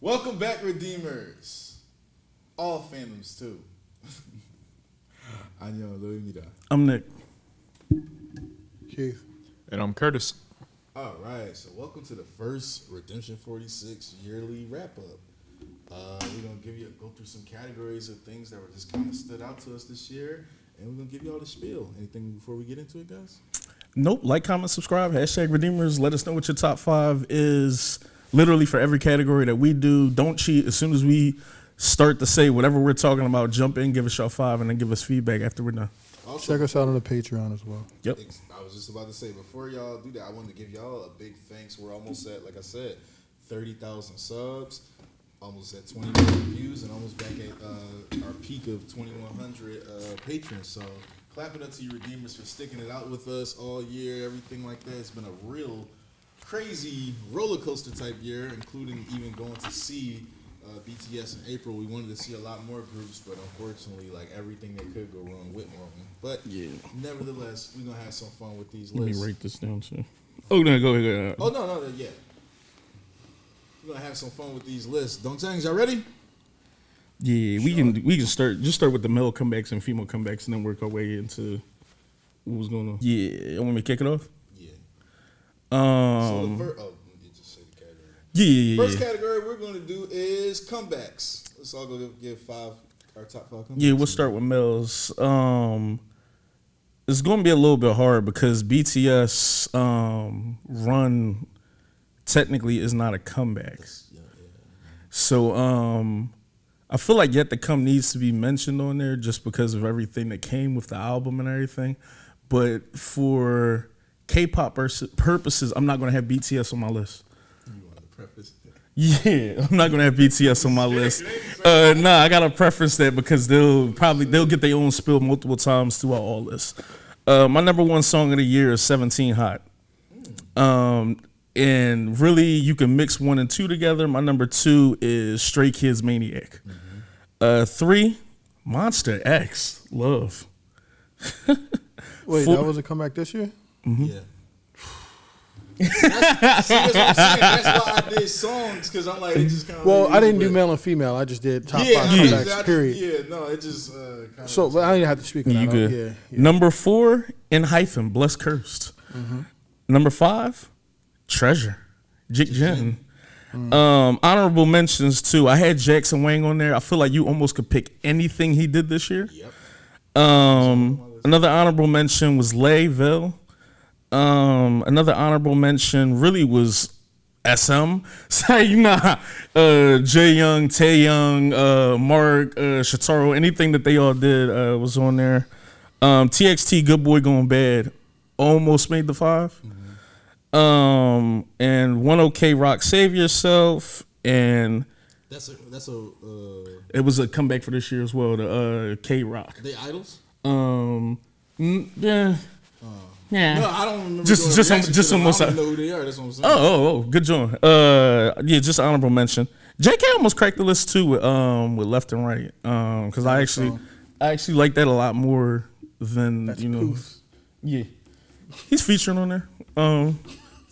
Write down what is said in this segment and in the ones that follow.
Welcome back, Redeemers. All fandoms, too. 안녕, 로입니다. I'm Nick. Keith. And I'm Curtis. All right, so welcome to the first Redemption 46 yearly wrap-up. We're going to go through some categories of things that were just kind of stood out to us this year, and we're going to give you all the spiel. Anything before we get into it, guys? Nope. Like, comment, subscribe. Hashtag Redeemers. Let us know what your top 5 is. Literally for every category that we do. Don't cheat. As soon as we start to say whatever we're talking about, jump in, give us your 5, and then give us feedback after we're done. Also, Check us out on the Patreon as well. Yep. I was just about to say, before y'all do that, I wanted to give y'all a big thanks. We're almost at, like I said, 30,000 subs, almost at 20 million views, and almost back at our peak of 2,100 patrons. So clap it up to you Redeemers for sticking it out with us all year, everything like that. It's been a real crazy roller coaster type year, including even going to see BTS in April. We wanted to see a lot more groups, but unfortunately, like everything that could go wrong went wrong. But Yeah. nevertheless, we're gonna have some fun with these Let lists. me write this down too. Oh, no, go ahead. Oh no, yeah. We're gonna have some fun with these lists. Don't change. Y'all ready? Yeah, we can start with the male comebacks and female comebacks, and then work our way into what was going on. Yeah, you want me to kick it off? Yeah. So Um, the first, you just say the category. yeah. First category we're gonna do is comebacks. Let's all go give our top 5 comebacks. Yeah, we'll start with males. It's going to be a little bit hard because BTS run technically is not a comeback. Yeah. So I feel like Yet to Come needs to be mentioned on there just because of everything that came with the album and everything. But for K-pop purposes, I'm not going to have BTS on my list. You want to preface that? Yeah, I'm not gonna have BTS on my list. I gotta preference that because they'll get their own spill multiple times throughout all this. My number 1 song of the year is 17 Hot. And really you can mix 1 and 2 together. My number 2 is Stray Kids Maniac. 3, Monster X, Love. Wait, 4, that was a comeback this year? Yeah. That's what I'm saying. That's why I did songs, because I'm like, it just kind of. Well, I didn't do male and female. I just did top 5 comebacks, period. Yeah, no, it just kind of. So, but I didn't have to speak on you that. good. Yeah. Number 4, in hyphen, Blessed Cursed. Number 5, Treasure, Jik Jin. Honorable mentions too. I had Jackson Wang on there. I feel like you almost could pick anything he did this year. Yep. Another honorable mention was Layville. Another honorable mention really was SM. Say nah. Jae Young, Tae Young, Mark, Shotaro, anything that they all did was on there. TXT, Good Boy Going Bad, almost made the 5. And 1 OK Rock, Save Yourself, and That's a. it was a comeback for this year as well. The K Rock. They idols? Yeah. Yeah. No, I don't remember. Just I almost. don't know who they are. That's what I'm saying. Oh, good job. Yeah, just honorable mention. JK almost cracked the list too with Left and Right. Because I actually like that a lot more than That's Poof. Yeah, he's featuring on there.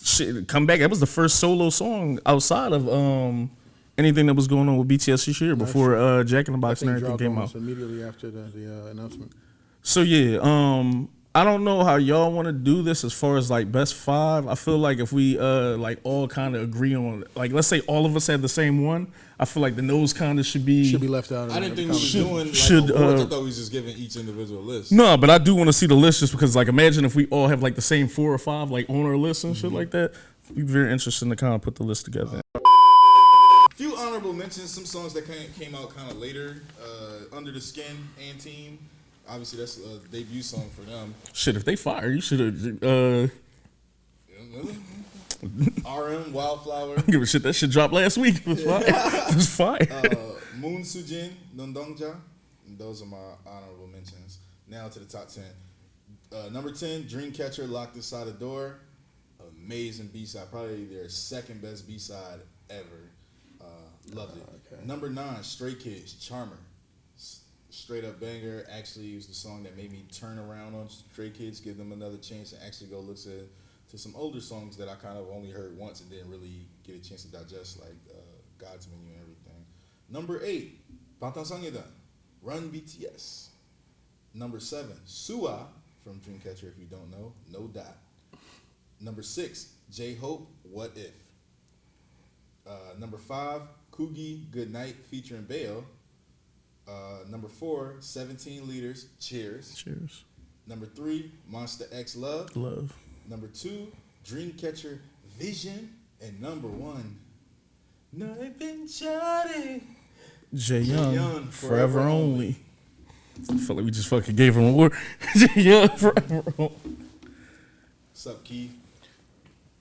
Shit, come back. That was the first solo song outside of anything that was going on with BTS this year before Jack in the Box and everything came out. Immediately after the announcement. So yeah, I don't know how y'all want to do this as far as like best 5. I feel like if we like all kind of agree on, like, let's say all of us had the same one, I feel like the nose kind of should be left out. I didn't think we were doing like should, awards. I thought we was just giving each individual list. No, but I do want to see the list just because, like, imagine if we all have like the same 4 or 5 like on our list and shit like that. It'd be very interesting to kind of put the list together. A few honorable mentions. Some songs that came out kind of later. Under the Skin and Team. Obviously, that's a debut song for them. Shit, if they fire, you should have. RM, Wildflower. Give a shit. That shit dropped last week. It was fire. It was fire. Moon Sujin, Nondongja. And those are my honorable mentions. Now to the top 10. Number 10, Dreamcatcher, Locked Inside the Door. Amazing B-side. Probably their second best B-side ever. Loved it. Okay. Number 9, Stray Kids, Charmer. Straight up banger. Actually, it was the song that made me turn around on Stray Kids, give them another chance, and actually go look to some older songs that I kind of only heard once and didn't really get a chance to digest, like God's Menu and everything. Number 8, 방탄소년단, Run BTS. Number 7, Suwa from Dreamcatcher. If you don't know, No Dot. Number 6, J-Hope, What If. Number 5, Coogie, Good Night featuring Bale. Number 4, 17 Leaders, Cheers. Cheers. Number 3, Monster X, Love. Love. Number 2, Dreamcatcher, Vision. And number 1, Jay Young, Forever Only. I feel like we just fucking gave him a word. Jay Young, Forever Only. What's up, Keith?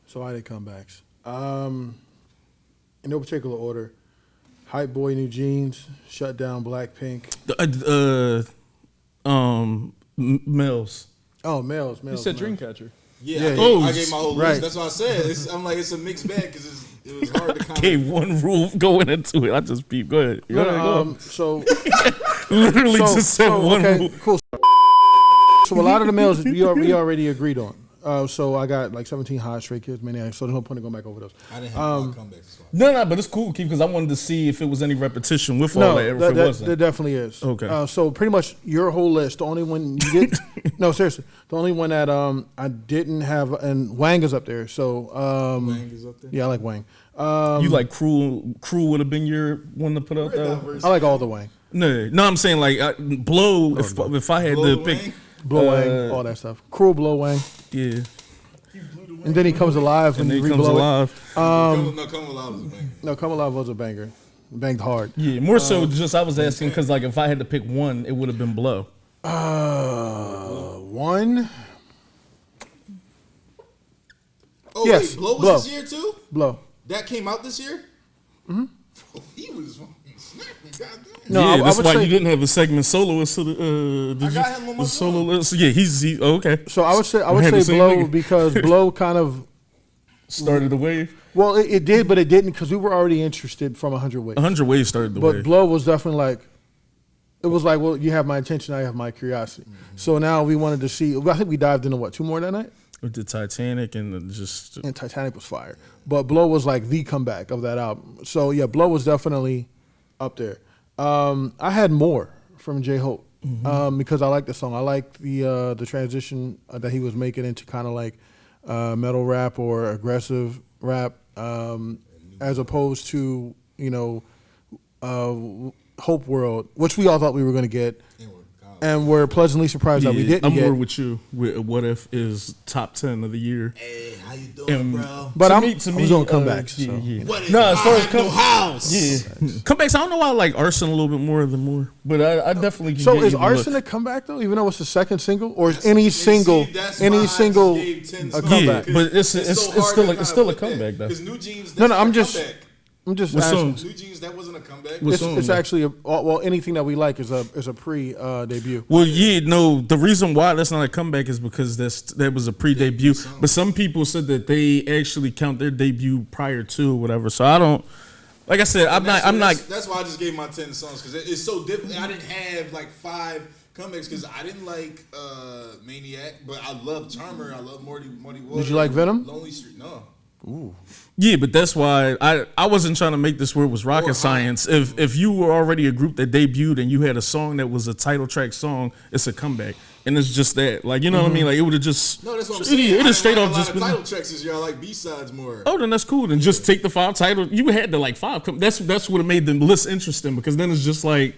So I did comebacks. In no particular order. Hype Boy, New Jeans. Shut Down, Blackpink. Mills. Oh, Males. You said Dreamcatcher. Yeah, Yeah, I gave my whole list. right. That's what I said. I'm like, it's a mixed bag because it was hard to kind Gave one rule going into it. I just peeped. Go ahead. Go ahead. Go. So Literally just said one okay, rule. cool. So a lot of the males we already agreed on. So I got like 17 Hot, Stray Kids, Maniac. So there's no point in going back over those. I didn't have a lot of comebacks. No, but it's cool, Keith, because I wanted to see if it was any repetition with all that. If it wasn't. There definitely is. Okay. So pretty much your whole list. The only one you did, no, seriously, the only one that I didn't have, and Wang is up there. So Wang is up there? yeah, I like Wang. You like Cruel would have been your one to put out there? I like all the Wang. No, I'm saying like Blow. If I had Blow to pick, Wang? Blow Wang, all that stuff. Cruel Blow Wang. yeah, And then he comes alive when and you then he comes re-blow it. alive. Come Alive was a banger. No, Come Alive was a banger. Banged hard. Yeah, more so just I was asking because like if I had to pick one, it would have been Blow. One. Oh, Yes, wait, Blow was Blow. this year too? Blow. That came out this year? Mm-hmm. He was fucking snapping, goddamn. No, yeah, I that's would why say- you didn't have a segment soloist. Did I got him on my solo phone. list? Yeah, he's okay. So I would say had the same Blow nigga. because Blow kind of Started the wave. well it did, but it didn't because we were already interested from 100 Ways. 100 Waves started the But wave. Blow was definitely like, it was like, well, you have my attention, I have my curiosity. Mm-hmm. So now we wanted to see. I think we dived into what, 2 more that night, With the Titanic and just and Titanic was fire. But Blow was like the comeback of that album. So yeah, Blow was definitely up there. I had more from J-Hope because I like the song. I like the transition that he was making into kind of like metal rap or aggressive rap, as opposed to Hope World, which we all thought we were going to get, and we're pleasantly surprised that we didn't I'm get. more with you. With What If is top 10 of the year. Hey, how you doing, bro? But To I me, was doing comebacks. yeah, so, yeah. What if No, as far I as had no house? Yeah, comebacks. I don't know why I like Arson a little bit more than more, but I definitely. Can So get is either Arson look. a comeback though, even though it's the second single, or is any single that's why I any just single gave 10 a songs, comeback? Yeah, but it's still a comeback though. Because New Jeans, No, that's I'm not a just comeback. asking. songs? New Jeans, that wasn't a comeback. What It's, song, it's though? actually well, anything that we like is a pre debut. Well, yeah, no. The reason why that's not a comeback is because that was a pre-debut. But some people said that they actually count their debut prior to whatever. So I don't. Like I said, I'm not. That's why I just gave my 10 songs because it's so different. I didn't have like 5 comebacks because I didn't like Maniac, but I love Charmer. I love Muddy Water. Did you like Venom? Lonely Street, no. Yeah, but that's why I wasn't trying to make this where it was rocket science. If you were already a group that debuted and you had a song that was a title track song, it's a comeback, and it's just that. Like what I mean? Like it would have just No, that's what I'm saying. It is straight like off a just lot been. of title tracks this year. I like B-sides more. Oh, then that's cool. Then just take the 5 titles. You had to like 5. That's what have made the list interesting because then it's just like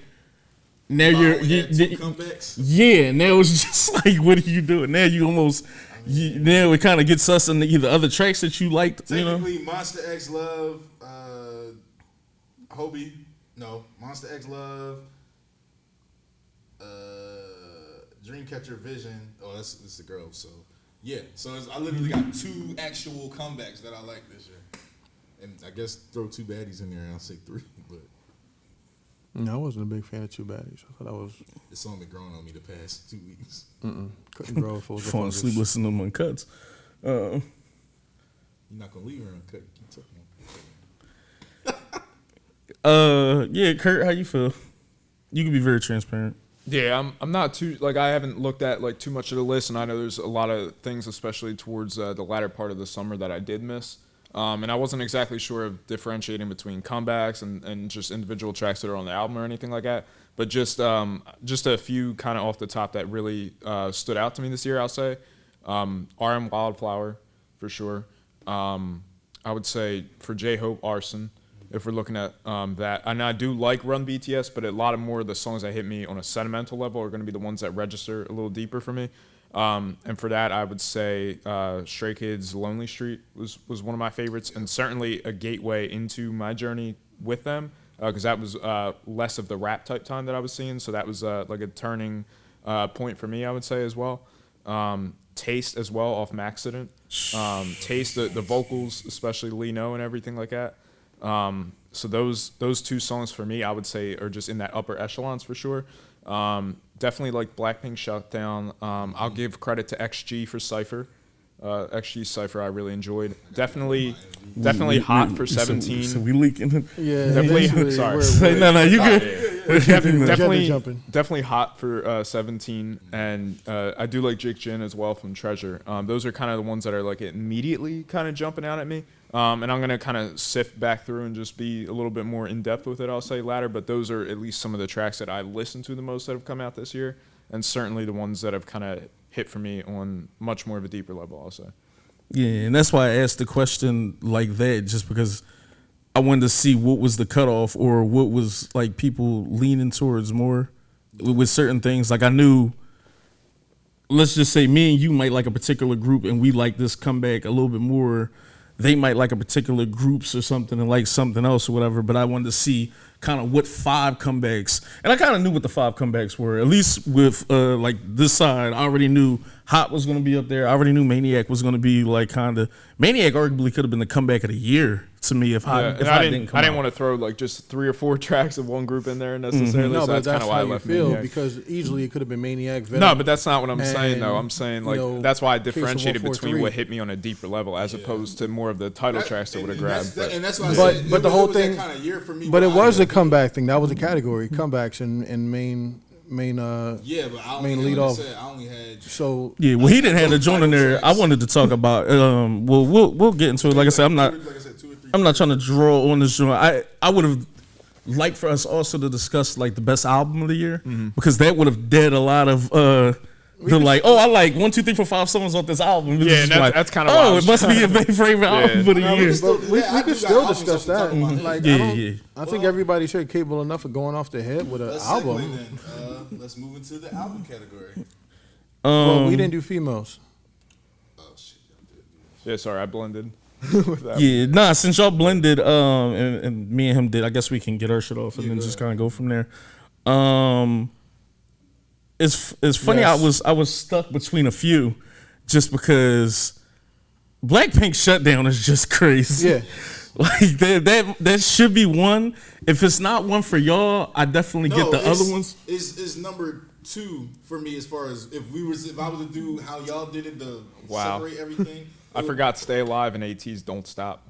now We had 2 comebacks. yeah. Now it's just like what are you doing? Now you almost now it kind of gets us into either other tracks that you liked. Technically, Monster X Love, Hobie, no, Monster X Love, Dreamcatcher Vision. Oh, that's the girl. So yeah, so I literally got 2 actual comebacks that I like this year, and I guess throw 2 baddies in there and I'll say 3. But No, I wasn't a big fan of Two Baddies. I thought that was this song been growing on me the past 2 weeks. couldn't grow if it was a Falling asleep fungus. listening to them uncuts. You're not gonna leave her uncut. Keep talking. Yeah, Kurt, how you feel? You can be very transparent. Yeah, I'm not too like I haven't looked at like too much of the list, and I know there's a lot of things, especially towards the latter part of the summer, that I did miss. And I wasn't exactly sure of differentiating between comebacks and just individual tracks that are on the album or anything like that. But just a few kind of off the top that really stood out to me this year, I'll say. RM Wildflower, for sure. I would say for J-Hope, Arson, if we're looking at that. And I do like Run BTS, but a lot of more of the songs that hit me on a sentimental level are going to be the ones that register a little deeper for me. And for that, I would say Stray Kids' Lonely Street was one of my favorites, and certainly a gateway into my journey with them, because that was less of the rap type time that I was seeing, so that was like a turning point for me, I would say, as well. Taste as well off Maxident. Taste, the vocals, especially Lino and everything like that. So those two songs for me, I would say, are just in that upper echelons for sure. Definitely like Blackpink Shutdown. I'll give credit to XG for Cypher. XG Cypher I really enjoyed. Definitely hot for 17. So we leaking. Yeah, definitely. Sorry. No, you good. Definitely hot for 17, and I do like Jake Jin as well from Treasure. Those are kind of the ones that are like immediately kind of jumping out at me. And I'm gonna kind of sift back through and just be a little bit more in depth with it, I'll say later. But those are at least some of the tracks that I listened to the most that have come out this year, and certainly the ones that have kind of hit for me on much more of a deeper level, I'll say. Yeah, and that's why I asked the question like that, just because I wanted to see what was the cutoff or what was like people leaning towards more with certain things. Like I knew, let's just say me and you might like a particular group and we like this comeback a little bit more. They might like a particular groups or something and like something else or whatever, but I wanted to see kind of what 5 comebacks, and I kind of knew what the 5 comebacks were, at least with like this side. I already knew Hot was going to be up there. I already knew Maniac was going to be like kind of, Maniac arguably could have been the comeback of the year to me if I didn't want to throw like just 3 or 4 tracks of one group in there necessarily. No, so but that's kind of why I left Maniac. Because easily it could have been Maniac. Venom, no, but that's not what I'm saying though. I'm saying like that's why I Case of differentiated 143. between what hit me on a deeper level as opposed to more of the title tracks that would have grabbed. And that's why I But said, the whole thing, kind of year for me. but it was a comeback thing. That was a category, comebacks and main. Yeah, but I main only, lead off. I only had. So Yeah, well, he didn't have the joint in there. I wanted to talk about. Well, we'll get into it. Like I said, I'm not 2 or 3. I'm not trying to draw on this joint. I would have liked for us also to discuss like the best album of the year, because that would have dead a lot of the like, oh, I like 1, 2, 3, 4, 5 songs off this album. It's Yeah, just and like, that's kind of oh, it must be your favorite album of the year. But we could still discuss that. Like, Yeah. I think everybody's here capable enough of going off the head with an Let's album. segue then. Let's move into the album category. Well, we didn't do females. Oh shit, y'all did. Yeah, sorry, I blended with that. Yeah, nah. Since y'all blended, and me and him did, I guess we can get our shit off and then just kind of go from there. It's funny. Yes. I was stuck between a few, just because Blackpink Shutdown is just crazy. Yeah. Like that should be one. If it's not one for y'all, I definitely get the other ones. Is number 2 for me as far as if I was to do how y'all did it to separate everything. I forgot Stay Alive and AT's Don't Stop.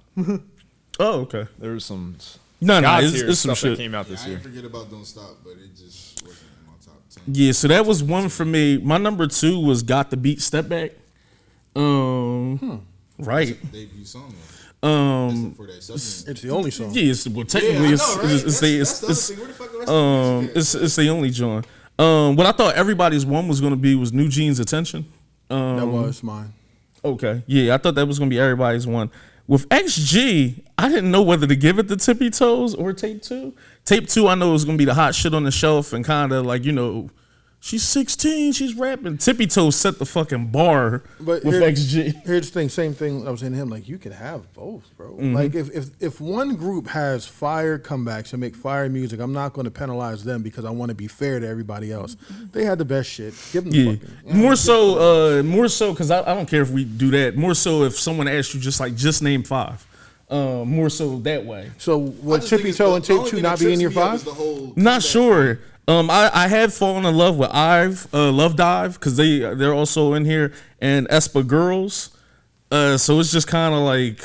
Oh, okay. There was some No, God-tier it's some stuff that shit. came out Yeah, this I year. didn't forget about Don't Stop, but it just wasn't in my top 10. Yeah, so that was one for me. My number 2 was Got the Beat Step Back. Right. Debut song. For that subject. It's the only song. Yeah, technically Yeah, I it's know, right? it's the That's the other it's thing. Where the fuck the rest of the music at? it's the only joint. What I thought everybody's one was gonna be was New Jeans Attention. That was mine. Okay, yeah, I thought that was gonna be everybody's one. With XG, I didn't know whether to give it to Tippy Toes or Tape 2. Tape 2, I know was gonna be the hot shit on the shelf and kind of like, you know, she's 16, she's rapping. Tippy Toes set the fucking bar with XG. Here's the thing, same thing I was saying to him, like, you can have both, bro. Like, if one group has fire comebacks and make fire music, I'm not going to penalize them because I want to be fair to everybody else. They had the best shit. Give them the Yeah, fucking... more so, because I don't care if we do that. More so if someone asks you just name 5. More so that way. So, I would just think Tippy it's Toe the and only Tape 2 thing not that be in your trips me up is 5? the whole Not comeback. sure. I had fallen in love with Love Dive, because they're also in here, and Espa Girls. So it's just kind of like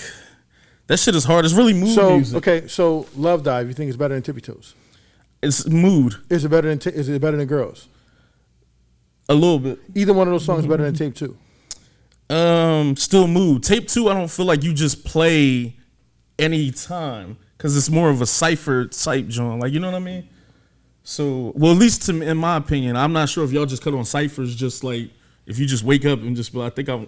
that shit is hard. It's really mood music. Okay, so Love Dive, you think it's better than Tippy Toes? It's mood Is it better than Girls? a little bit. Either one of those songs is better than Tape 2. Still Mood. Tape 2, I don't feel like you just play any time because it's more of a cipher type joint. Like, you know what I mean? So, well, at least in my opinion, I'm not sure if y'all just cut on ciphers. Just like if you just wake up and just be like, I think I'm.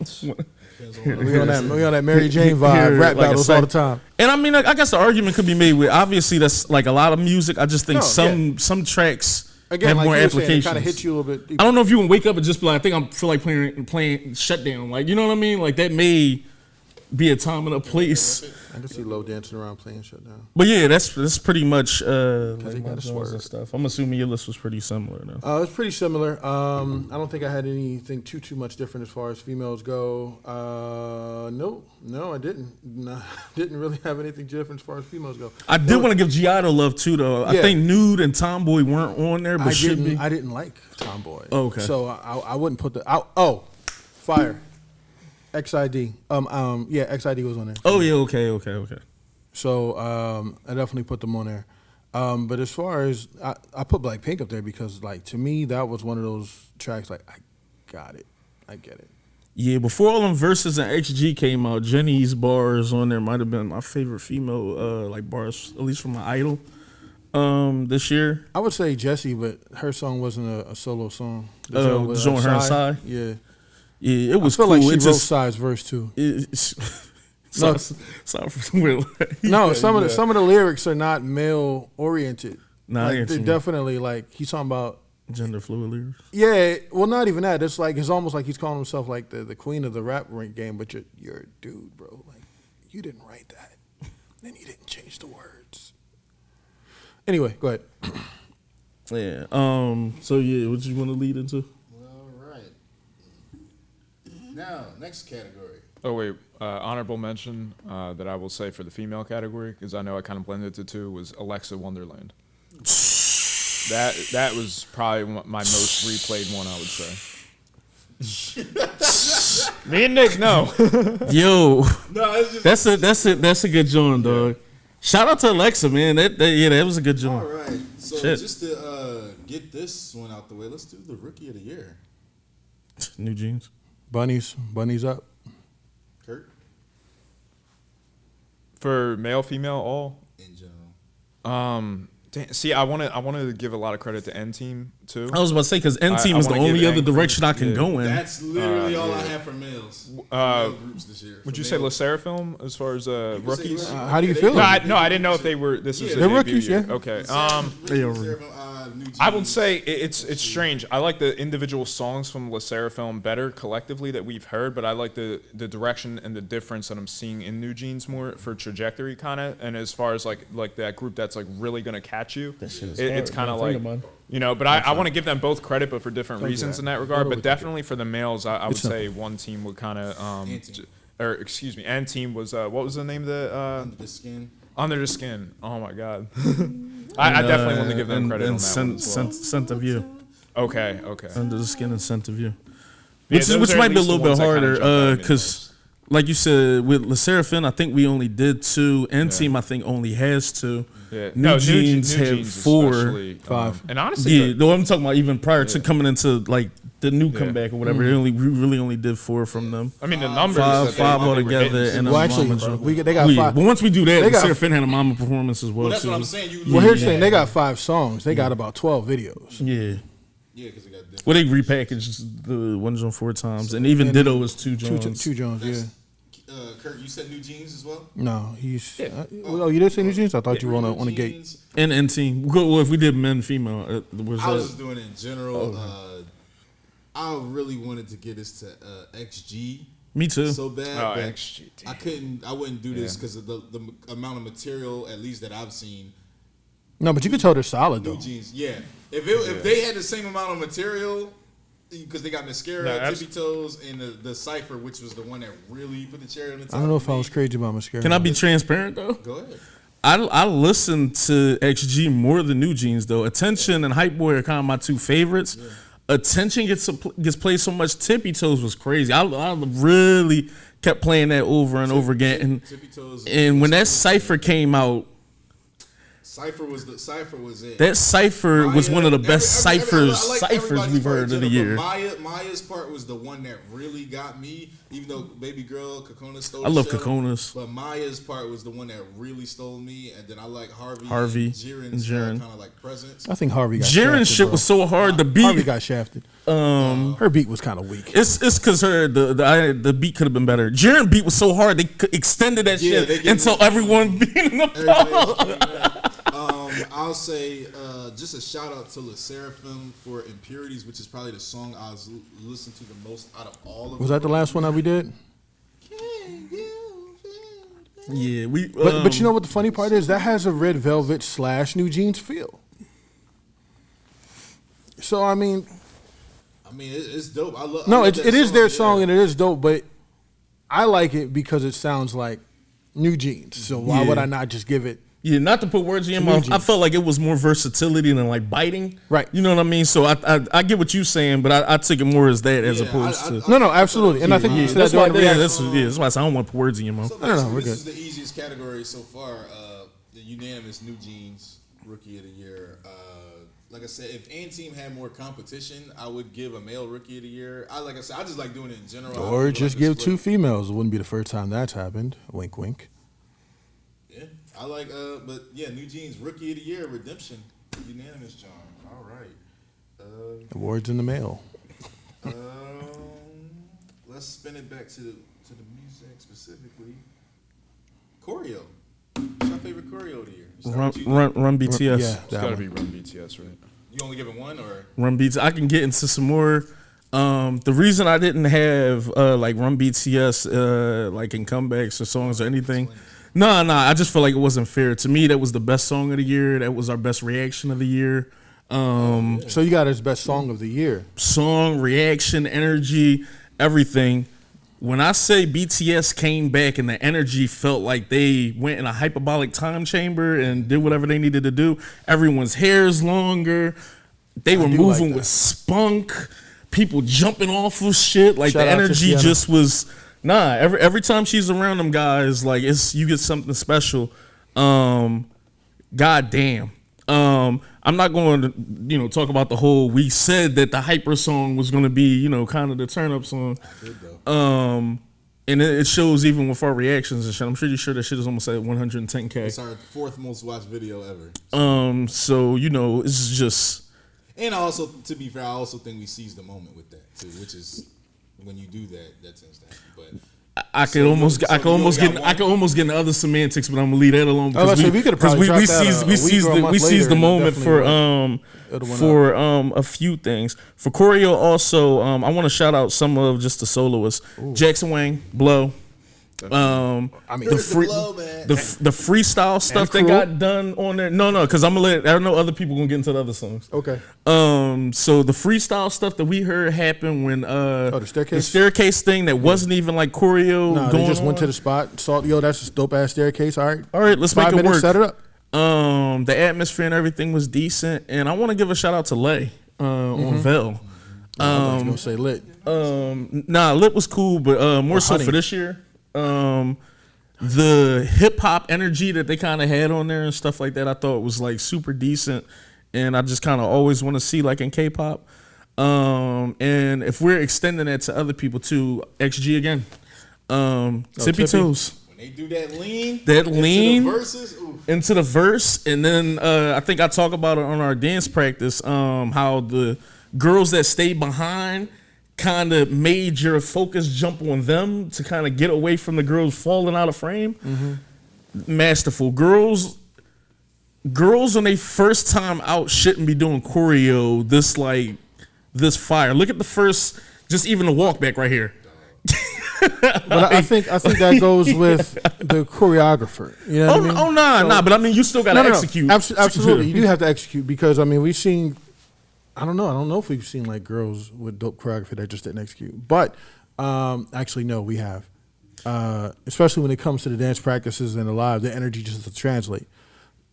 We on that Mary Jane vibe, rap like battles all the time. And I mean, I guess the argument could be made with obviously that's like a lot of music. I just think some tracks again, have like more you were saying, applications. it kind of hits you a little bit deeper. I don't know if you can wake up and just be like, I think I feel like playing Shutdown. Like, you know what I mean? Like that may be a time and a place. I can see Low dancing around playing Shutdown. But yeah, that's pretty much like they my gotta genres swerve. and stuff. I'm assuming your list was pretty similar though. It's pretty similar. I don't think I had anything too much different as far as females go. No, I didn't. No, didn't really have anything different as far as females go. I did want to give Giotto love too though. I think Nude and Tomboy weren't on there, but should be. I didn't like Tomboy. Oh, okay. So I wouldn't put Fire. XID. XID was on there. Oh yeah, okay. So I definitely put them on there. But as far as I put Blackpink up there because like to me that was one of those tracks like I got it. I get it. Yeah, before all them Verses and XG came out, Jenny's bars on there might have been my favorite female like bars, at least from my idol. This year. I would say Jessie, but her song wasn't a solo song. Was on her side? Yeah. Yeah, it was I feel cool. like she it wrote just, Side's verse too. No, some of the lyrics are not male oriented. Nah, like, they're definitely like he's talking about gender fluid lyrics. Yeah, well, not even that. It's like it's almost like he's calling himself like the queen of the rap game, but you're a dude, bro. Like you didn't write that, and you didn't change the words. Anyway, go ahead. Yeah. So yeah, what you want to lead into? All right. Now, next category. Oh wait, honorable mention that I will say for the female category because I know I kind of blended the two was Alexa Wonderland. That was probably my most replayed one, I would say. Me and Nick, no. Yo, No, it's just that's a good joint, dog. Shout out to Alexa, man. That was a good joint. all right. So Shit. just to get this one out the way, let's do the Rookie of the Year. New Jeans. Bunnies up. Kurt, For male, female, all. in general. See, I want to give a lot of credit to N Team too. I was about to say because N Team I is the wanna give only other N direction I can credit. go in. That's literally all I have for males. Male groups this year. Would For you say males. Le Seraphim as far as You can say rookies? rookie. How do you They- feel? No, I didn't know if they were. This is Yeah, the they're debut rookies, year. yeah. Okay. New I would Jeans. say it's strange. I like the individual songs from Le Seraphim better collectively that we've heard, but I like the direction and the difference that I'm seeing in New Jeans more for trajectory kind of. And as far as like that group that's like really gonna catch you, it's kind of like But I want to give them both credit, but for different reasons in that regard. But definitely for the males, I would say one team would kind of N Team was what was the name of the Under the Skin. Under the Skin. Oh my god. I definitely want to give them credit on that one as well. Scent of You. Okay. Under the Skin and Scent of You. Yeah, Which those are might at be a least the little bit ones that kinda harder jump out at me the because, most. like you said, with Le Seraphim, I think we only did 2. N Team, I think, only has 2. Yeah. New Jeans had Jeans 4. especially, 5. And honestly, Yeah, no, I'm talking about even prior to coming into like the new comeback or whatever. We really only did 4 from them. I mean the numbers Five that they were altogether, hitting. and Well, actually, they got 5. But once we do that, They the got- Seraphim had a mama performance as well. Well, that's too. what I'm saying. Well, here's the thing: they got 5 songs. They got about 12 videos. Yeah. Yeah, because they got different. Well, they repackaged the ones on 4 times, and even Ditto was 2 Jones. Two Jones, yeah. Kurt, you said New Jeans as well? No, he's. Oh, you did say New Jeans? I thought you were on a gate. Jeans. And N Team. Well, if we did men, female, was I was that? just doing it in general. I really wanted to get us to XG Me too. so bad, Oh, but XG, I wouldn't do this because of the amount of material, at least that I've seen. No, but you could tell they're solid New though. Jeans, yeah. If they had the same amount of material, because they got mascara, No, tippy toes, and the cipher, which was the one that really put the cherry on the top. I don't know if for I me. was crazy about mascara. Can I be transparent though? Go ahead. I listened to XG more than New Jeans though. Attention and Hype Boy are kind of my 2 favorites. Yeah. Attention gets played so much. Tippy Toes was crazy. I really kept playing that over and over again. Tippy Toes. And when that cipher came out, Cypher was it. That cipher was one of the best ciphers everybody's we've part heard in of the general, year. but Maya's part was the one that really got me. Even though Baby Girl, Kokona stole. I love the show, Kokonas. but Maya's part was the one that really stole me. And then I like Harvey and Jiren's Jiren. kind of like presence. I think Harvey got Jiren's shafted, shit bro. was so hard. The beat. Harvey got shafted. Her beat was kind of weak. It's because the beat could have been better. Jiren beat was so hard they extended that shit until everyone beat him up. I'll say just a shout out to Le Seraphim for Impurities, which is probably the song I was listening to the most out of all of them. Was that the last one that we did? Yeah, But you know what the funny part is? That has a Red Velvet / New Jeans feel. So I mean, it's dope. I love. no, I love it is their yeah. song and it is dope, but I like it because it sounds like New Jeans. So why would I not just give it? Yeah, not to put words in your mouth. I felt like it was more versatility than like biting. Right. You know what I mean? So I get what you're saying, but I took it more as that as opposed to. No, absolutely. And I think you said That's that why. during the That's why I said I don't want to put words in your mouth. So No, we're this good. is the easiest category so far. The unanimous New Jeans Rookie of the Year. Like I said, if any team had more competition, I would give a male Rookie of the Year. I just like doing it in general. Or just give 2 females. It wouldn't be the first time that's happened. Wink, wink. Yeah, I like. But yeah, New Jeans Rookie of the Year Redemption, unanimous, John. All right. Awards in the mail. Let's spin it back to the music specifically. Choreo. What's your favorite choreo of the year? Run BTS. Yeah, It's that got to one. be Run BTS, right? You only giving one or? Run BTS. I can get into some more. The reason I didn't have like Run BTS like in comebacks or songs or anything. No, I just feel like it wasn't fair. To me, that was the best song of the year. That was our best reaction of the year. So you got his best song of the year. Song, reaction, energy, everything. When I say BTS came back and the energy felt like they went in a hyperbolic time chamber and did whatever they needed to do, everyone's hair's longer. They were moving with spunk. People jumping off of shit. Like Shout the out to energy Sienna. just was every time she's around them guys, like you get something special. God damn. I'm not going to, talk about the whole. We said that the hyper song was going to be, kind of the turn up song. And it shows even with our reactions and shit. I'm pretty sure that shit is almost at 110K. It's our 4th most watched video ever. So it's just. And also, to be fair, I also think we seized the moment with that too, which is when you do that, that tends to happen. But I could almost get into other semantics, but I'm gonna leave that alone because we seized the moment for a few things. For Choreo also, I want to shout out some of just the soloists. Jackson Wang, Blow. The freestyle stuff that got done on there. No, because I know other people gonna get into the other songs. Okay. So the freestyle stuff that we heard happen when the staircase thing that wasn't even like choreo. No, going they just went on. to the spot. Saw, that's a dope ass staircase. All right, let's 5 make it minutes, work. Set it up. The atmosphere and everything was decent, and I want to give a shout out to Lay on Vel. I was gonna say lit. Lit was cool, but more so for this year. The hip hop energy that they kind of had on there and stuff like that, I thought was like super decent, and I just kind of always want to see like in K-pop. And if we're extending that to other people too, XG again, Tippy Toes. when they do that lean into the verse, and then I think I talk about it on our dance practice. How the girls that stayed behind kind of made your focus jump on them to kind of get away from the girls falling out of frame. Masterful. Girls on their first time out shouldn't be doing choreo this fire. Look at the first, just even the walk back right here. But I think that goes with the choreographer. You know what I mean? Nah. But I mean, you still got to execute. Absolutely, you do have to execute because I mean, we've seen. I don't know if we've seen like girls with dope choreography that just didn't execute. But actually, no, we have. Especially when it comes to the dance practices and the live, the energy just doesn't translate.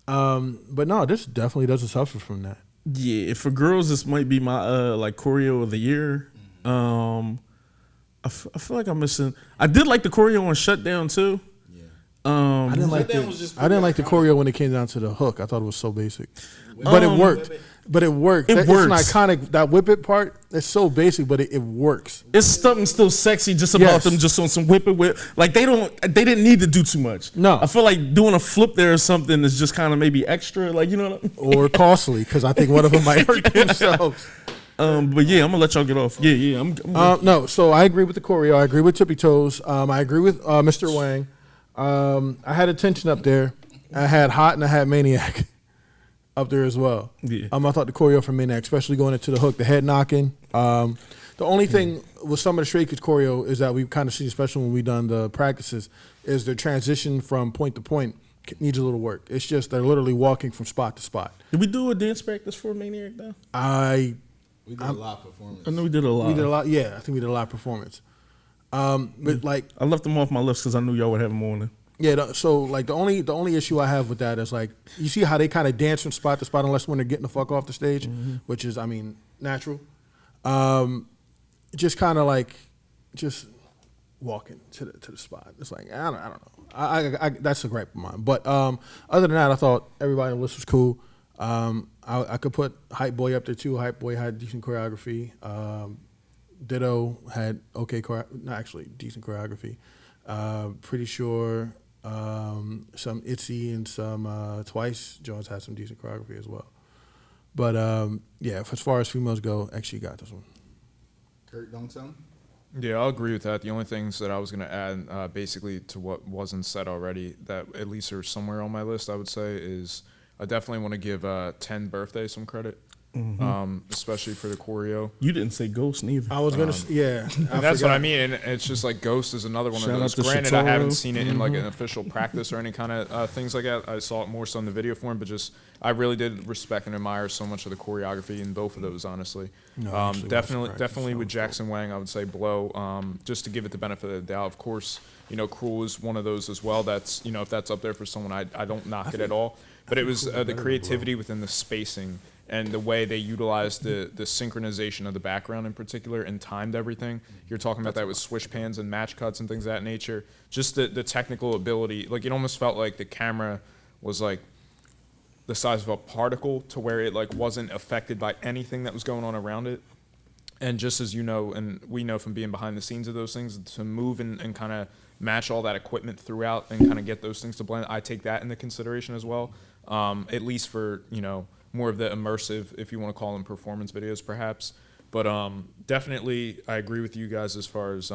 But no, this definitely doesn't suffer from that. Yeah, for girls, this might be my like choreo of the year. I feel like I'm missing. I did like the choreo on Shutdown too. I didn't like Shutdown was just I didn't like the pretty choreo when it came down to the hook. I thought it was so basic, but it worked. But it worked. It It's works. an iconic. That whip it part. It's so basic, but it works. It's something still sexy just about Yes. them just on some whip. Like they didn't need to do too much. No. I feel like doing a flip there or something is just kind of maybe extra. Like, you know what I mean? Or costly, because I think one of them might hurt themselves. But yeah, I'm gonna let y'all get off. Yeah. I'm No, so I agree with the choreo. I agree with Tippy Toes. I agree with Mr. Wang. I had Attention up there. I had Hot and I had Maniac up there as well. Yeah. I thought the choreo for Maniac, especially going into the hook, the head knocking. The only thing with some of the Stray Kids choreo is that we've kind of seen, especially when we've done the practices, is their transition from point to point needs a little work. It's just they're literally walking from spot to spot. Did we do a dance practice for Maniac though? We did a lot of performance. I know we did a lot. We did a lot. Yeah, I think we did a lot of performance. But like, I left them off my list because I knew y'all would have them on there. yeah. So like the only issue I have with that is like you see how they kind of dance from spot to spot unless when they're getting the fuck off the stage, which is natural. Just kind of like just walking to the spot. It's like I don't know. I that's a gripe of mine. But other than that, I thought everybody on the list was cool. I could put Hype Boy up there too. Hype Boy had decent choreography. Ditto had decent choreography. Pretty sure some Itzy and some Twice Jones had some decent choreography as well. But yeah, as far as females go, XG got this one. Kurt, don't tell him. Yeah, I'll agree with that. The only things that I was going to add, basically to what wasn't said already, that at least are somewhere on my list, I would say, is I definitely want to give 10 Birthday some credit, especially for the choreo. You didn't say Ghost neither. I was gonna, yeah. And that's what I mean. And it's just like Ghost is another one Shout of out those. to Granted, I haven't Choreo. seen it in like an official practice or any kind of things like that. I saw it more so in the video form, but just I really did respect and admire so much of the choreography in both of those, honestly. No, I actually watched the practice. Definitely with Jackson Wang, I would say Blow. Just to give it the benefit of the doubt, of course. Cruel is one of those as well. That's if that's up there for someone, I don't knock it at all. But it was the creativity within the spacing and the way they utilized the synchronization of the background in particular and timed everything. You're talking about that with swish pans and match cuts and things of that nature. Just the technical ability. Like, it almost felt like the camera was like the size of a particle to where it like wasn't affected by anything that was going on around it. And just as you know, and we know from being behind the scenes of those things, to move and kind of match all that equipment throughout and kind of get those things to blend, I take that into consideration as well. At least for, more of the immersive, if you want to call them performance videos, perhaps. But definitely, I agree with you guys as far as,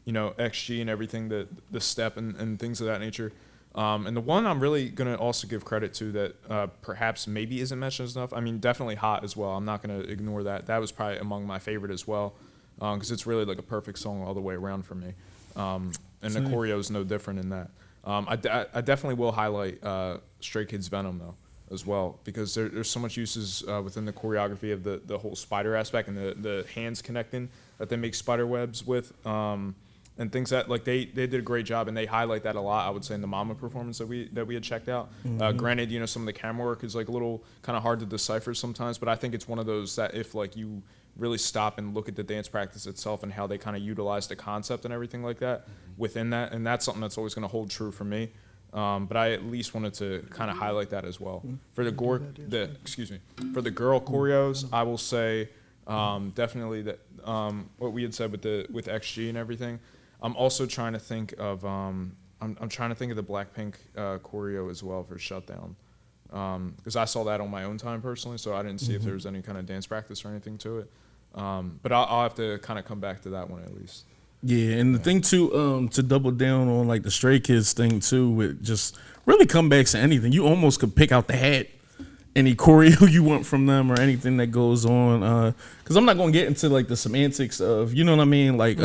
XG and everything, the step and things of that nature. And the one I'm really going to also give credit to that perhaps maybe isn't mentioned enough, definitely Hot as well. I'm not going to ignore that. That was probably among my favorite as well, because it's really like a perfect song all the way around for me. And the choreo is no different in that. I definitely will highlight Stray Kids Venom, though, as well, because there's so much uses within the choreography of the whole spider aspect and the hands connecting that they make spider webs with, and things that like they did a great job, and they highlight that a lot, I would say, in the Mama performance that we had checked out. Granted, some of the camera work is like a little kind of hard to decipher sometimes, but I think it's one of those that if like you really stop and look at the dance practice itself and how they kind of utilize the concept and everything like that within that, and that's something that's always going to hold true for me. But I at least wanted to kind of highlight that as well. For the for the girl choreos, I will say definitely that what we had said with XG and everything. I'm also trying to think of I'm trying to think of the Blackpink choreo as well for Shutdown, because I saw that on my own time personally, so I didn't see if there was any kind of dance practice or anything to it. But I'll have to kind of come back to that one at least. Yeah, and the thing too, to double down on like the Stray Kids thing too, with just really comebacks to anything, you almost could pick out the hat, any choreo you want from them or anything that goes on. Because I'm not gonna get into like the semantics of, you know what I mean, like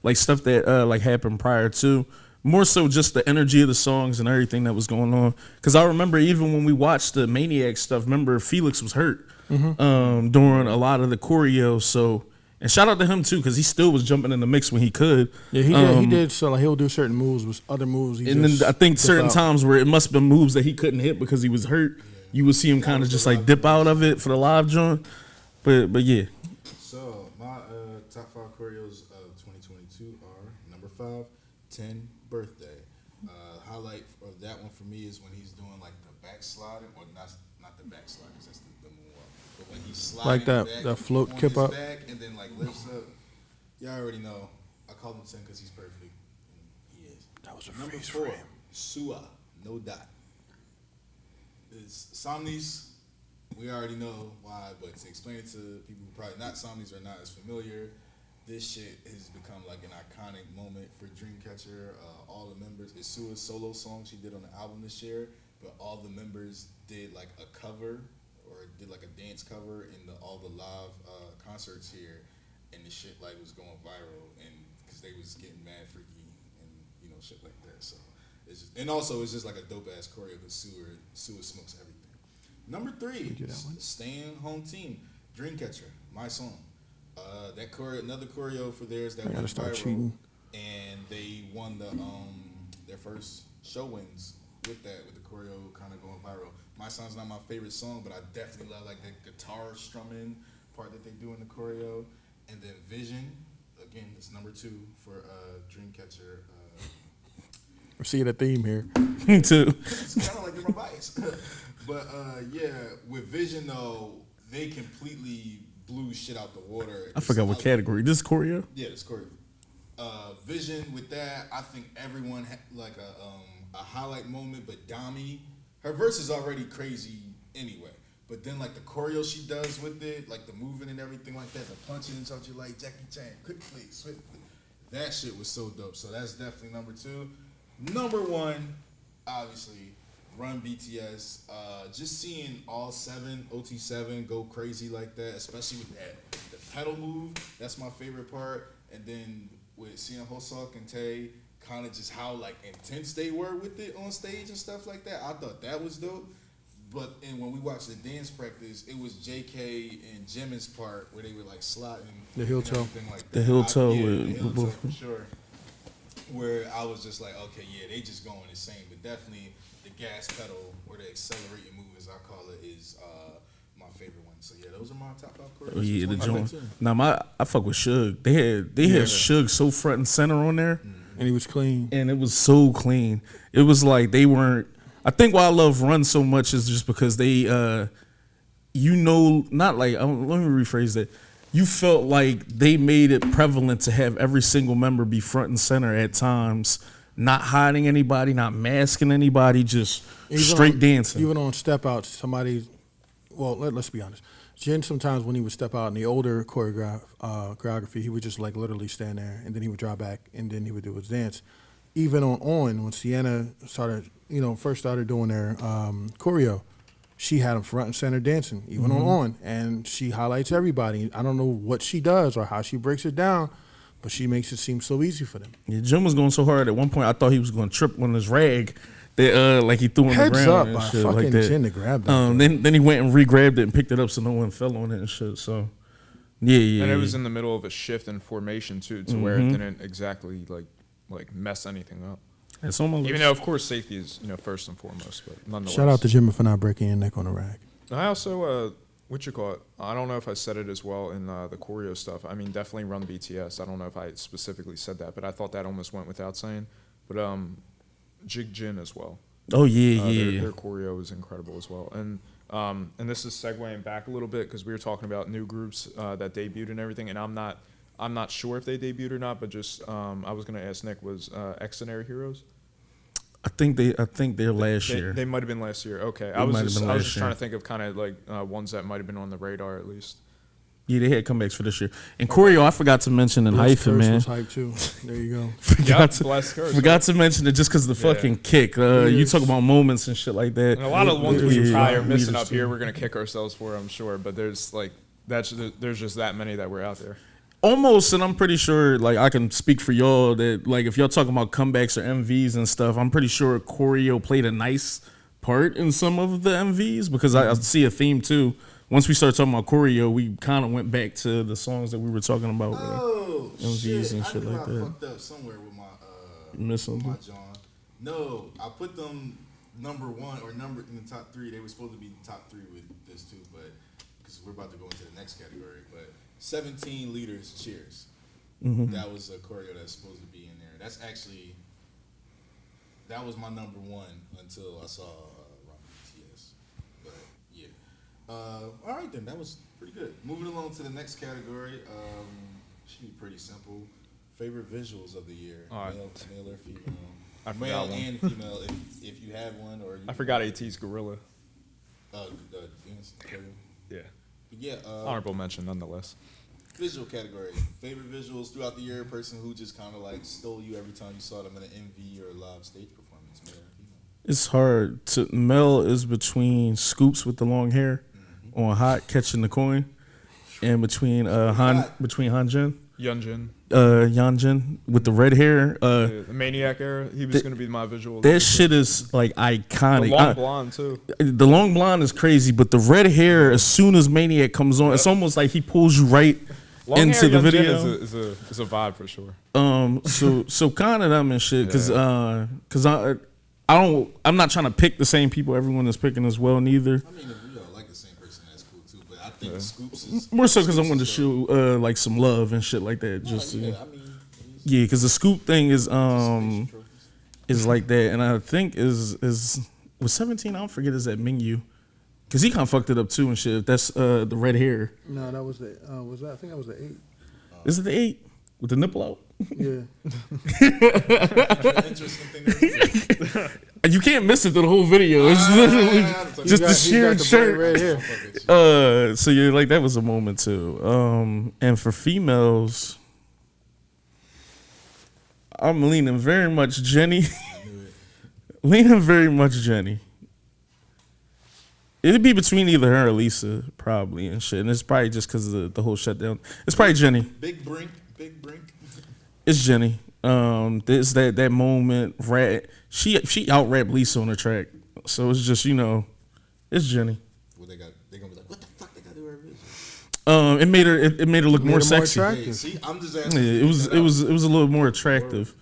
like stuff that like happened prior to. More so just the energy of the songs and everything that was going on. Because I remember even when we watched the Maniac stuff, remember Felix was hurt during a lot of the choreo. So, and shout out to him too, because he still was jumping in the mix when he could. Yeah, he did. So like he'll do certain moves with other moves. And then I think certain times where it must have been moves that he couldn't hit because he was hurt. You would see him kind of just like dip out of it for the live joint. But yeah. So my top 5 choreos of 2022 are number 5, 10 Birthday. highlight of that one for me is when he's doing like the backsliding, or not the backslide, because that's the moonwalk, but when he's sliding Like that- back that float on kip his up. back and then like lifts up. Y'all already know. I call him 10 because he's perfect. And he is. That was a Number freeze 4, frame. Sua, no dot. It's Somnies. We already know why, but to explain it to people who probably not Somnies or not as familiar, this shit has become like an iconic moment for Dreamcatcher. All the members, it's Sua's solo song she did on the album this year, but all the members did like a cover or did like a dance cover in all the live concerts here, and the shit like was going viral, and because they was getting mad freaky and shit like that. So it's just, and also it's just like a dope ass choreo because Sua smokes everything. Number 3, Staying Home Team, Dreamcatcher, my song. That another choreo for theirs that went viral, cheating. and they won the their first show wins with the choreo kind of going viral. My song's not my favorite song, but I definitely love like the guitar strumming part that they do in the choreo. And then Vision, again, it's number 2 for Dreamcatcher. We're seeing a theme here. Me too. It's kind of like you're my bias. But yeah, with Vision though, they completely blew shit out the water. I forgot what category. This is choreo? Yeah, it's choreo. Vision with that, I think everyone had like a highlight moment, but Dami, her verse is already crazy anyway. But then like the choreo she does with it, like the moving and everything like that, the punching and stuff, you're like Jackie Chan, quickly, swiftly. That shit was so dope. So that's definitely number 2. Number 1, obviously, Run BTS. Just seeing all 7, OT7 go crazy like that, especially with the pedal move, that's my favorite part. And then with seeing Hoseok and Tae, kind of just how like intense they were with it on stage and stuff like that. I thought that was dope. But and when we watched the dance practice, it was JK and Jimin's part where they were like slotting The heel and toe. everything like that. The heel toe Yeah, with the heel toe both. for sure. Where I was just like, okay, yeah, they just going insane. But definitely the gas pedal or the accelerating move, as I call it, is my favorite one. So yeah, those are my top 5 choreos. Oh yeah, the for joint. 2019. Now I fuck with Suge. They had Suge so front and center on there, And he was clean. and it was so clean. It was like they weren't. I think why I love Run so much is just because they, not like let me rephrase that. You felt like they made it prevalent to have every single member be front and center at times, not hiding anybody, not masking anybody, just straight dancing. Even on step outs, let's be honest. Jin sometimes when he would step out in the older choreography, he would just like literally stand there and then he would draw back and then he would do his dance. Even on when Sienna first started doing their choreo, she had him front and center dancing, even on, and she highlights everybody. I don't know what she does or how she breaks it down, but she makes it seem so easy for them. Yeah, Jim was going so hard at one point. I thought he was going to trip on his rag that like he threw on Heads the ground up and by shit fucking like that. Jin to grab that. Then he went and re-grabbed it and picked it up so no one fell on it and shit. So yeah. And it was in the middle of a shift in formation too, to where it didn't exactly like mess anything up. It's on my list. Even though of course safety is first and foremost, but nonetheless. Shout out to Jimmy for not breaking your neck on the rag. I also I don't know if I said it as well in the choreo stuff. I mean, definitely Run BTS. I don't know if I specifically said that, but I thought that almost went without saying. But Jig Jin as well. Oh yeah. Their choreo is incredible as well. And this is segueing back a little bit because we were talking about new groups that debuted and everything. And I'm not sure if they debuted or not, but just I was gonna ask Nick, was Extraordinary Heroes? I think they're last year. They might have been last year. Okay, They I was might have just been trying last to think of kind of like ones that might have been on the radar at least. Yeah, they had comebacks for this year. And choreo, I forgot to mention in hyphen, man. was hype too. There you go. Forgot to mention it just because of the fucking kick. You talk about moments and shit like that. And a lot of the ones we probably are missing Leaders up here, we're gonna kick ourselves for, I'm sure. But there's just that many that were out there. Almost, and I'm pretty sure, like, I can speak for y'all that, like, if y'all talking about comebacks or MVs and stuff, I'm pretty sure choreo played a nice part in some of the MVs because I see a theme too. Once we started talking about choreo, we kind of went back to the songs that we were talking about. MVs shit. and shit I knew like I that. fucked up somewhere with my Missing with my them? John. No, I put them number 1 or number in the top 3. They were supposed to be top 3 with this too, but because we're about to go into the next category. But 17 Leaders Cheers. That was a choreo that's supposed to be in there. That's actually that was my number one until I saw Rock BTS. But yeah. All right then, that was pretty good. Moving along to the next category. Should be pretty simple. Favorite visuals of the year. All right. Male or female. I forgot male one. and female, if you have one or. I forgot AT's Gorilla. Yeah. Yeah. Honorable mention, nonetheless. Visual category. Favorite visuals throughout the year. Person who just kind of like stole you every time you saw them in an MV or a live stage performance. Male or female. It's hard to. Mel is between Scoops with the long hair on Hot catching the coin, and between Hanjin. Yeonjun with the red hair. The Maniac era, he was going to be my visual. That shit is like iconic. The long blonde too. The long blonde is crazy, but the red hair, as soon as Maniac comes on, it's almost like he pulls you right Long into the hair video. is a vibe for sure. So kind of them and shit, cause I'm not trying to pick the same people everyone is picking as well neither. I mean, if we all like the same person, that's cool too. But I think Scoops is More so because I wanted to show like some love and shit like that. Just yeah, because the Scoop thing is like that, and I think is was 17. I don't forget is that Mingyu, because he kind of fucked it up too and shit. That's the red hair. No, that was the I think that was the 8. Is it the 8 with the nipple out? Yeah. interesting thing. You can't miss it through the whole video. It's literally just the sheer shirt. Red hair. So you're like that was a moment too. And for females, I'm leaning very much Jenny. Leaning very much Jenny. It'd be between either her or Lisa, probably, and shit. And it's probably just because of the whole shutdown. It's probably Jenny. Big brink. It's Jenny. There's that moment. She out rapped Lisa on the track, so it's just it's Jenny. Well, they gonna be like, what the fuck they gotta do her vision? It made her look more sexy. attractive. Hey, see, I'm just asking. Yeah, it was a little more attractive.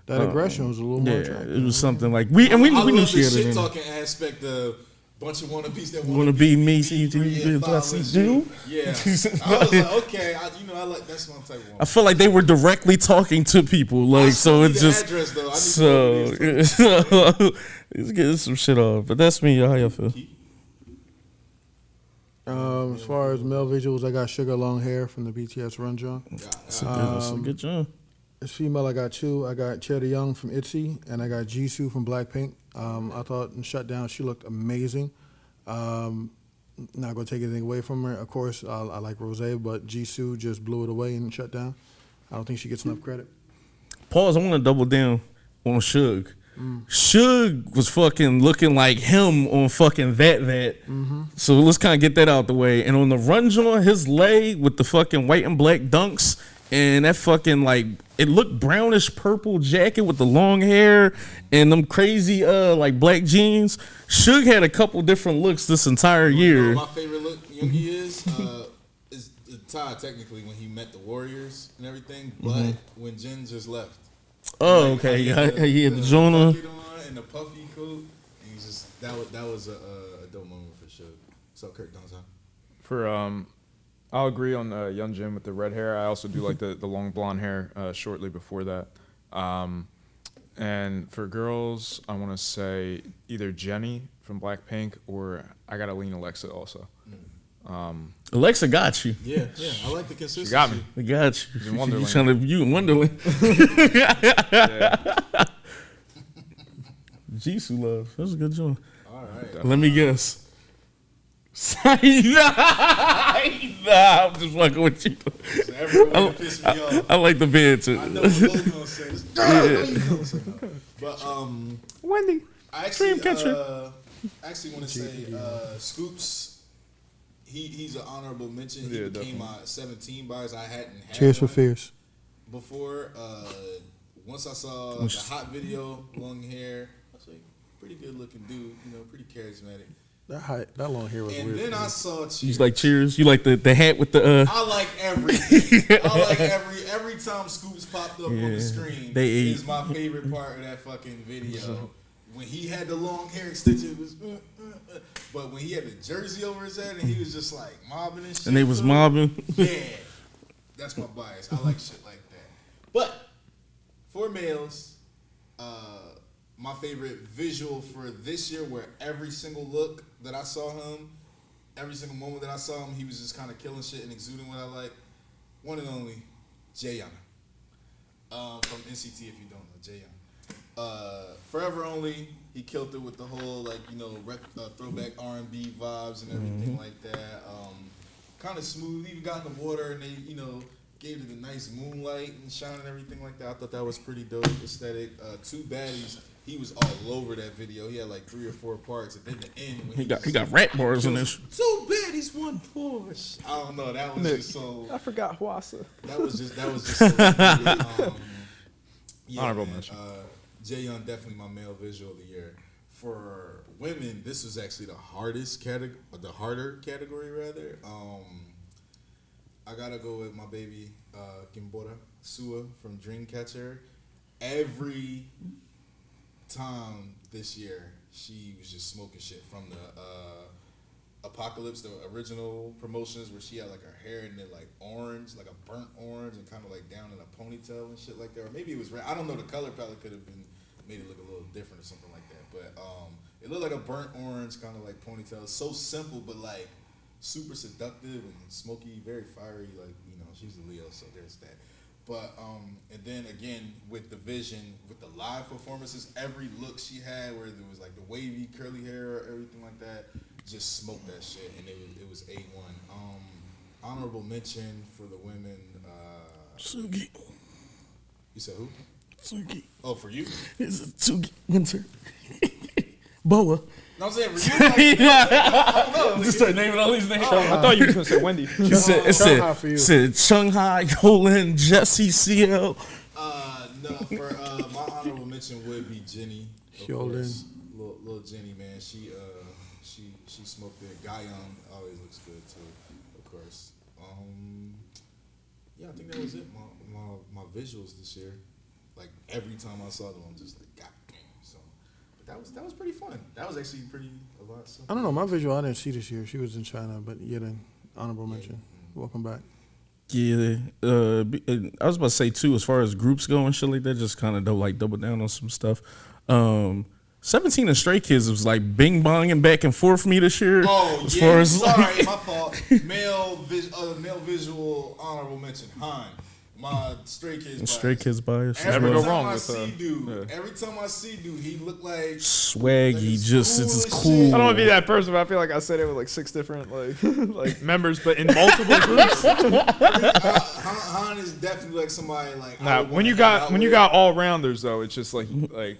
That aggression was a little more Yeah, attractive. it was something like we knew love she the had it shit in. talking aspect of bunch of wannabes that Want to be me? See you do do what I see do. Yeah, I was like, okay, I like that's my type of woman. I feel like they were directly talking to people, like so. It's just address, though. I need so. Let's get some shit off, but that's me. How y'all feel? As far as male visuals, I got Sugar Long Hair from the BTS Run Jump. That's a good job. As female, I got 2. I got Cheddar Young from ITZY, and I got Jisoo from Blackpink. I thought in Shutdown she looked amazing. Not gonna take anything away from her. Of course, I like Rosé, but Jisoo just blew it away in Shutdown. I don't think she gets enough credit. Pause. I want to double down on Suge. Suge was fucking looking like him on fucking that. So let's kind of get that out the way. And on the Run Joint, his leg with the fucking white and black dunks and that fucking like it looked brownish purple jacket with the long hair and them crazy like black jeans. Suge had a couple different looks this entire year. My favorite look Yoongi is Ty technically when he met the Warriors and everything, but when Jin just left. Oh, okay. He had the Jonah and the puffy coat. He's just that was a dope moment for sure. So Kirk Donzon. For I'll agree on Yeonjun with the red hair. I also do like the long blonde hair shortly before that. And for girls, I want to say either Jenny from Blackpink or I gotta lean Alexa also. Alexa got you. Yeah, I like the consistency. She got me. I got you. In Wonderland. You in Wonderland. Yeah. Jisoo love. That's a good joint. All right. Let me guess. Nah, I'm just fucking with you. So everyone piss me off. I like the bed too. I know what both gonna say. But Wendy. I actually Dreamcatcher. actually want to say Scoops. He's an honorable mention. He became my 17 bars. I hadn't had Cheers for one Fears. before. Once I saw the hot video, long hair, I was like, pretty good looking dude. Pretty charismatic. That long hair was And weird. then I saw Cheers. You like Cheers? You like the hat with the I like everything. I like every time Scoops popped up on the screen. They ate. Is my favorite part of that fucking video. When he had the long hair extension, it was. But when he had the jersey over his head and he was just like mobbing and shit. and they was mobbing. Yeah, that's my bias. I like shit like that. But for males, my favorite visual for this year, where every single look that I saw him, every single moment that I saw him, he was just kind of killing shit and exuding what I like. One and only, Jaeyoung. From NCT, if you don't know, Jaeyoung. Forever Only, he killed it with the whole, like, you know, throwback R&B vibes and everything like that. Kind of smooth, even got in the water and they, you know, gave it a nice moonlight and shine and everything like that. I thought that was pretty dope aesthetic. Two Baddies, he was all over that video. He had like 3 or 4 parts, and then the end when he got rap bars in this. Two Baddies, one Porsche. I don't know. That was just so. I forgot Hwasa. That was just so. Yeah, Honorable man, mention. Jaeyoung, definitely my male visual of the year. For women, this was actually the harder category rather. I gotta go with my baby Kimbora Sua from Dreamcatcher. Every time this year, she was just smoking shit from the Apocalypse, the original promotions where she had like her hair in it like orange, like a burnt orange, and kind of like down in a ponytail and shit like that. Or maybe it was red. I don't know. The color palette could have been made it look a little different or something like that. But it looked like a burnt orange, kind of like ponytail. So simple, but like super seductive and smoky, very fiery. Like, you know, she's a Leo, so there's that. But and then again with the vision, with the live performances, every look she had, where there was like the wavy curly hair, everything like that, just smoked that shit, and it was A1. Honorable mention for the women. Sugi. You said who? Sugi. Oh, for you? It's a Sugi Winter. Boa. No, I'm saying for you. Like, I don't know. Just start naming all these names. I thought you were going to say Wendy. It Shanghai for you. said Shanghai, Colin, Jesse, CL. No, for my honorable mention would be Jenny. Of Hyolyn. course. Little Jenny, man. She smoked it. Guyong always looks good too, of course. Yeah, I think that was it. My visuals this year. Like every time I saw them, I'm just like, God damn. So, but that was pretty fun. That was actually a lot. I don't know. My visual I didn't see this year. She was in China, but yeah, then honorable mention. Welcome back. Yeah, I was about to say too, as far as groups go and shit like that, just kind of double down on some stuff. 17 and Stray Kids was like bing bonging back and forth for me this year. Oh, as yeah. far as Sorry, like, my fault. Male visual honorable mention. Han. My Stray Kids bias. Stray Kids bias. Never go Every time wrong I with see dude, yeah. every time I see dude, he look like Swaggy, it's just cool it's as as shit. cool. I don't want to be that person, but I feel like I said it with like 6 different like members, but in multiple groups. Han is definitely like somebody like. I Nah, would when you wanna hang got out when you with. got all rounders though, it's just like Yeah,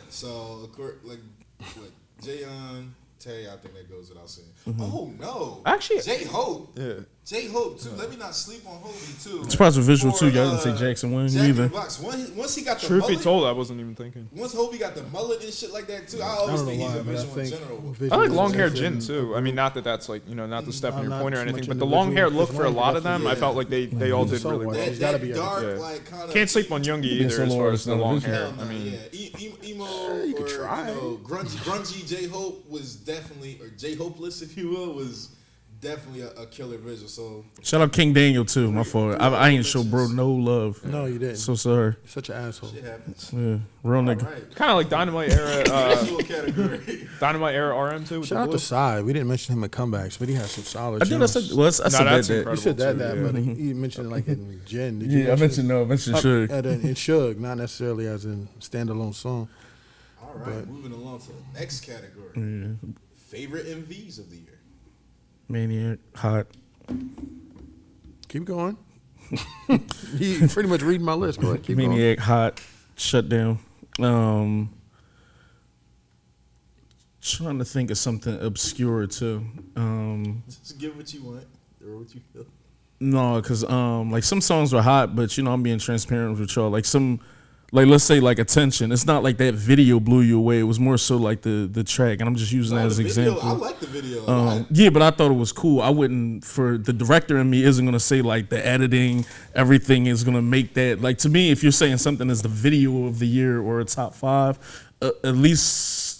so of course, like what Jaeyoung, Tay, I think that goes without saying. Mm-hmm. Oh no, Actually- J Hope, yeah. J Hope too. Let me not sleep on Hobie too. It's probably visual For, too. Y'all didn't say Jackson Wang Jack in either. the Box. Once he got the Truth be mullet, told, I wasn't even thinking. once Hobie got the mullet and shit like that too, I I always don't know think he's why, a but I visual in think general. I like visuals long hair is Jin in too. a I mean, group. not that that's like not to step on I'm your not point or so anything, much but in the the long hair visual, look for a because lot of them, I yeah. felt like they all did So really white. well. It's gotta be dark, Yeah. like kind of. Can't sleep on Youngie either solo as far artist, as the no long visual. hair. Hell no, I mean, emo you could or try. grungy J Hope was definitely, or J Hopeless if you will, was definitely a killer visual. So Shout out King Daniel too. My fault. I ain't show bro no love. No, you didn't. So sorry. You're such an asshole. shit happens. Yeah, real nigga. All right, kind of like Dynamite era, visual category. Dynamite era RM too. With Shout the out blue. to Sai. We didn't mention him at comebacks, but he had some solid. I did. I said. gems. Well, I said that's that. incredible. You said that, too, but he mentioned it like in Jen. Did you Yeah, I mentioned Suge. in Suge, not necessarily as in standalone song. All right, moving along to the next category. Favorite MVs of the year. Maniac, hot. Keep going. He pretty much reading my list. Go ahead, keep going. Maniac, hot, shut down. Trying to think of something obscure too. Just give what you want or what you feel. No, cause like some songs were hot, but you know I'm being transparent with y'all. Like some, like let's say like Attention. It's not like that video blew you away. It was more so like the track, and I'm just using that as the an video, example. I like the video. a lot. Yeah, but I thought it was cool. I wouldn't, for the director in me isn't gonna say like the editing, everything is gonna make that. Like to me, if you're saying something is the video of the year or a top 5, at least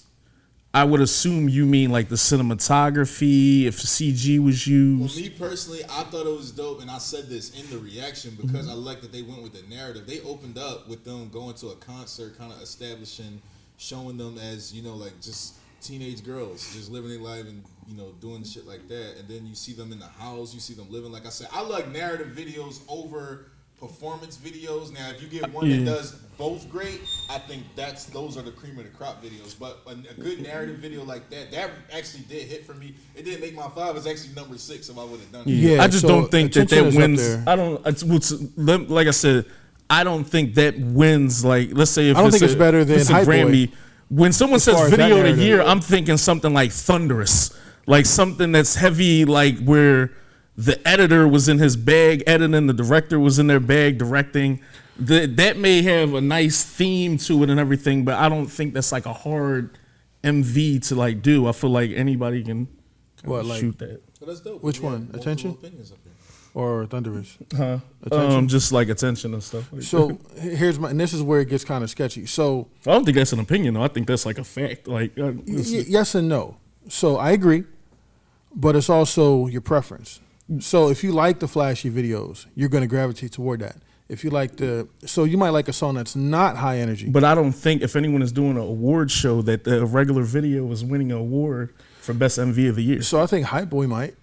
I would assume you mean like the cinematography, if CG was Well, used. me personally, I thought it was dope, and I said this in the reaction because I like that they went with the narrative. They opened up with them going to a concert, kind of establishing showing them as, you know, like just teenage girls just living their life and, you know, doing shit like that. And then you see them in the house, you see them living. Like I said, I like narrative videos over performance videos. Now, if you get one that does both great, I think those are the cream of the crop videos. But a good narrative video like that actually did hit for me. It didn't make my 5. It's actually number 6 if I would have done it. Yeah, I just don't think that wins. I don't. Like I said, I don't think that wins. Like, let's say if I don't think it's better than Hype Grammy. Boy. When someone says video of the year, I'm thinking something like thunderous, like something that's heavy, like where the editor was in his bag editing, the director was in their bag directing. That may have a nice theme to it and everything, but I don't think that's like a hard MV to like do. I feel like anybody can shoot that. But that's dope. Which one? Attention? Or Thunderous? Just like attention and stuff. So and this is where it gets kind of sketchy. So I don't think that's an opinion though. I think that's like a fact. Like yes and no. So I agree, but it's also your preference. So if you like the flashy videos, you're going to gravitate toward that. If you like so you might like a song that's not high energy. But I don't think if anyone is doing an award show that the regular video is winning an award for best MV of the year. So I think Hype Boy might.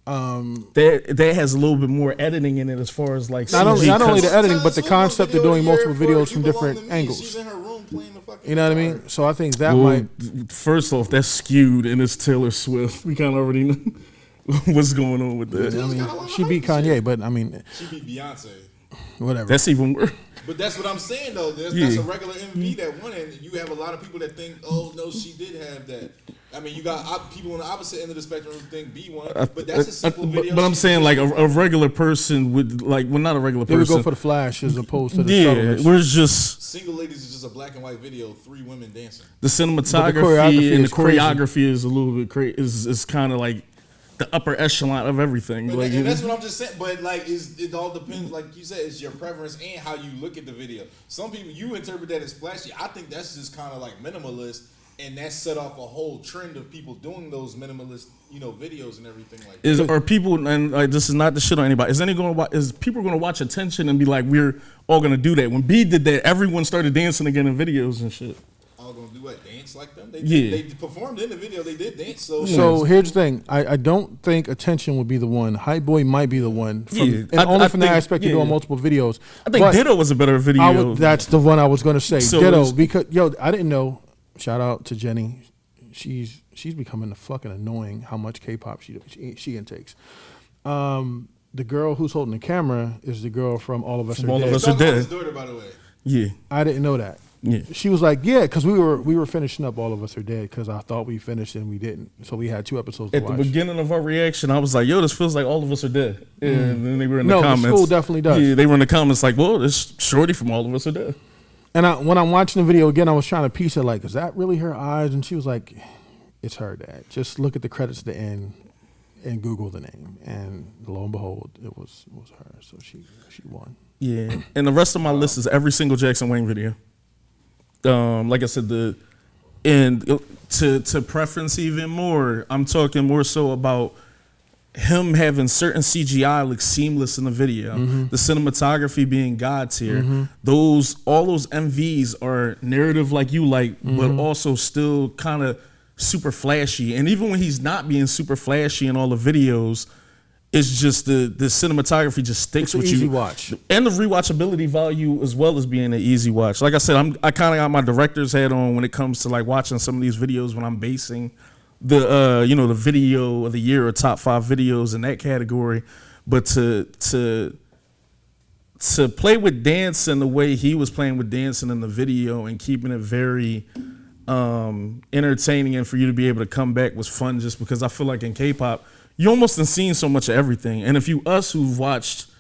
That has a little bit more editing in it as far as like not only the editing, but the concept of doing multiple videos from different angles. She's in her room playing the fucking you know what I mean? So I think that might. First off, that's skewed and it's Taylor Swift. We kind of already know what's going on with that. I mean, she beat Kanye, but I mean, she beat Beyonce. Whatever. That's even worse. But that's what I'm saying though. That's a regular MV that won, and you have a lot of people that think, oh no, she did have that. I mean, you got people on the opposite end of the spectrum who think B won, but that's a simple video. But I'm saying like a regular person would like, well, not a regular person. They would go for the flash as opposed to the subtleness. We're just Single Ladies is just a black and white video, 3 women dancing. The cinematography and the choreography is a little bit crazy. Is kind of like the upper echelon of everything. But like, and that's what I'm just saying. But like, it all depends. Like you said, it's your preference and how you look at the video. Some people you interpret that as flashy. I think that's just kind of like minimalist, and that set off a whole trend of people doing those minimalist, you know, videos and everything like that. Are people, and like, this is not the shit on anybody. Is people going to watch Attention and be like, we're all going to do that? When B did that, everyone started dancing again in videos and shit. Gonna do what? Dance like them? They performed in the video. They did dance. So here's the thing. I don't think Attention would be the one. Hype Boy might be the one. Only from the aspect you're doing multiple videos. I think Ditto was a better video. That's the one I was going to say. So Ditto, because I didn't know. Shout out to Jenny. She's becoming fucking annoying how much K-pop she intakes. The girl who's holding the camera is the girl from All of Us Are Dead. All of Us Are Dead. His daughter, by the way. Yeah. I didn't know that. Yeah. She was like, yeah, because we were finishing up All of Us Are Dead because I thought we finished and we didn't. So we had 2 episodes to watch. At the beginning of our reaction, I was like, yo, this feels like All of Us Are Dead. And then they were in the comments. No, the school definitely does. Yeah, they were in the comments like, well, it's Shorty from All of Us Are Dead. And when I'm watching the video again, I was trying to piece it like, is that really her eyes? And she was like, it's her, Dad. Just look at the credits at the end and Google the name. And lo and behold, it was her. So she won. Yeah. And the rest of my list is every single Jackson Wang video. Like I said, to preference even more, I'm talking more so about him having certain CGI look seamless in the video, the cinematography being God tier. All those MVs are narrative like you like, but also still kind of super flashy. And even when he's not being super flashy in all the videos, it's just the cinematography just sticks with you. Easy watch. And the rewatchability value as well as being an easy watch. Like I said, I kind of got my director's hat on when it comes to like watching some of these videos when I'm basing the the video of the year or top 5 videos in that category. But to play with dancing the way he was playing with dancing in the video and keeping it very entertaining and for you to be able to come back was fun, just because I feel like in K-pop, you almost have seen so much of everything. And if us who've watched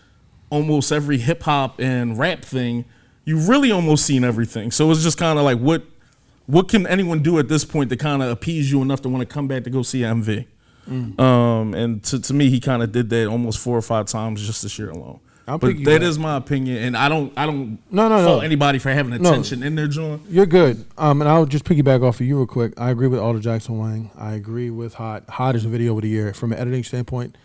almost every hip hop and rap thing, you really almost seen everything. So it's just kind of like, what can anyone do at this point to kind of appease you enough to want to come back to go see an MV? And to me, he kind of did that almost 4 or 5 times just this year alone. But that is my opinion, and I don't fault anybody for having attention in their joint. You're good. And I'll just piggyback off of you real quick. I agree with all the Jackson Wang. I agree with Hot. Hot is a video of the year from an editing standpoint.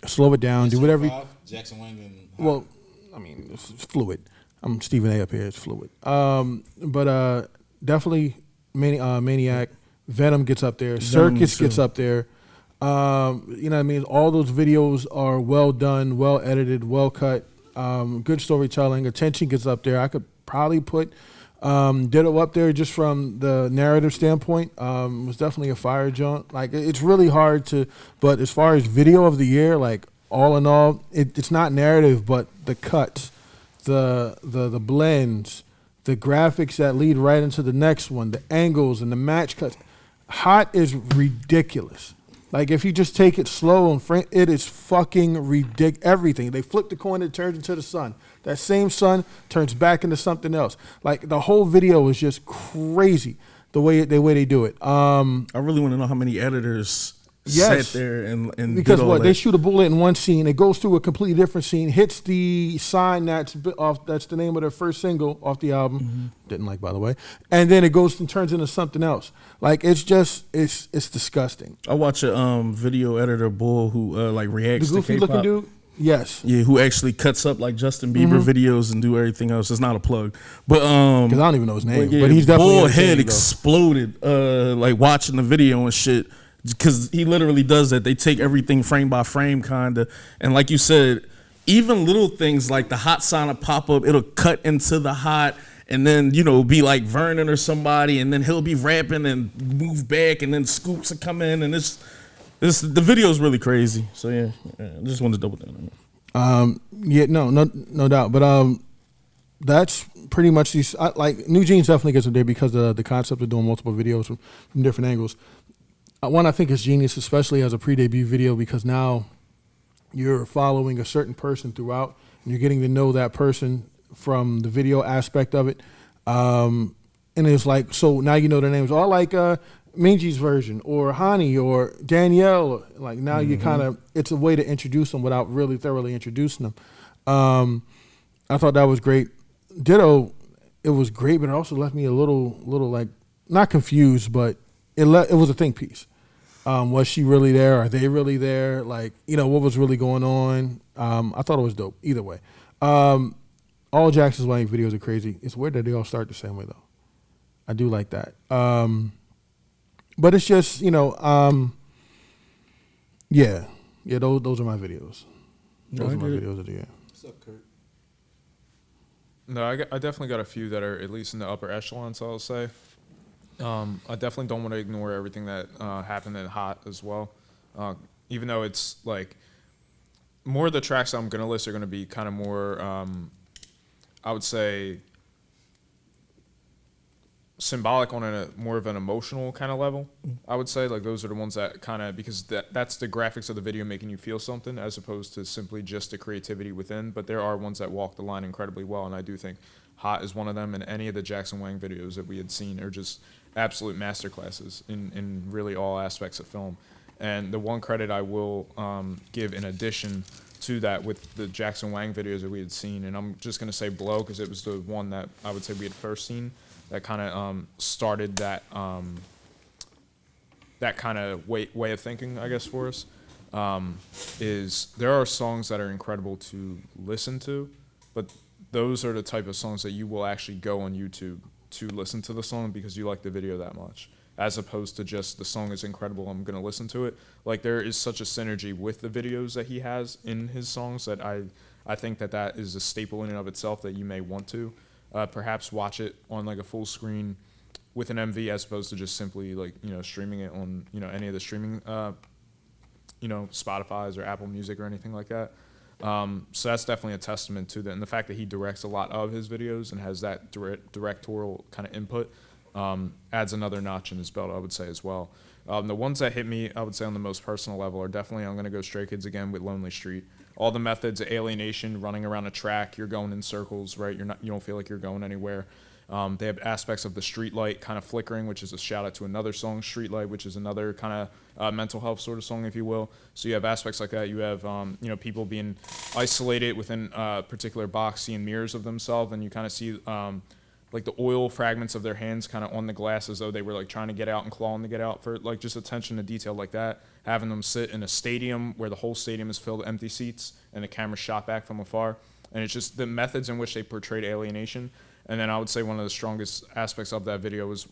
Slow it down. Do whatever. Jackson Wang and Hot. Well, I mean, it's fluid. I'm Stephen A. up here. It's fluid. But definitely Maniac. Venom gets up there. Venom Circus too. gets up there. You know what I mean? All those videos are well done, well edited, well cut, good storytelling. Attention gets up there. I could probably put Ditto up there just from the narrative standpoint. It was definitely a fire jaunt. Like, it's really hard to, but as far as video of the year, like, all in all, it's not narrative, but the cuts, the blends, the graphics that lead right into the next one, the angles and the match cuts. Hot is ridiculous. Like, if you just take it slow and frame, it is fucking ridiculous. Everything. They flip the coin, it turns into the sun. That same sun turns back into something else. Like, the whole video is just crazy the way they do it. I really want to know how many editors Yes. sat there and Because did all what, that. they shoot a bullet in one scene, it goes through a completely different scene, hits the sign that's the name of their first single off the album. Didn't like, by the way. And then it goes and turns into something else. Like, it's just it's disgusting. I watch a video editor bull who like The reacts to goofy Kpop. looking dude. Yes. Yeah, who actually cuts up like Justin Bieber videos and do everything else. It's not a plug, but Because I don't even know his name, yeah, but he's definitely bull entertaining, head though. exploded like watching the video and shit, because he literally does that. They take everything frame by frame kind of, and like you said, even little things like the hot sign will pop up, it'll cut into the hot, and then, you know, be like Vernon or somebody, and then he'll be rapping and move back, and then Scoops will come in, and the video is really crazy. So yeah, I just wanted to double down on it. Yeah, no doubt. But that's pretty much these. Like, New Jeans definitely gets up there because of the concept of doing multiple videos from different angles. One, I think is genius, especially as a pre-debut video, because now you're following a certain person throughout, and you're getting to know that person from the video aspect of it. And it's like, so now you know their names. Or like Minji's version, or Hani, or Danielle. Like, now you kind of, it's a way to introduce them without really thoroughly introducing them. I thought that was great. Ditto, it was great, but it also left me a little like, not confused, but it was a think piece. Was she really there? Are they really there? Like, you know, what was really going on? I thought it was dope either way. All Jackson's Wang videos are crazy. It's weird that they all start the same way, though. I do like that. But it's just, you know, yeah, those are my videos. Those are my videos of the year. What's up, Kurt? No, I definitely got a few that are at least in the upper echelon, so I'll say. I definitely don't want to ignore everything that happened in Hot as well. Even though it's like, more of the tracks I'm going to list are going to be kind of more, I would say, symbolic on a more of an emotional kind of level. I would say, like, those are the ones that kind of, because that's the graphics of the video making you feel something, as opposed to simply just the creativity within. But there are ones that walk the line incredibly well, and I do think Hot is one of them, and any of the Jackson Wang videos that we had seen are just absolute masterclasses in really all aspects of film. And the one credit I will give in addition to that with the Jackson Wang videos that we had seen, and I'm just going to say Blow because it was the one that I would say we had first seen that kind of started that that kind of way of thinking, I guess, for us, is there are songs that are incredible to listen to, but those are the type of songs that you will actually go on YouTube to listen to the song because you like the video that much, as opposed to just the song is incredible, I'm going to listen to it. Like, there is such a synergy with the videos that he has in his songs that I think that is a staple in and of itself that you may want to perhaps watch it on like a full screen with an MV, as opposed to just simply, like, you know, streaming it on, you know, any of the streaming you know, Spotify's or Apple Music or anything like that. So that's definitely a testament to that, and the fact that he directs a lot of his videos and has that directorial kind of input adds another notch in his belt, I would say, as well. The ones that hit me, I would say, on the most personal level are definitely, I'm going to go Stray Kids again with Lonely Street. All the methods of alienation, running around a track, you're going in circles, right? You don't feel like you're going anywhere. They have aspects of the street light kind of flickering, which is a shout out to another song, Street Light, which is another kind of mental health sort of song, if you will. So you have aspects like that. You have, you know, people being isolated within a particular box, seeing mirrors of themselves, and you kind of see like the oil fragments of their hands kind of on the glass as though they were like trying to get out and clawing to get out, for like just attention to detail like that. Having them sit in a stadium where the whole stadium is filled with empty seats and the camera shot back from afar. And it's just the methods in which they portrayed alienation. And then I would say one of the strongest aspects of that video was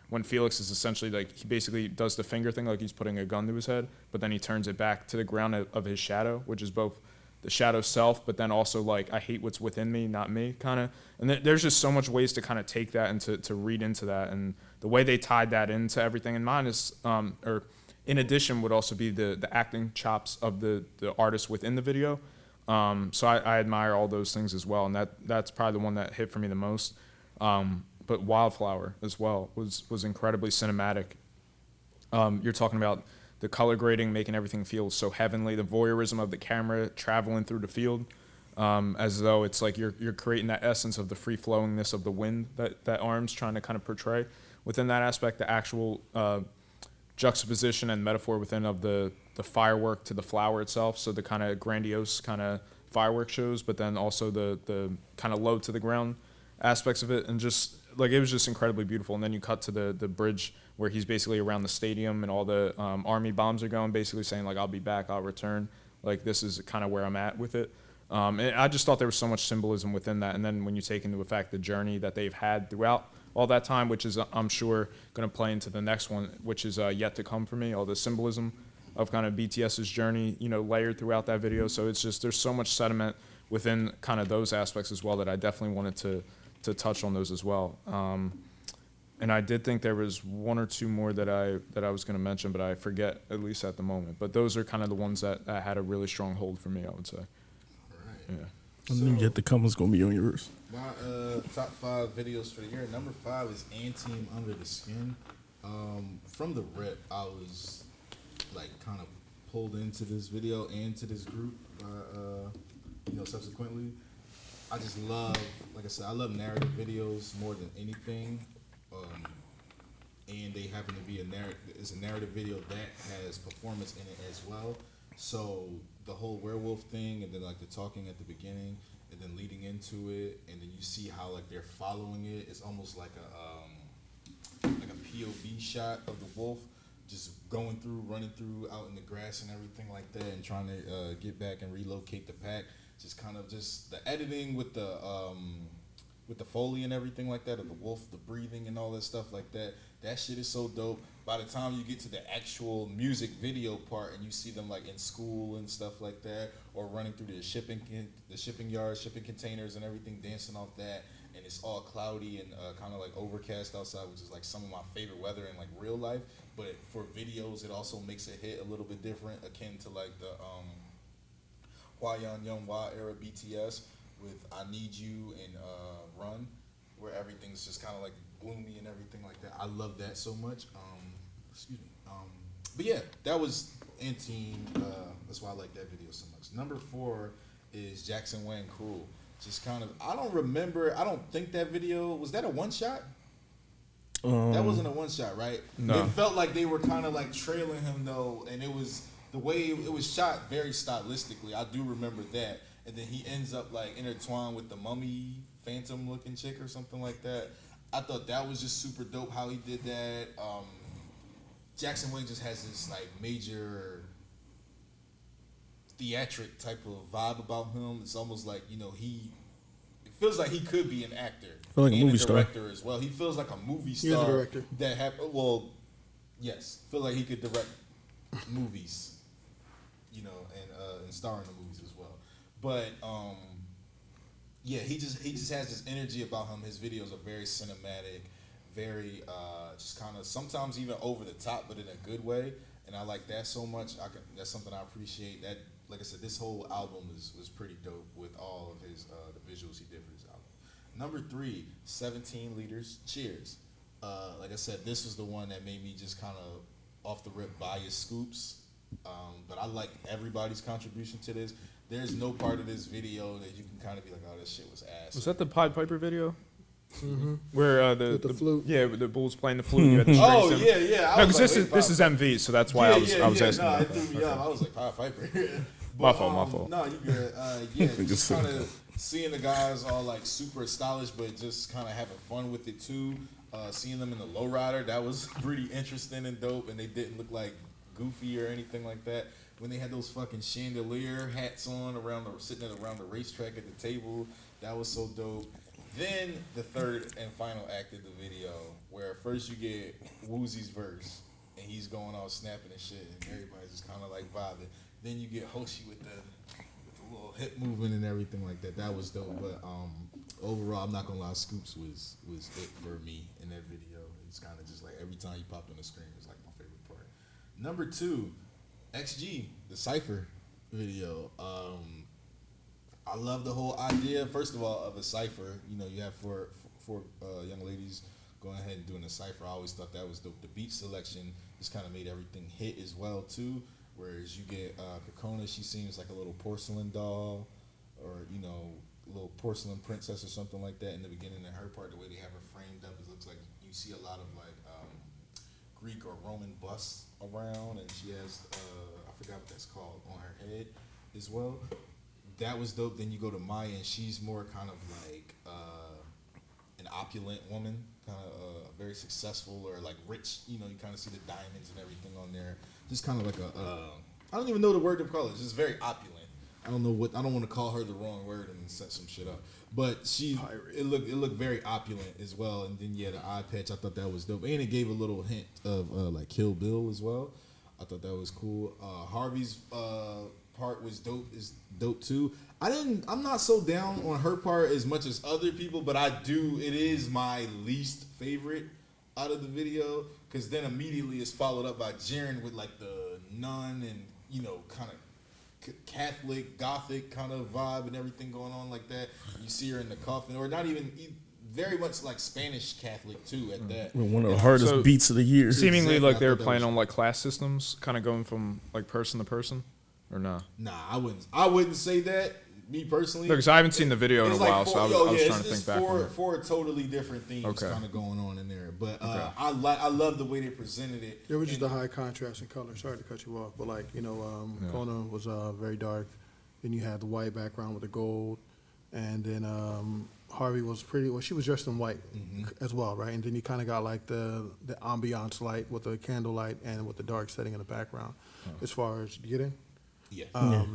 when when Felix is essentially like, he basically does the finger thing, like he's putting a gun to his head, but then he turns it back to the ground of his shadow, which is both the shadow self, but then also like, I hate what's within me, not me, kind of. And there's just so much ways to kind of take that and to read into that. And the way they tied that into everything in mine is, or in addition would also be the acting chops of the artist within the video. So I admire all those things as well. And that's probably the one that hit for me the most. But Wildflower as well was incredibly cinematic. You're talking about the color grading, making everything feel so heavenly, the voyeurism of the camera traveling through the field, as though it's like you're creating that essence of the free-flowingness of the wind that Arm's trying to kind of portray. Within that aspect, the actual juxtaposition and metaphor within of the firework to the flower itself, so the kind of grandiose kind of firework shows, but then also the kind of low to the ground aspects of it, and just like it was just incredibly beautiful. And then you cut to the bridge where he's basically around the stadium and all the army bombs are going, basically saying like, I'll be back, I'll return, like this is kind of where I'm at with it. And I just thought there was so much symbolism within that. And then when you take into effect the journey that they've had throughout all that time, which is I'm sure going to play into the next one, which is yet to come for me, all the symbolism of kind of BTS's journey, you know, layered throughout that video. So it's just, there's so much sentiment within kind of those aspects as well that I definitely wanted to touch on those as well. And I did think there was one or two more that I was going to mention, but I forget, at least at the moment. But those are kind of the ones that had a really strong hold for me, I would say. All right. Yeah. I knew Yet to Come was going to be on yours. My top 5 videos for the year. Number 5 is Anteam Under the Skin. From the rip, I was like kind of pulled into this video and to this group. Subsequently, I just love, like I said, I love narrative videos more than anything. And they happen to be it's a narrative video that has performance in it as well. So the whole werewolf thing, and then like the talking at the beginning, and then leading into it, and then you see how like they're following it. It's almost like a POV shot of the wolf just running through out in the grass and everything like that, and trying to get back and relocate the pack. Just kind of just the editing with the Foley and everything like that, of the wolf, the breathing and all that stuff like that. That shit is so dope. By the time you get to the actual music video part and you see them like in school and stuff like that, or running through the shipping yards, shipping containers and everything, dancing off that, and it's all cloudy and kind of like overcast outside, which is like some of my favorite weather in like real life. But for videos, it also makes it hit a little bit different, akin to like the YALL era BTS with I Need You and Run, where everything's just kind of like gloomy and everything like that. I love that so much. But yeah, that was Anteam. That's why I like that video so much. Number 4 is Jackson Wang Cruel. Just kind of, I don't think that video, was that a one shot? That wasn't a one shot, right? No. It felt like they were kind of like trailing him though, and it was, the way it was shot very stylistically. I do remember that. And then he ends up like intertwined with the mummy phantom looking chick or something like that. I thought that was just super dope how he did that. Jackson Wang just has this like major theatric type of vibe about him. It's almost like, it feels like he could be an actor Like a and movie a director as well. He feels like a movie star. He is a director. Yes, feel like he could direct movies, and star in the movies as well. But yeah, he just has this energy about him. His videos are very cinematic, very just kind of sometimes even over the top, but in a good way. And I like that so much. That's something I appreciate. That, like I said, this whole album was pretty dope with all of his the visuals he did for his album. Number 3, 17 Leaders, Cheers. Like I said, this was the one that made me just kind of off the rip bias scoops. But I like everybody's contribution to this. There's no part of this video that you can kind of be like, oh, this shit was ass. Was that the Pied Piper video? Mm-hmm. Where With the flute. Yeah, the Bulls playing the flute. You had the strings in. Yeah. No, because this is MV, so that's why I was asking. No, about it that. threw me off. I was like, Pied Piper. My fault. No, you good. Yeah, just kind of seeing the guys all like super stylish, but just kind of having fun with it too. Seeing them in the lowrider, that was pretty interesting and dope, and they didn't look like goofy or anything like that. When they had those fucking chandelier hats on sitting around the racetrack at the table, that was so dope. Then the third and final act of the video, where first you get Woozy's verse, and he's going all snapping and shit, and everybody's just kind of like vibing. Then you get Hoshi with the little hip movement and everything like that. That was dope. But overall, I'm not gonna lie, Scoops was it for me in that video. It's kind of just like every time you popped on the screen, it was like my favorite part. Number 2, XG, the Cypher video. I love the whole idea, first of all, of a cipher. You know, you have four young ladies going ahead and doing a cipher. I always thought that was dope. The beat selection just kind of made everything hit as well, too. Whereas you get Kokona, she seems like a little porcelain doll or, you know, a little porcelain princess or something like that in the beginning. And her part, the way they have her framed up, it looks like you see a lot of, like, Greek or Roman busts around. And she has, I forgot what that's called, on her head as well. That was dope. Then you go to Maya, and she's more kind of like an opulent woman, kind of very successful or like rich. You know, you kind of see the diamonds and everything on there. Just kind of like I don't even know the word to call it. Just very opulent. I don't want to call her the wrong word and set some shit up. But it looked very opulent as well. And then the eye patch, I thought that was dope. And it gave a little hint of like Kill Bill as well. I thought that was cool. Harvey's part was dope too. I'm not so down on her part as much as other people, but it is my least favorite out of the video, because then immediately it's followed up by Jaren with like the nun and, you know, kind of Catholic, Gothic kind of vibe and everything going on like that. You see her in the coffin, or not even, very much like Spanish Catholic too at that. One of the hardest beats of the year. Seemingly Exactly. like they were playing on like class systems, kind of going from like person to person, or nah? Nah, I wouldn't say that. Me personally, Because I haven't seen the video in a while, so I was trying to think back on it. Four totally different themes kind of going on in there. But I love the way they presented it. It was just a high contrast in color. Sorry to cut you off, but like, you know, Kona was very dark. Then you had the white background with the gold, and then Harvey was pretty. Well, she was dressed in white as well, right? And then you kind of got like the ambiance light with the candle light and with the dark setting in the background. As far as you get in, Yeah.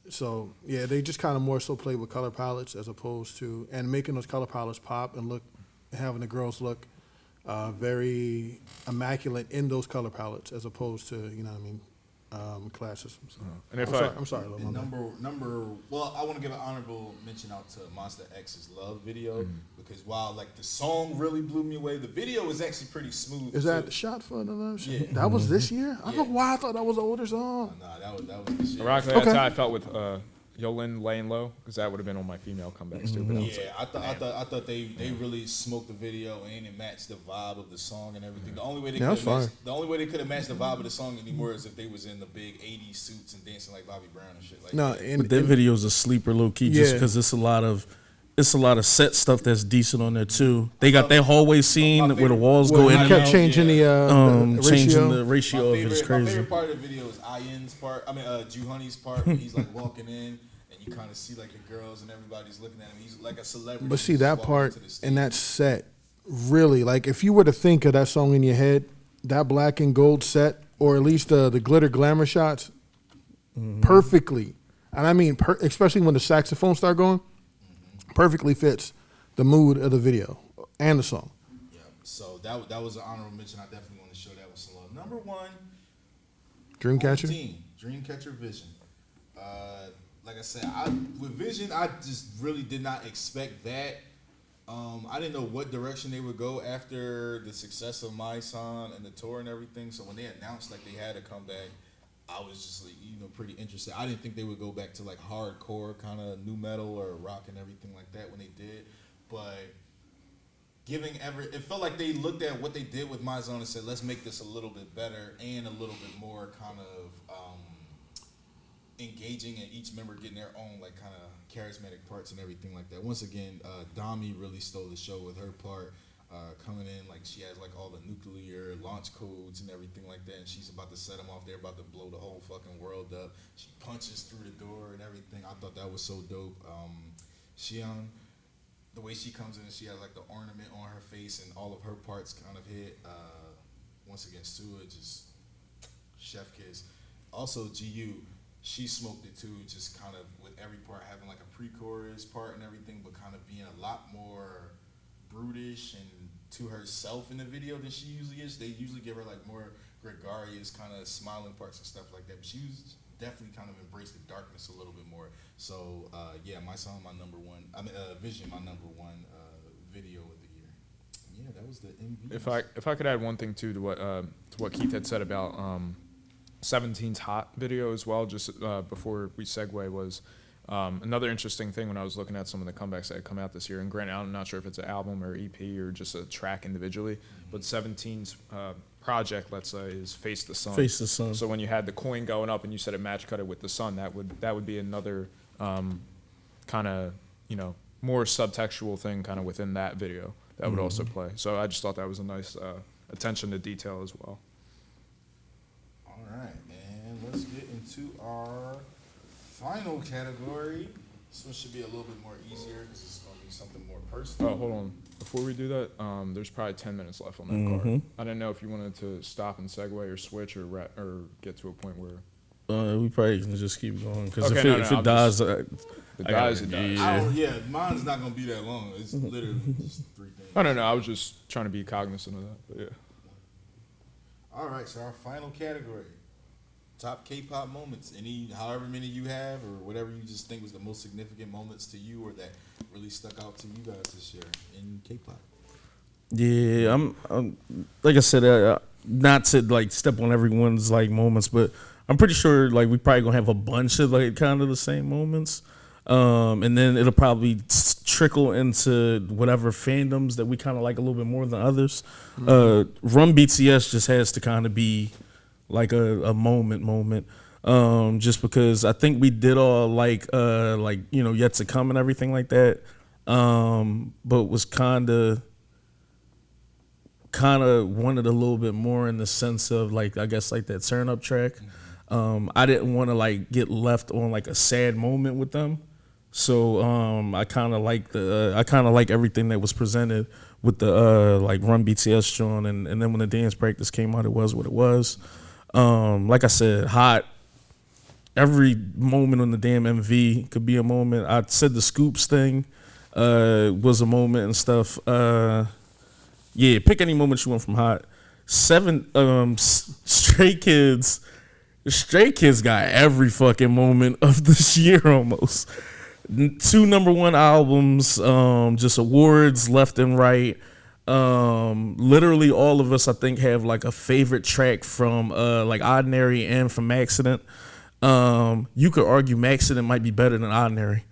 So yeah, they just kind of more so played with color palettes as opposed to and making those color palettes pop and look, having the girls look very immaculate in those color palettes as opposed to, you know what I mean, class systems. And if I'm sorry, Lil, And my bad. well, I want to give an honorable mention out to Monster X's Love video, because while like the song really blew me away, the video was actually pretty smooth. Is that too. Shot for the Love? Yeah. That was this year? I don't know Yeah. why I thought that was an older song. Nah, that was the shit. Ironically, Okay. that's how I felt with Yolin laying low, because that would have been on my female comebacks too. But I was Yeah, I thought they really smoked the video and it matched the vibe of the song and everything. The only way they could have matched the vibe of the song anymore is if they was in the big '80s suits and dancing like Bobby Brown and shit like No, that. and But that video's a sleeper low key, just Yeah. because it's a lot of set stuff that's decent on there too. They got that hallway scene where the walls go well, in he and kept out. changing the Changing ratio. the ratio of it is My crazy. favorite part of the video is Ian's part. I mean, Honey's part where he's like walking in and you kind of see like the girls and everybody's looking at him. He's like a celebrity. But see just that walking part into the stage. and that set, really, like if you were to think of that song in your head, that black and gold set, or at least the glitter glamour shots, perfectly. And I mean, especially when the saxophone start going, perfectly fits the mood of the video and the song. Yeah, so that was an honorable mention. I definitely want to show that with some love. Number 1, Dreamcatcher. 14, Dreamcatcher Vision. Like I said, with Vision, I just really did not expect that. I didn't know what direction they would go after the success of My Son and the tour and everything. So when they announced like they had a comeback, I was just like, you know, pretty interested. I didn't think they would go back to like hardcore kind of new metal or rock and everything like that when they did. But it felt like they looked at what they did with My Zone and said, let's make this a little bit better and a little bit more kind of engaging, and each member getting their own like kind of charismatic parts and everything like that. Once again, Dami really stole the show with her part. Coming in like she has like all the nuclear launch codes and everything like that, and she's about to set them off. They're about to blow the whole fucking world up. She punches through the door and everything. I thought that was so dope. Xion, the way she comes in and she has like the ornament on her face and all of her parts kind of hit. Once again, Sua just chef kiss. Also, GU, she smoked it too. Just kind of with every part having like a pre-chorus part and everything, but kind of being a lot more brutish and to herself in the video than she usually is. They usually give her like more gregarious kind of smiling parts and stuff like that, but she was definitely kind of embraced the darkness a little bit more. So yeah, my song, my number one. Vision, my number one video of the year. Yeah, that was the MV. If I could add one thing too to what Keith had said about 17's Hot video as well, just before we segue, was another interesting thing when I was looking at some of the comebacks that had come out this year. And granted, I'm not sure if it's an album or EP or just a track individually, but 17's project, let's say, is Face the Sun. Face the Sun. So when you had the coin going up and you said it match cut it with the sun, that would be another kind of, more subtextual thing kind of within that video that would also play. So I just thought that was a nice attention to detail as well. All right, and let's get into our final category. This one should be a little bit more easier because it's going to be something more personal. Oh, hold on. Before we do that, there's probably 10 minutes left on that card. I didn't know if you wanted to stop and segue or switch or get to a point where... we probably can just keep going because Okay, if it dies, it dies. Yeah, mine's not going to be that long. It's literally just 3 things. I don't know. I was just trying to be cognizant of that. But yeah. All right, so our final category. Top K-pop moments. However many you have or whatever you just think was the most significant moments to you or that really stuck out to you guys this year in K-pop. Yeah, I'm like I said, not to like step on everyone's like moments, but I'm pretty sure like we probably gonna have a bunch of like kind of the same moments, and then it'll probably trickle into whatever fandoms that we kind of like a little bit more than others. Run BTS just has to kind of be like a moment, just because I think we did all like Yet to Come and everything like that, but was kind of wanted a little bit more in the sense of like I guess like that Turn Up track. I didn't want to like get left on like a sad moment with them, so I kind of like everything that was presented with the like Run BTS joint, and then when the dance practice came out, it was what it was. Like I said, Hot. Every moment on the damn MV could be a moment. I said the Scoops thing was a moment and stuff. Yeah, pick any moment you want from Hot. Stray Kids. Stray Kids got every fucking moment of this year almost. 2 number 1 albums, just awards left and right. Literally all of us, I think, have like a favorite track from like Ordinary and from Accident. You could argue Accident might be better than Ordinary.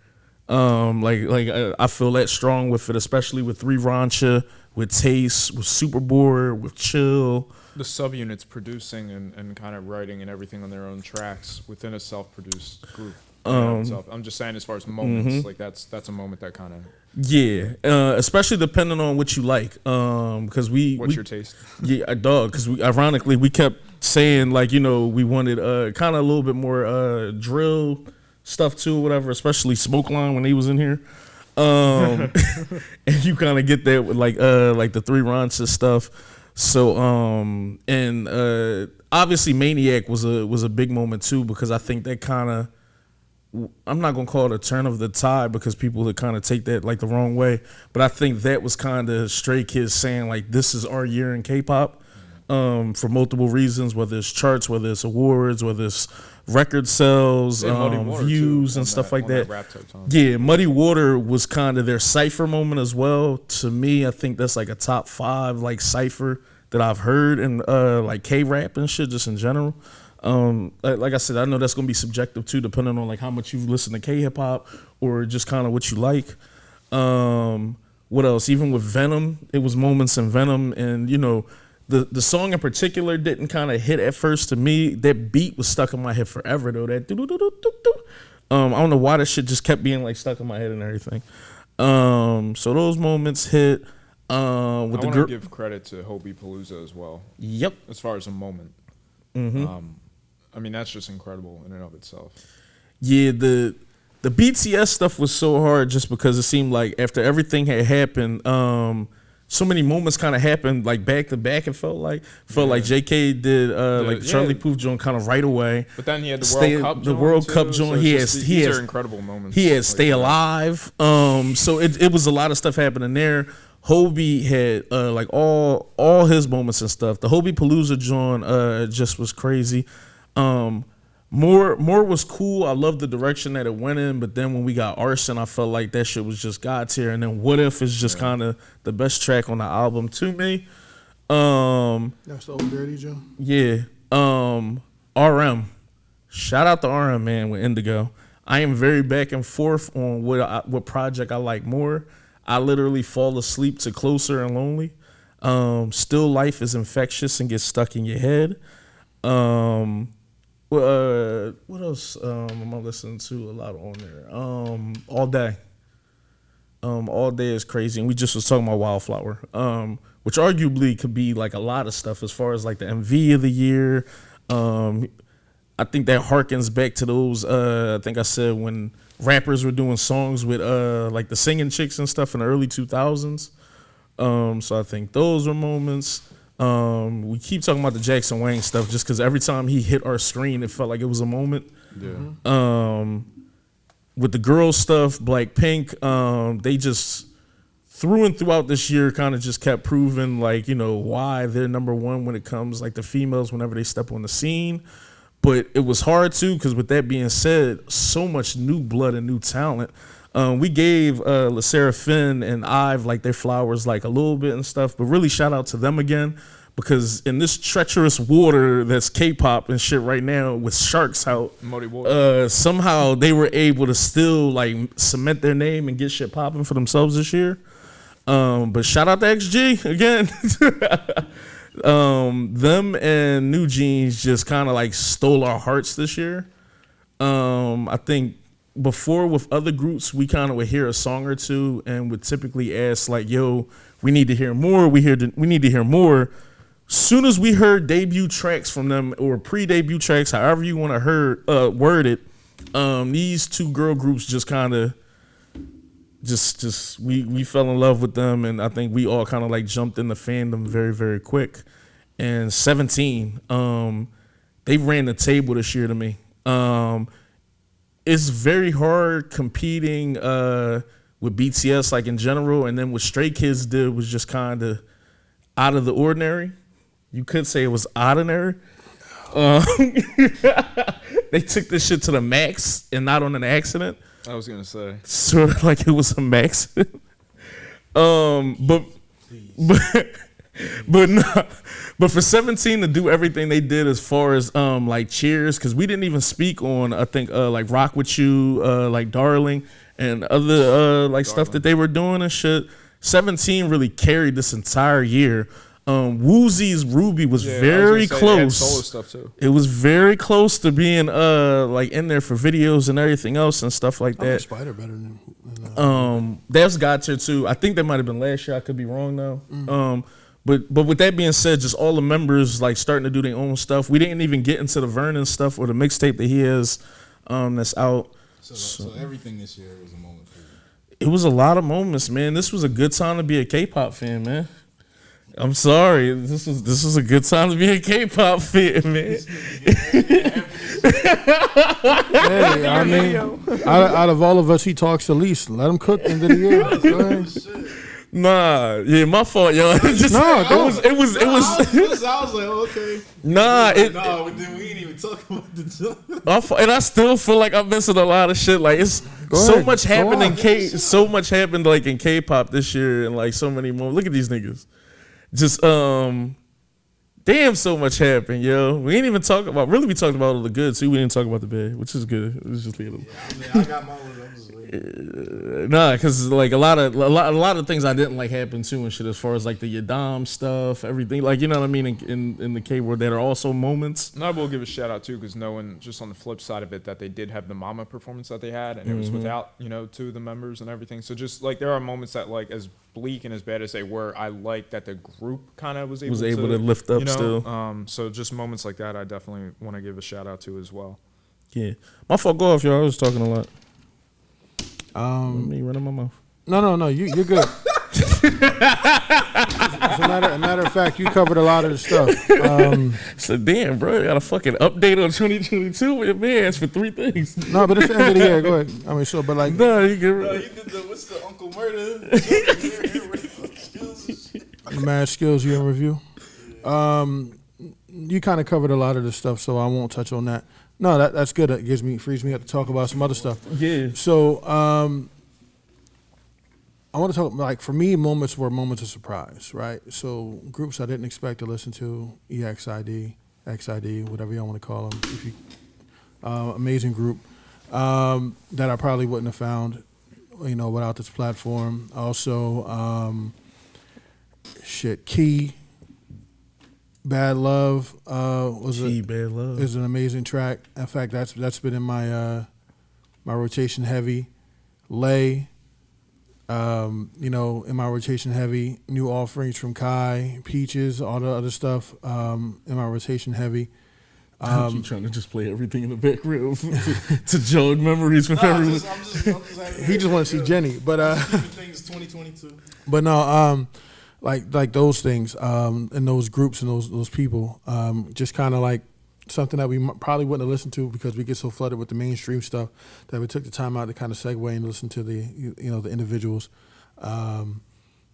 I feel that strong with it, especially with 3 Rancha, with Taste, with Superboard, with Chill. The subunits producing and kind of writing and everything on their own tracks within a self-produced group. I'm just saying, as far as moments, like that's a moment that kind of especially depending on what you like, because what's your taste? Yeah, dog. Because ironically we kept saying like we wanted kind of a little bit more drill stuff too, whatever. Especially Smoke Line when he was in here, and you kind of get that with like the 3 Rancha stuff. So obviously Maniac was a big moment too, because I think that kind of, I'm not gonna call it a turn of the tide because people would kind of take that like the wrong way, but I think that was kind of Stray Kids saying like this is our year in K-pop, for multiple reasons, whether it's charts, whether it's awards, whether it's record sales, views and stuff like that. Yeah, Muddy Water was kind of their cypher moment as well. To me, I think that's like a top 5 like cypher that I've heard in like K-rap and shit just in general. Like I said, I know that's gonna be subjective too, depending on like how much you've listened to K-hip hop or just kind of what you like. What else? Even with Venom, it was moments in Venom, and the song in particular didn't kind of hit at first to me. That beat was stuck in my head forever though. That I don't know why that shit just kept being like stuck in my head and everything. So those moments hit. I want to give credit to Hobie Palooza as well. Yep. As far as a moment. I mean, that's just incredible in and of itself. Yeah, the BTS stuff was so hard just because it seemed like after everything had happened, so many moments kind of happened like back to back. It felt like JK did like the Charlie Puth joint kind of right away. But then he had the World Cup joint. These are incredible moments. He had Stay Alive. So it was a lot of stuff happening there. Hobie had like all his moments and stuff. The Hobie Palooza joint just was crazy. More was cool. I loved the direction that it went in, but then when we got Arson, I felt like that shit was just God tier. And then What If is just kind of the best track on the album to me. That's the old dirty Joe. Yeah. RM. Shout out to RM, man, with Indigo. I am very back and forth on what project I like more. I literally fall asleep to Closer and Lonely. Still Life is infectious and gets stuck in your head. What else am I listening to a lot on there? All Day. All Day is crazy. And we just was talking about Wildflower, which arguably could be like a lot of stuff as far as like the MV of the year. I think that harkens back to those, I think I said when rappers were doing songs with like the singing chicks and stuff in the early 2000s. So I think those were moments. We keep talking about the Jackson Wang stuff just because every time he hit our screen, it felt like it was a moment. Yeah. With the girl stuff, Blackpink, they just through and throughout this year kind of just kept proving like, you know, why they're number one when it comes like the females whenever they step on the scene. But it was hard too because with that being said, so much new blood and new talent. We gave La Seraphine and Ive like their flowers like a little bit and stuff, but really shout out to them again because in this treacherous water that's K-pop and shit right now with sharks out, somehow they were able to still like cement their name and get shit popping for themselves this year. But shout out to XG again. Them and New Jeans just kind of like stole our hearts this year. I think before with other groups, we kind of would hear a song or two and would typically ask like, yo, we need to hear more. We need to hear more. Soon as we heard debut tracks from them or pre-debut tracks, however you want to word it, these two girl groups just kind of we fell in love with them, and I think we all kind of like jumped into fandom very, very quick. And 17, they ran the table this year to me. It's very hard competing with BTS like in general, and then what Stray Kids did was just kind of out of the ordinary. You could say it was ordinary. They took this shit to the max and not on an accident. I was gonna say sort of like it was a max. But for 17 to do everything they did as far as like Cheers, because we didn't even speak on I think like Rock With You, like Darling and other like stuff that they were doing and shit. 17 really carried this entire year. Woozy's Ruby was very close. Solo stuff too. It was very close to being like in there for videos and everything else and stuff like that. Spider better than that's got to too. I think that might have been last year. I could be wrong though. But with that being said, just all the members like starting to do their own stuff. We didn't even get into the Vernon stuff or the mixtape that he has that's out. So everything this year was a moment for you. It was a lot of moments, man. This was a good time to be a K-pop fan, man. I'm sorry. This was a good time to be a K-pop fan, man. Hey, I mean, out of all of us, he talks the least. Let him cook into the year. Nah, yeah, my fault, yo. It was. I was like, oh, okay. Nah, but then we ain't even talk about the my fault, and I still feel like I'm missing a lot of shit. Like it's much happened in so much happened like in K-pop this year, and like so many more. Look at these niggas. Just damn, so much happened, yo. We ain't even talk about. Really, we talked about all the good too. We didn't talk about the bad, which is good. It was just little. I got my ones. I'm just waiting. Nah, because like a lot of things I didn't like happened too and shit. As far as like the Yadam stuff, everything, like you know what I mean in the K word that are also moments. And I will give a shout out too, because knowing just on the flip side of it that they did have the Mama performance that they had, and it was without two of the members and everything. So just like there are moments that like as bleak and as bad as they were, I like that the group kind of was able to lift up still. So just moments like that, I definitely want to give a shout out to as well. Yeah, my fault. Go off, y'all. I was talking a lot. Me running my mouth. No, you're good. As a matter of fact, you covered a lot of the stuff. So damn, bro, you got a fucking update on 2022 with your man for 3 things. No, but it's the end of the year. Go ahead. I mean, so, but like, No, you get No, you did the what's the Uncle Murder? the mad skills you in review. You kind of covered a lot of the stuff, so I won't touch on that. No, that's good. It frees me up to talk about some other stuff. Yeah. So, I want to talk, like, for me, moments were moments of surprise, right? So groups I didn't expect to listen to, EXID, XID, whatever y'all want to call them. If you, amazing group that I probably wouldn't have found, without this platform. Also, Key, Bad Love Bad Love is an amazing track. In fact, that's been in my my rotation heavy. Lay. In my rotation heavy, new offerings from Kai, Peaches, all the other stuff in my rotation heavy. You trying to just play everything in the background to jog memories from everyone. He just want to see Jenny, but things 2022. but no, like those things and those groups and those people, just kind of like something that we probably wouldn't have listened to because we get so flooded with the mainstream stuff that we took the time out to kind of segue and listen to the the individuals.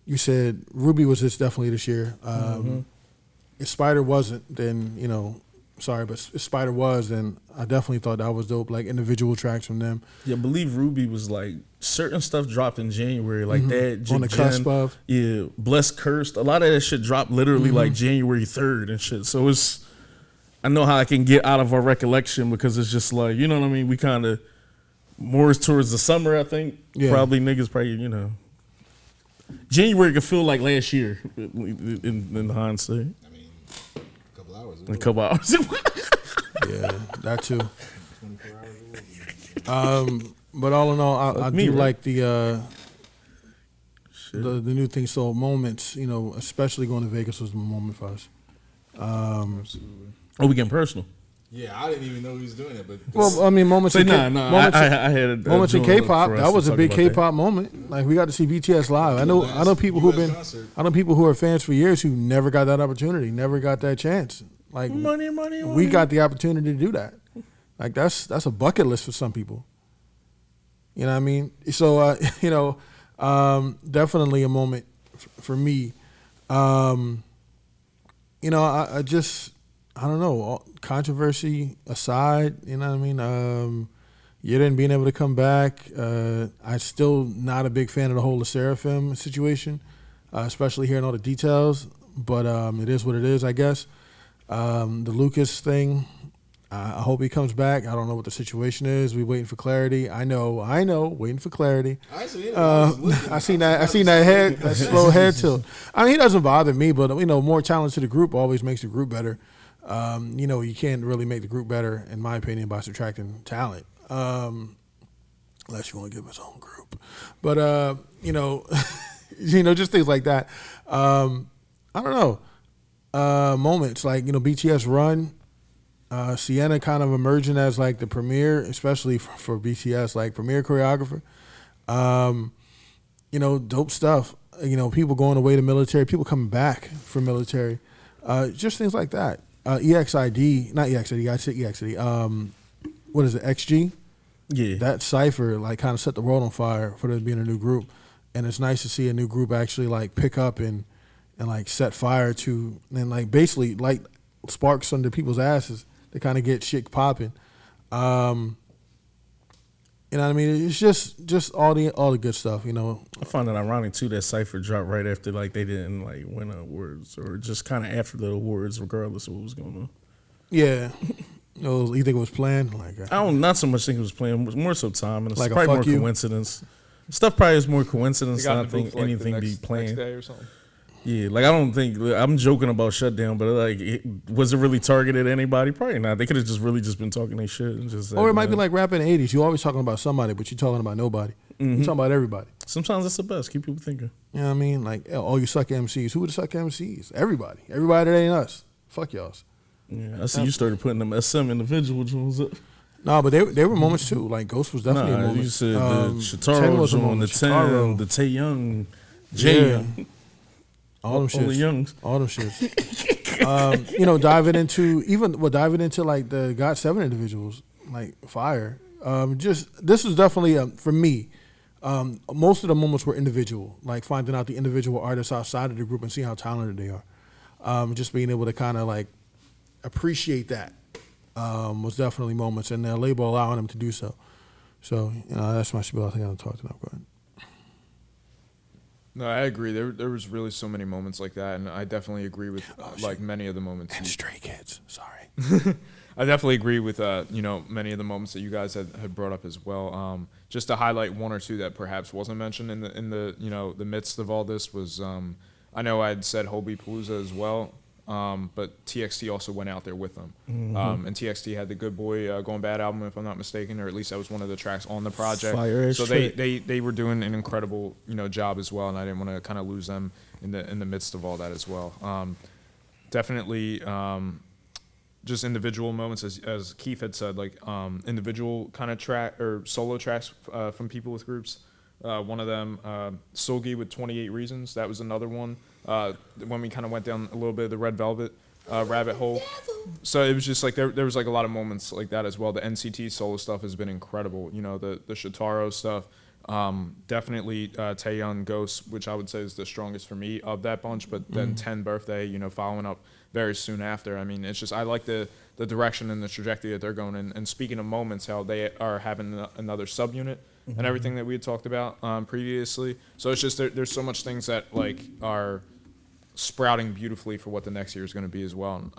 You said Ruby was definitely this year. If Spider wasn't, then sorry, but if Spider was, then I definitely thought that was dope. Like individual tracks from them. Yeah, I believe Ruby was like certain stuff dropped in January, like that. On the cusp of. Yeah, Blessed Cursed. A lot of that shit dropped literally like January 3rd and shit. So I know how I can get out of our recollection because it's just like, you know what I mean? We kind of more towards the summer, I think. Yeah. Probably niggas January could feel like last year in hindsight. I mean, a couple hours. In a couple hours. Yeah, that too. 24 hours. But all in all, I do right? like the new thing. So moments, especially going to Vegas was the moment for us. Absolutely. Oh, we getting personal. Yeah, I didn't even know he was doing it, but Well, I mean, moments. In moments, I had moments in joint K-pop. for us That was to a big talk about that. K-pop moment. Like we got to see BTS live. I know people who've been. concert. I know people who are fans for years who never got that opportunity, never got that chance. Like Money. we got the opportunity to do that. Like that's a bucket list for some people. You know what I mean? So definitely a moment for me. I don't know. Controversy aside, you know what I mean? Yedin being able to come back. I'm still not a big fan of the whole Seraphim situation, especially hearing all the details. But it is what it is, I guess. The Lucas thing, I hope he comes back. I don't know what the situation is. We're waiting for clarity. I know, waiting for clarity. I seen it. I seen that slow head tilt. I mean, he doesn't bother me, but more talent to the group always makes the group better. You can't really make the group better, in my opinion, by subtracting talent, unless you want to give us own group. But just things like that. I don't know. Moments like BTS Run. Sienna kind of emerging as like the premier, especially for BTS, like premier choreographer. Dope stuff. People going away to military, people coming back from military. Just things like that. EXID, not EXID, I said EXID. What is it, XG? Yeah. That cipher like kind of set the world on fire for there being a new group. And it's nice to see a new group actually like pick up and like set fire to, and like basically light sparks under people's asses to kind of get shit popping. You know what I mean? It's just all the good stuff, I find it ironic too that Cypher dropped right after like they didn't like win awards or just kind of after the awards, regardless of what was going on. Yeah. You think it was planned? Like I don't not so much think it was planned, it was more so time, and it's Like a probably fuck more you? coincidence. Stuff probably is more They coincidence got than I in the booth think for, like, the anything be next planned. day or something. Yeah, like I don't think I'm joking about shutdown, but like, was it really targeted at anybody? Probably not. They could have just really just been talking their shit and just. Or it might be like rapping in the 80s. You're always talking about somebody, but you're talking about nobody. You're talking about everybody. Sometimes that's the best. Keep people thinking. You know what I mean? Like, oh, you suck MCs. Who would suck MCs? Everybody. Everybody that ain't us. Fuck y'all. Yeah, I see you started putting them SM individual ones up. No, but they were moments too. Like Ghost was definitely a moment. You said 10 the Shitaro was a on the moment. 10, Shitaro. the Tae Young Jay Yeah. Young. All them All the shits. youngs. All them shits. You know, diving into like the Got 7 individuals, like fire. Just this was definitely for me. Most of the moments were individual, like finding out the individual artists outside of the group and seeing how talented they are. Just being able to kind of like appreciate that was definitely moments, and the label allowing them to do so. So, you know, that's my spiel. I think I'm talking enough. Go ahead. No, I agree. There was really so many moments like that, and I definitely agree with like many of the moments. And Stray Kids. Sorry. I definitely agree with you know, many of the moments that you guys had brought up as well. Just to highlight one or two that perhaps wasn't mentioned in the you know, the midst of all this was I know I'd said Hobie Palooza as well. But TXT also went out there with them. And TXT had the Good Boy Going Bad album, if I'm not mistaken, or at least that was one of the tracks on the project. So they were doing an incredible, you know, job as well, and I didn't want to kind of lose them in the midst of all that as well. Definitely just individual moments, as Keith had said, like individual kind of track or solo tracks from people with groups. One of them, Sogi with 28 Reasons. That was another one. When we kind of went down a little bit of the Red Velvet rabbit hole. So it was just like there was like a lot of moments like that as well. The NCT solo stuff has been incredible. You know, the Shotaro stuff. Definitely Taeyeon Ghost, which I would say is the strongest for me of that bunch. But then 10 Birthday, you know, following up very soon after. I mean, it's just I like the direction and the trajectory that they're going in. And speaking of moments, how they are having another subunit. And everything that we had talked about previously. So it's just there's so much things that like are sprouting beautifully for what the next year is going to be as well.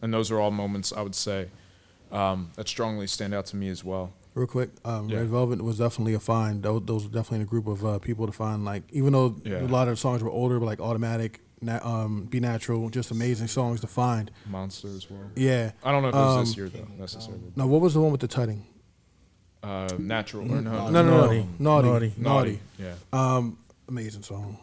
And those are all moments I would say that strongly stand out to me as well. Real quick, Red Velvet was definitely a find. Those were definitely in a group of people to find. Like, even though a lot of the songs were older, but like Automatic, Be Natural, just amazing songs to find. Monster as well. Yeah. I don't know if it was this year though necessarily. No, what was the one with the tutting? Natural or no? Naughty. Yeah. Amazing song.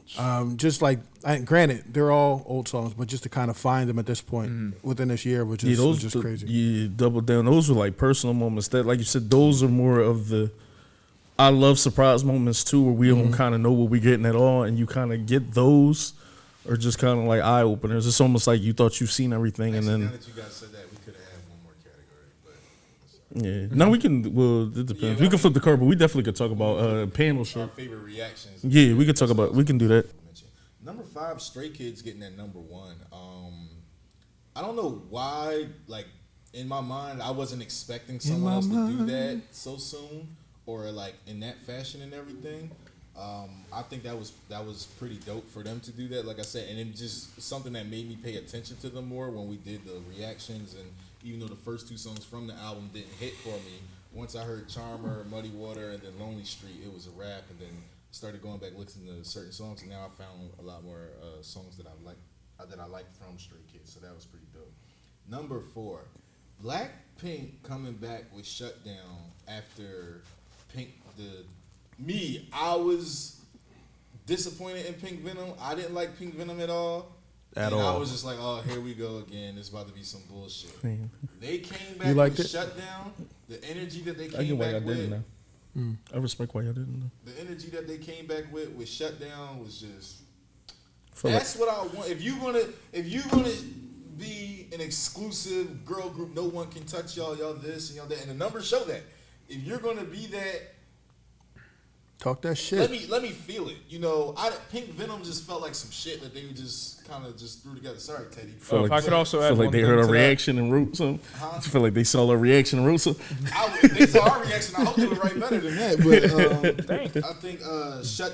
Just like, granted, they're all old songs, but just to kind of find them at this point within this year, was just crazy. You double down. Those were like personal moments that, like you said, those are more of the I love surprise moments too, where we don't kind of know what we're getting at all, and you kind of get those, or just kind of like eye openers. It's almost like you thought you've seen everything, Actually, and now then that you guys said that, we could have had one more category, but yeah. No, we can. Well, it depends. We can flip the card, but we definitely could talk about panel our shit. favorite reactions. Yeah, we could talk about. We can do that. Number 5, Stray Kids getting at number 1. I don't know why. Like, in my mind, I wasn't expecting someone else to do that so soon, or like in that fashion and everything. I think that was pretty dope for them to do that. Like I said, and it just something that made me pay attention to them more when we did the reactions. And even though the first 2 songs from the album didn't hit for me, once I heard Charmer, Muddy Water, and then Lonely Street, it was a wrap. And then started going back listening to certain songs, and now I found a lot more songs that I like from Stray Kids. So that was pretty dope. Number 4, Blackpink coming back with Shutdown after Pink. I was disappointed in Pink Venom. I didn't like Pink Venom at all. I was just like, oh, here we go again. It's about to be some bullshit. They came back with Shutdown. The energy that they came back with. I respect why y'all didn't know. The energy that they came back with Shutdown was just. That's what I want. If you're gonna be an exclusive girl group, no one can touch y'all. Y'all this and y'all that, and the numbers show that. If you're gonna be that. Talk that shit. Let me feel it. You know, Pink Venom just felt like some shit that they just kind of just threw together. Sorry, Teddy. If I could also add feel like one they thing heard a to reaction and wrote something. I feel like they saw a reaction and wrote something. They saw our reaction. I hope they would write better than that. But I think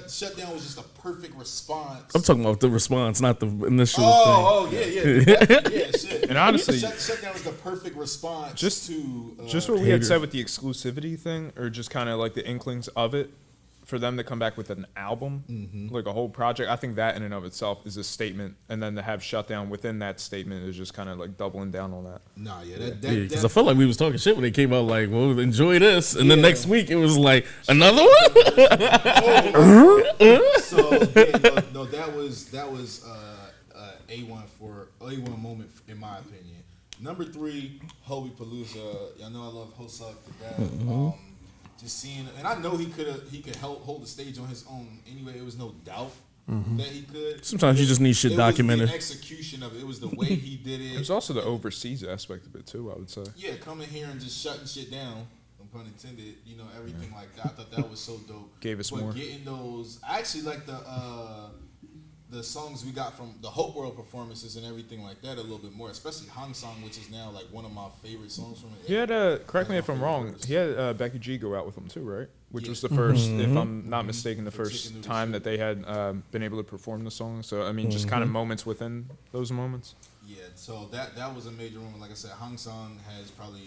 Shutdown was just a perfect response. I'm talking about the response, not the initial thing. Oh, yeah, shit. And honestly, Shutdown was the perfect response to just what we had said with the exclusivity thing, or just kind of like the inklings of it. For them to come back with an album, like a whole project, I think that in and of itself is a statement. And then to have Shutdown within that statement is just kind of like doubling down on that. Nah, because I felt like we was talking shit when they came out. Like, well, enjoy this, and then next week it was like another one. No, that was A1 moment in my opinion. Number 3, Hobie Palooza. Y'all know I love Hosok to death. Just seeing, and I know he could hold the stage on his own anyway. It was no doubt. that he could. Sometimes you just need shit documented. It was the execution of it. It was the way he did it. It was also the overseas aspect of it too, I would say. Yeah, coming here and just shutting shit down. No pun intended. You know, everything like that. I thought that was so dope. Gave us more. Getting those, I actually like the songs we got from the Hope World performances and everything like that a little bit more, especially Hang Song, which is now like one of my favorite songs from it. He had correct me if I'm wrong. He had Becky G go out with him too, right? Which was the first, if I'm not mistaken, the first time that they had been able to perform the song. So I mean, just kind of moments within those moments. Yeah, so that was a major moment. Like I said, Hang Song has probably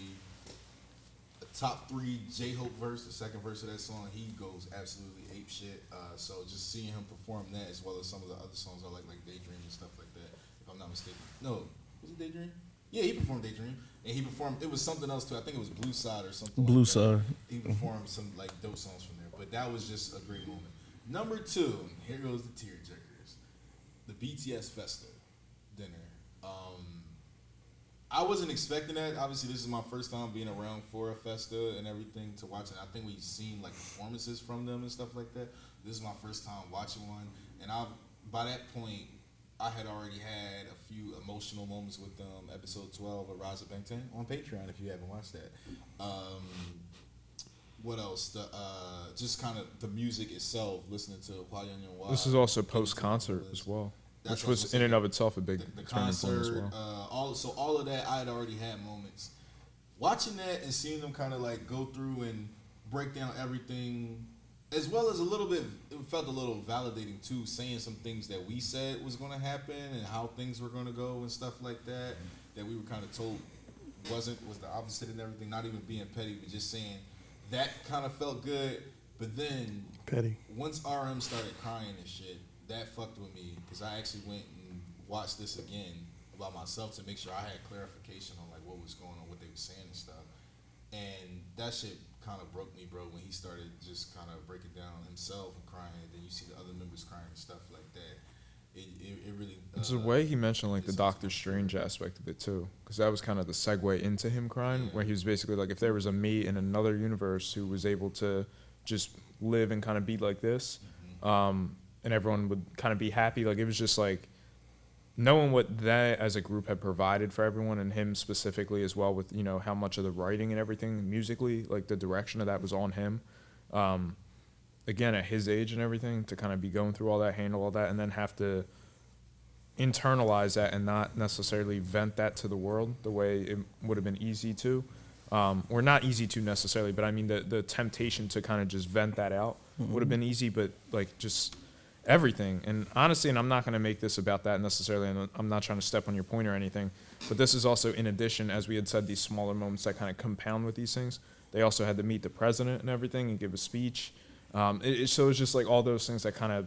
the top 3 J-Hope verse, the second verse of that song. He goes absolutely ape shit. So just seeing him perform that as well as some of the other songs I like Daydream and stuff like that. If I'm not mistaken, no, was it Daydream? Yeah, he performed Daydream, and he performed. It was something else too. I think it was Blue Side or something. Blue like Side. That. He performed some like dope songs from there, but that was just a great moment. Number 2, here goes the tearjerkers, the BTS Festa dinner. I wasn't expecting that. Obviously, this is my first time being around for a Festa and everything to watch it. I think we've seen like performances from them and stuff like that. This is my first time watching one, and by that point, I had already had a few emotional moments with them. Episode 12 of Rise of Bangtan on Patreon if you haven't watched that. What else? Just kind of the music itself, listening to Hwa Young Young Wha. This is also post-concert as well, which was in and of itself a big the turning point as concert. well. All of that, I had already had moments. Watching that and seeing them kind of like go through and break down everything, as well as a little bit, it felt a little validating too, saying some things that we said was going to happen and how things were going to go and stuff like that, that we were kind of told was the opposite and everything, not even being petty, but just saying that kind of felt good. But then Petty. once RM started crying and shit, that fucked with me, because I actually went and watched this again by myself to make sure I had clarification on like what was going on, what they were saying and stuff. And that shit kind of broke me, bro, when he started just kind of breaking down himself and crying, and then you see the other members crying and stuff like that. It really... It's the way he mentioned like the Doctor Strange aspect of it too, because that was kind of the segue into him crying, where he was basically like, if there was a me in another universe who was able to just live and kind of be like this, and everyone would kind of be happy, like it was just like knowing what that as a group had provided for everyone, and him specifically as well, with, you know, how much of the writing and everything musically, like the direction of that was on him. Again, at his age and everything, to kind of be going through all that, handle all that, and then have to internalize that and not necessarily vent that to the world the way it would have been easy to, or not easy to necessarily, but I mean the temptation to kind of just vent that out would have been easy, but like just everything. And honestly, and I'm not going to make this about that necessarily, and I'm not trying to step on your point or anything, but this is also in addition, as we had said, these smaller moments that kind of compound with these things. They also had to meet the president and everything and give a speech. So it's just like all those things that kind of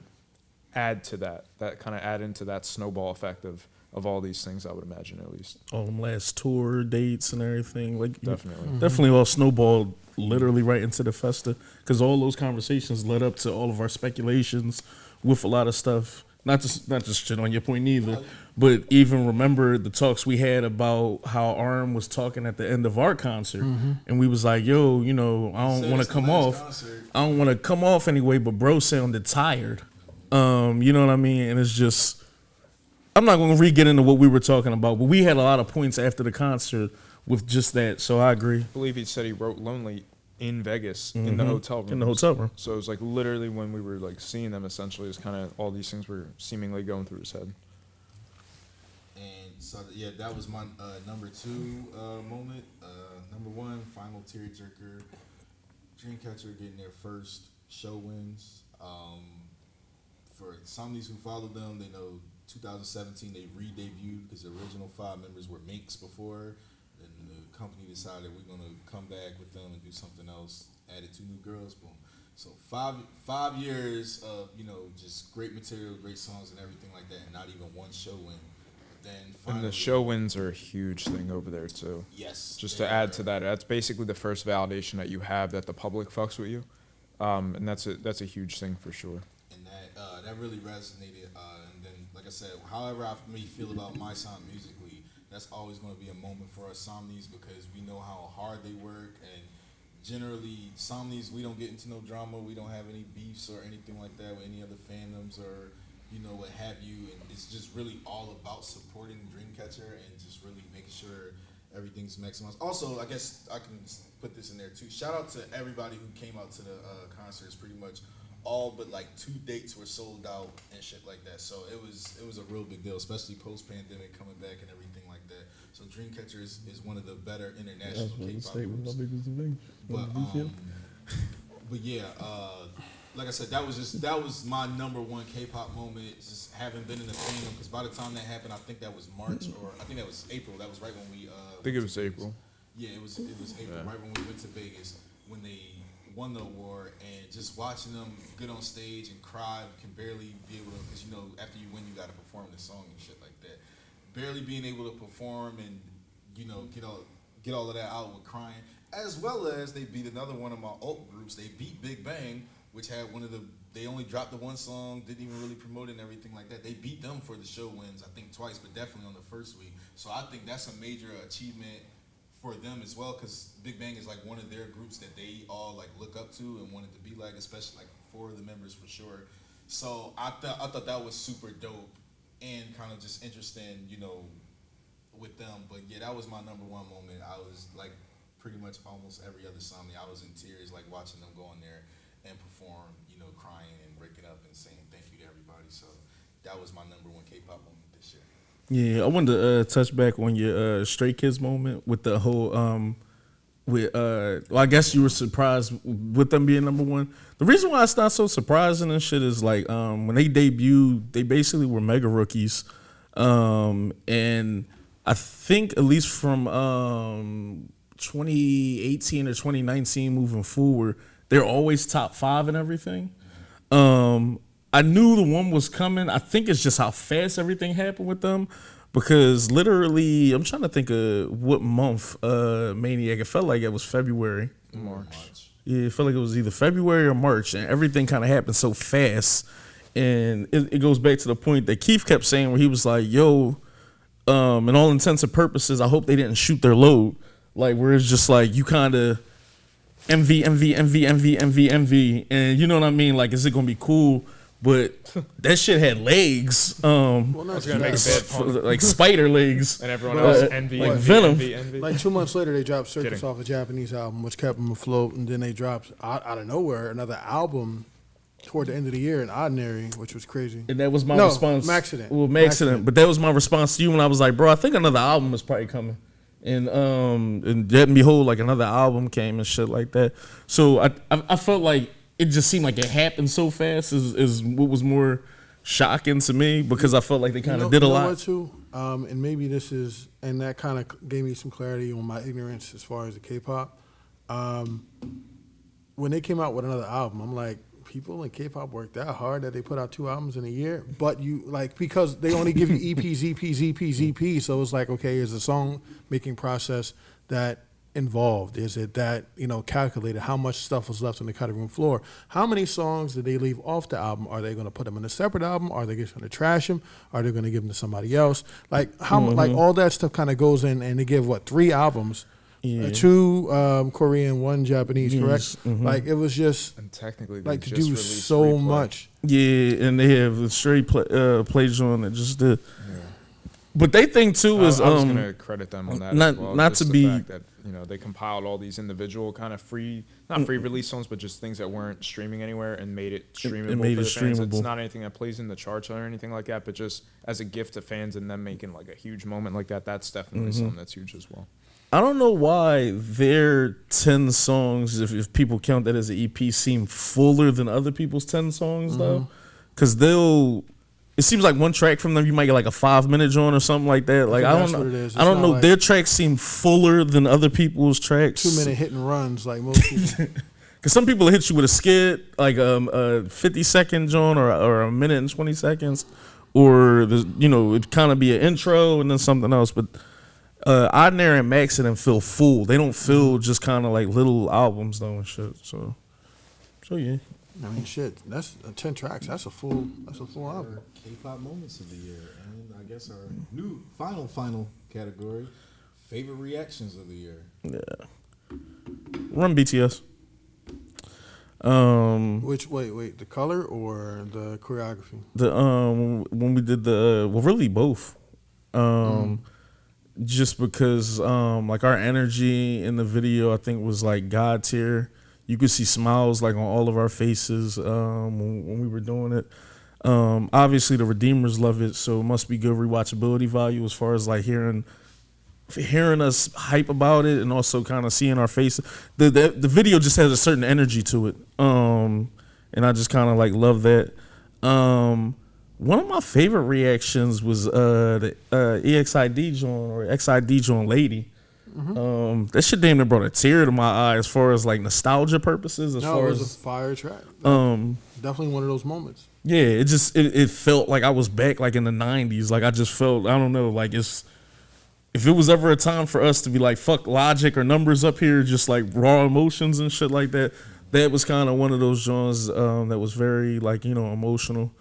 add to that kind of add into that snowball effect of all these things, I would imagine, at least. All them last tour dates and everything, like Definitely. all snowballed literally right into the Festa, because all those conversations led up to all of our speculations with a lot of stuff. Not just shit on your point either, but even remember the talks we had about how Arm was talking at the end of our concert, and we was like, yo, you know, I don't want to come off. Concert. I don't want to come off anyway, but bro sounded tired. You know what I mean? And it's just, I'm not going to re-get into what we were talking about, but we had a lot of points after the concert with just that, so I agree. I believe he said he wrote Lonely in Vegas, in the hotel room. In the hotel room. So it was like literally when we were like seeing them, essentially, it's kind of all these things were seemingly going through his head. And so, yeah, that was my number 2 moment. Number 1, final tearjerker. Dreamcatcher getting their first show wins. For some of these who followed them, they know 2017 they re-debuted because the original 5 members were Minx before. And the company decided we're going to come back with them and do something else. Added 2 new girls, boom. So 5 years of, you know, just great material, great songs and everything like that, and not even one show win. But then finally, and the show wins are a huge thing over there too. Yes. Just to add to that, that's basically the first validation that you have that the public fucks with you, and that's a huge thing for sure. And that really resonated. And then, like I said, however I may feel about my sound musically, that's always going to be a moment for us Somnies, because we know how hard they work, and generally Somnies, we don't get into no drama, we don't have any beefs or anything like that with any other fandoms or what have you, and it's just really all about supporting Dreamcatcher and just really making sure everything's maximized. Also, I guess I can put this in there too. Shout out to everybody who came out to the concerts. Pretty much all but like 2 dates were sold out and shit like that. So it was a real big deal, especially post pandemic coming back and everything like that. So Dreamcatcher is one of the better international K-pop groups. But yeah, like I said, that was my number one K-pop moment. Just having been in the fandom, because by the time that happened, I think that was March or I think that was April. That was right when we. I think it was April. Yeah, it was April, right when we went to Vegas when they won the award, and just watching them get on stage and cry, can barely be able to, because after you win, you got to perform the song and shit like that. Barely being able to perform and get all of that out with crying, as well as they beat another one of my alt groups. They beat Big Bang, which had they only dropped the one song, didn't even really promote it and everything like that. They beat them for the show wins, I think twice, but definitely on the first week. So I think that's a major achievement for them as well, because Big Bang is like one of their groups that they all like look up to and wanted to be like, especially like 4 of the members for sure. So I thought that was super dope and kind of just interesting, with them. But yeah, that was my number one moment. I was like pretty much almost every other Sunday, I was in tears, like watching them go in there and perform, crying and breaking up and saying thank you to everybody. So that was my number one K-pop moment this year. Yeah, I wanted to touch back on your Stray Kids moment with the whole well, I guess you were surprised with them being number one. The reason why it's not so surprising and shit is like when they debuted, they basically were mega rookies, and I think at least from 2018 or 2019 moving forward, they're always top 5 and everything. I knew the one was coming. I think it's just how fast everything happened with them, because literally, I'm trying to think of what month Maniac. It felt like it was February. March. Yeah, it felt like it was either February or March, and everything kind of happened so fast. And it goes back to the point that Keith kept saying, where he was like, "Yo, in all intents and purposes, I hope they didn't shoot their load." Like, where it's just like you kind of envy, and you know what I mean? Like, is it gonna be cool? But that shit had legs, I was gonna make a bad pun. like spider legs, And everyone else envy, like envy, Venom. envy. Like 2 months later, they dropped Circus Kidding. off a Japanese album, which kept them afloat, and then they dropped out of nowhere another album toward the end of the year, an Ordinary, which was crazy. And that was my No, response. Maxident. Well, Maxident. Maxident. But that was my response to you when I was like, bro, I think another album is probably coming. And yet and behold, like another album came and shit like that. So I felt like it just seemed like it happened so fast is what was more shocking to me, because I felt like they kind of did a lot. What too? And maybe this is, and that kind of gave me some clarity on my ignorance as far as the K-pop. When they came out with another album, I'm like, people in K-pop work that hard that they put out 2 albums in a year, but you like, because they only give you EPs, EP, so it's like, okay, is the song making process that involved? Is it that, calculated? How much stuff was left on the cutting room floor? How many songs did they leave off the album? Are they going to put them in a separate album? Are they just going to trash them? Are they going to give them to somebody else? Like like all that stuff kind of goes in, and they give 3 albums. Yeah. 2 Korean, 1 Japanese, correct? Mhm. Like, it was just And technically, they like to just do released so Replay. much. Yeah, and they have a straight plays on it just did. But they think too is I was gonna credit them on that. not- as well. not Just to the be- fact that they compiled all these individual kind of not free release songs, but just things that weren't streaming anywhere and made it streamable. made for it the fans. It's streamable. not anything that plays in the charts or anything like that, but just as a gift to fans and them making like a huge moment like that. That's definitely something that's huge as well. I don't know why their 10 songs, if people count that as an EP, seem fuller than other people's 10 songs though, because it seems like one track from them you might get like a 5-minute joint or something like that. Like I don't that's what it know, is. I don't It's know. not like Their tracks seem fuller than other people's tracks. 2-minute hit and runs, like most people. Because some people hit you with a skit, like a 50-second joint or a minute and 20 seconds, or it kind of be an intro and then something else. But Ordinary and Maxident feel full. They don't feel just kind of like little albums though and shit. So yeah. I mean, shit. That's 10 tracks. That's a full album. Our K-pop moments of the year, and I guess our new final category, favorite reactions of the year. Yeah. Run BTS. Which wait, the color or the choreography? The when we did the really both. Just because like our energy in the video I think was like God tier. You could see smiles like on all of our faces when we were doing it. Obviously the Redeemers love it, so it must be good rewatchability value as far as like hearing us hype about it and also kind of seeing our faces. The video just has a certain energy to it, and I just kind of like love that. One of my favorite reactions was the EXID joint or XID joint Lady. That shit damn near brought a tear to my eye as far as like nostalgia purposes. As far it was as a fire track. Definitely one of those moments. yeah, it felt like I was back like in the 90s. Like I just felt, I don't know, like if it was ever a time for us to be like fuck logic or numbers up here, just like raw emotions and shit like that, that was kind of one of those genres that was very like, you know, emotional.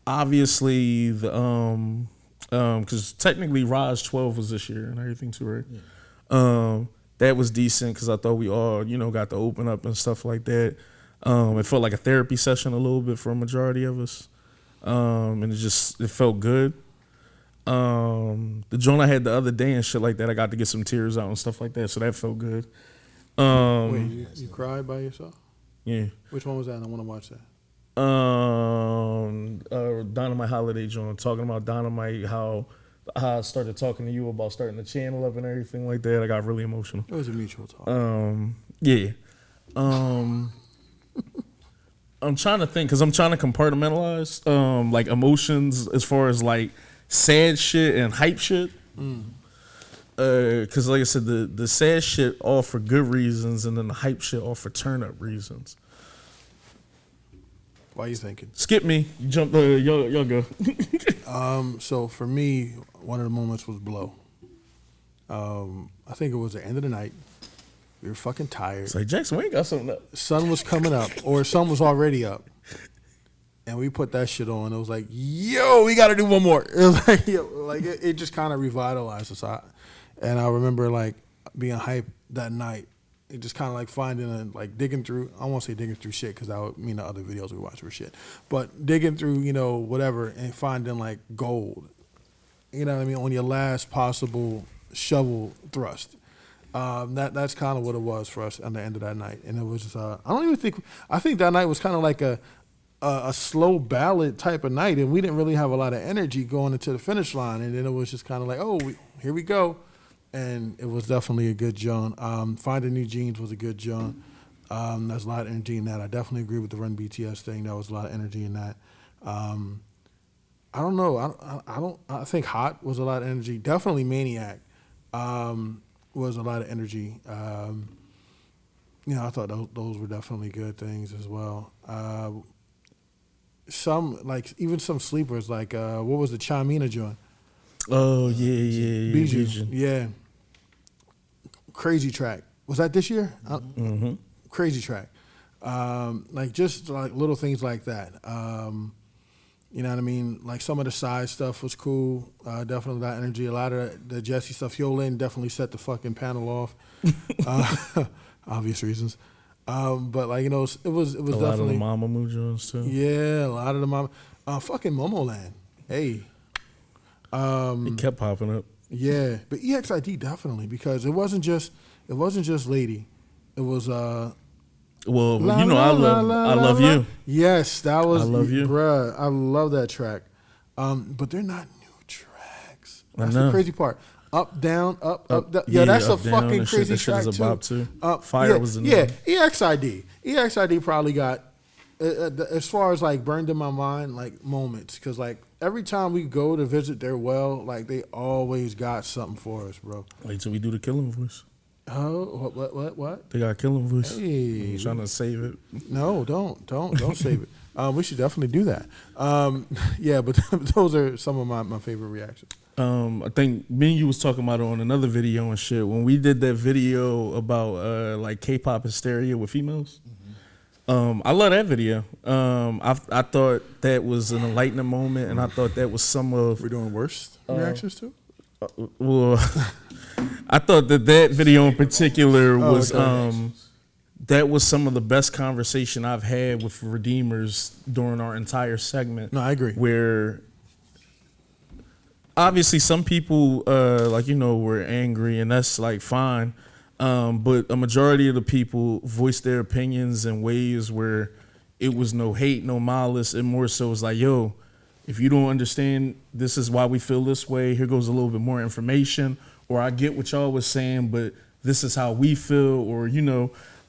Obviously the because technically Raj 12 was this year and everything too, right? Yeah. That was decent because I thought we all, you know, got to open up and stuff like that. It felt like a therapy session a little bit for a majority of us, and it felt good. The joint I had the other day and shit like that, I got to get some tears out and stuff like that, so that felt good. Wait, you cried by yourself? Yeah. Which one was that? I want to watch that. Dynamite Holiday joint, talking about Dynamite, how I started talking to you about starting the channel up and everything like that. I got really emotional. It was a mutual talk. Yeah. I'm trying to think because I'm trying to compartmentalize like emotions as far as like sad shit and hype shit. Because like I said, the sad shit all for good reasons and then the hype shit all for turn up reasons. Why are you thinking? Skip me. You jump. Y'all go. So for me, one of the moments was Blow. I think it was the end of the night. We were fucking tired. It's like, Jackson, we ain't got something up. Sun was coming up, or sun was already up. And we put that shit on. It was like, yo, we got to do one more. It was like, it just kind of revitalized us. And I remember like being hyped that night. It just kind of like finding and like digging through. I won't say digging through shit because that would mean the other videos we watch were shit. But digging through, you know, whatever and finding like gold. You know what I mean? On your last possible shovel thrust. That's kind of what it was for us on the end of that night. And it was just, I think that night was kind of like a slow ballad type of night, and we didn't really have a lot of energy going into the finish line. And then it was just kind of like, here we go. And it was definitely a good joint. Finding New Jeans was a good joint. There's a lot of energy in that. I definitely agree with the Run BTS thing. There was a lot of energy in that. I don't know. I think Hot was a lot of energy. Definitely Maniac was a lot of energy. You know, I thought those were definitely good things as well. Even some sleepers, like what was the Chamina joint? Oh yeah. Bijou. Yeah. Crazy track. Was that this year? Crazy track. Like just like little things like that. You know what I mean? Like some of the side stuff was cool. Definitely that energy. A lot of the Jesse stuff. Yolin definitely set the fucking panel off. Obvious reasons. But like, you know, it was definitely a lot of the Mama Jones too. Yeah, a lot of the Mama. Fucking Momoland. Hey. It kept popping up. Yeah, but EXID definitely, because it wasn't just Lady. It was well, you know, I love you. Yes, that was I love you, bruh. I love that track. But they're not new tracks. That's I know. the crazy part. Up, down, up, down. Yeah, that's a fucking crazy track too. Fire was in there. Yeah, EXID probably got as far as like burned in my mind like moments, because like every time we go to visit their well, like they always got something for us, bro. Wait till we do the Killing Voice. Oh, what? They got Killing Voice. Hey, I'm trying to save it. No, don't save it. We should definitely do that. Yeah, but those are some of my favorite reactions. I think me and you was talking about it on another video and shit. When we did that video about like K-pop hysteria with females. I love that video. I thought that was an enlightening moment, and I thought that was some of. We're doing worst reactions too. Well, I thought that video in particular was that was some of the best conversation I've had with Redeemers during our entire segment. No, I agree. Where obviously some people, were angry, and that's like fine. But a majority of the people voiced their opinions in ways where it was no hate, no malice, and more so was like, yo, if you don't understand, this is why we feel this way. Here goes a little bit more information. Or I get what y'all was saying, but this is how we feel. Or,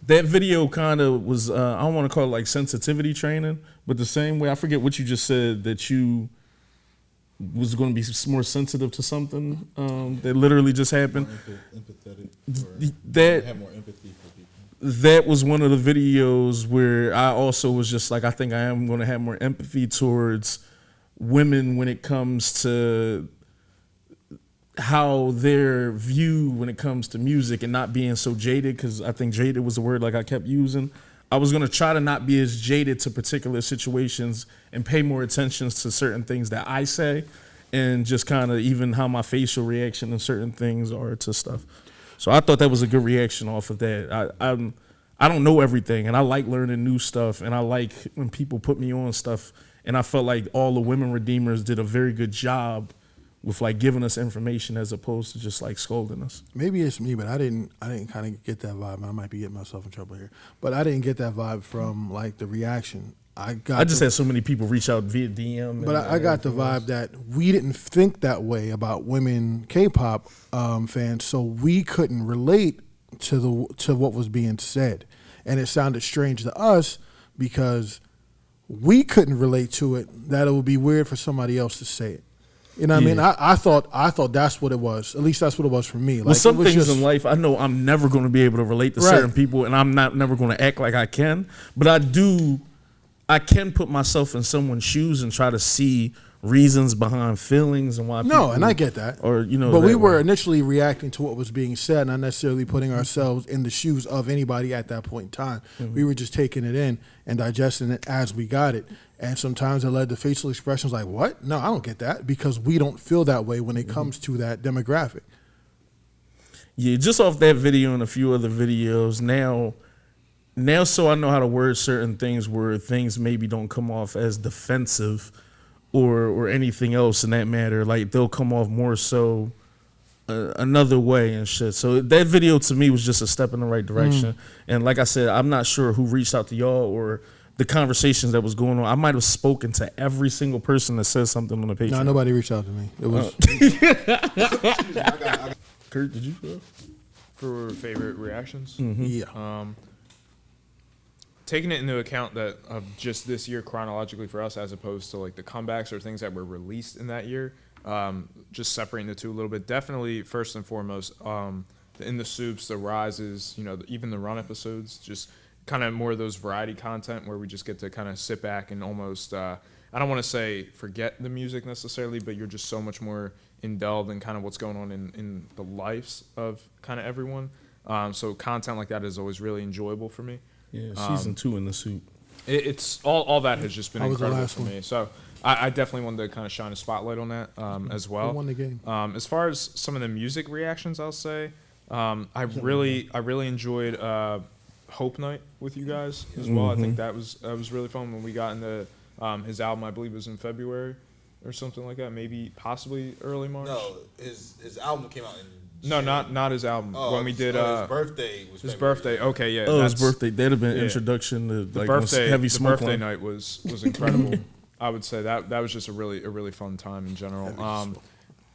that video kind of was, I don't want to call it like sensitivity training, but the same way, I forget what you just said, that you was going to be more sensitive to something that literally just happened. Empathetic. That have more empathy for people. That was one of the videos where I also was just like, I think I am going to have more empathy towards women when it comes to how their view when it comes to music and not being so jaded, because I think jaded was the word like I kept using. I was going to try to not be as jaded to particular situations and pay more attention to certain things that I say, and just kind of even how my facial reaction and certain things are to stuff. So I thought that was a good reaction off of that. I don't know everything, and I like learning new stuff, and I like when people put me on stuff, and I felt like all the women Redeemers did a very good job with like giving us information as opposed to just like scolding us. Maybe it's me, but I didn't kind of get that vibe. I might be getting myself in trouble here, but I didn't get that vibe from like the reaction. I just had so many people reach out via DM. But I got the vibe that we didn't think that way about women K-pop fans, so we couldn't relate to what was being said, and it sounded strange to us because we couldn't relate to it. That it would be weird for somebody else to say it. You know what I mean? I thought that's what it was. At least that's what it was for me. Like, some things in life, I know I'm never going to be able to relate to certain people, and I'm never going to act like I can. But I can put myself in someone's shoes and try to see reasons behind feelings and why people. No, and I get that. But we were initially reacting to what was being said, not necessarily putting ourselves in the shoes of anybody at that point in time. Mm-hmm. We were just taking it in and digesting it as we got it. And sometimes it led to facial expressions like, what? No, I don't get that, because we don't feel that way when it comes to that demographic. Yeah, just off that video and a few other videos, now so I know how to word certain things where things maybe don't come off as defensive or anything else in that matter. Like, they'll come off more so another way and shit. So that video to me was just a step in the right direction. And like I said, I'm not sure who reached out to y'all or the conversations that was going on. I might have spoken to every single person that says something on the page. No, nobody reached out to me. It was. Kurt, did you go? For favorite reactions? Mm-hmm. Yeah. Taking it into account that of just this year chronologically for us, as opposed to like the comebacks or things that were released in that year, just separating the two a little bit. Definitely, first and foremost, In the Soups, the Rises, even the run episodes, just kind of more of those variety content where we just get to kind of sit back and almost, I don't want to say forget the music necessarily, but you're just so much more indulged in kind of what's going on in the lives of kind of everyone. So content like that is always really enjoyable for me. Yeah, season 2 in The Soup. It's all that has just been incredible for me. So I definitely wanted to kind of shine a spotlight on that as well. Who won the game? As far as some of the music reactions, I'll say I really enjoyed Hope Night with you guys as well. I think that was really fun when we got into his album. I believe it was in February or something like that, maybe possibly early March. No, his album came out in No, not his album. When we did his birthday was his February. birthday. Okay, yeah. Oh, his birthday. That'd have been introduction to The like birthday heavy smoke. The birthday night was incredible. I would say that was just a really fun time in general.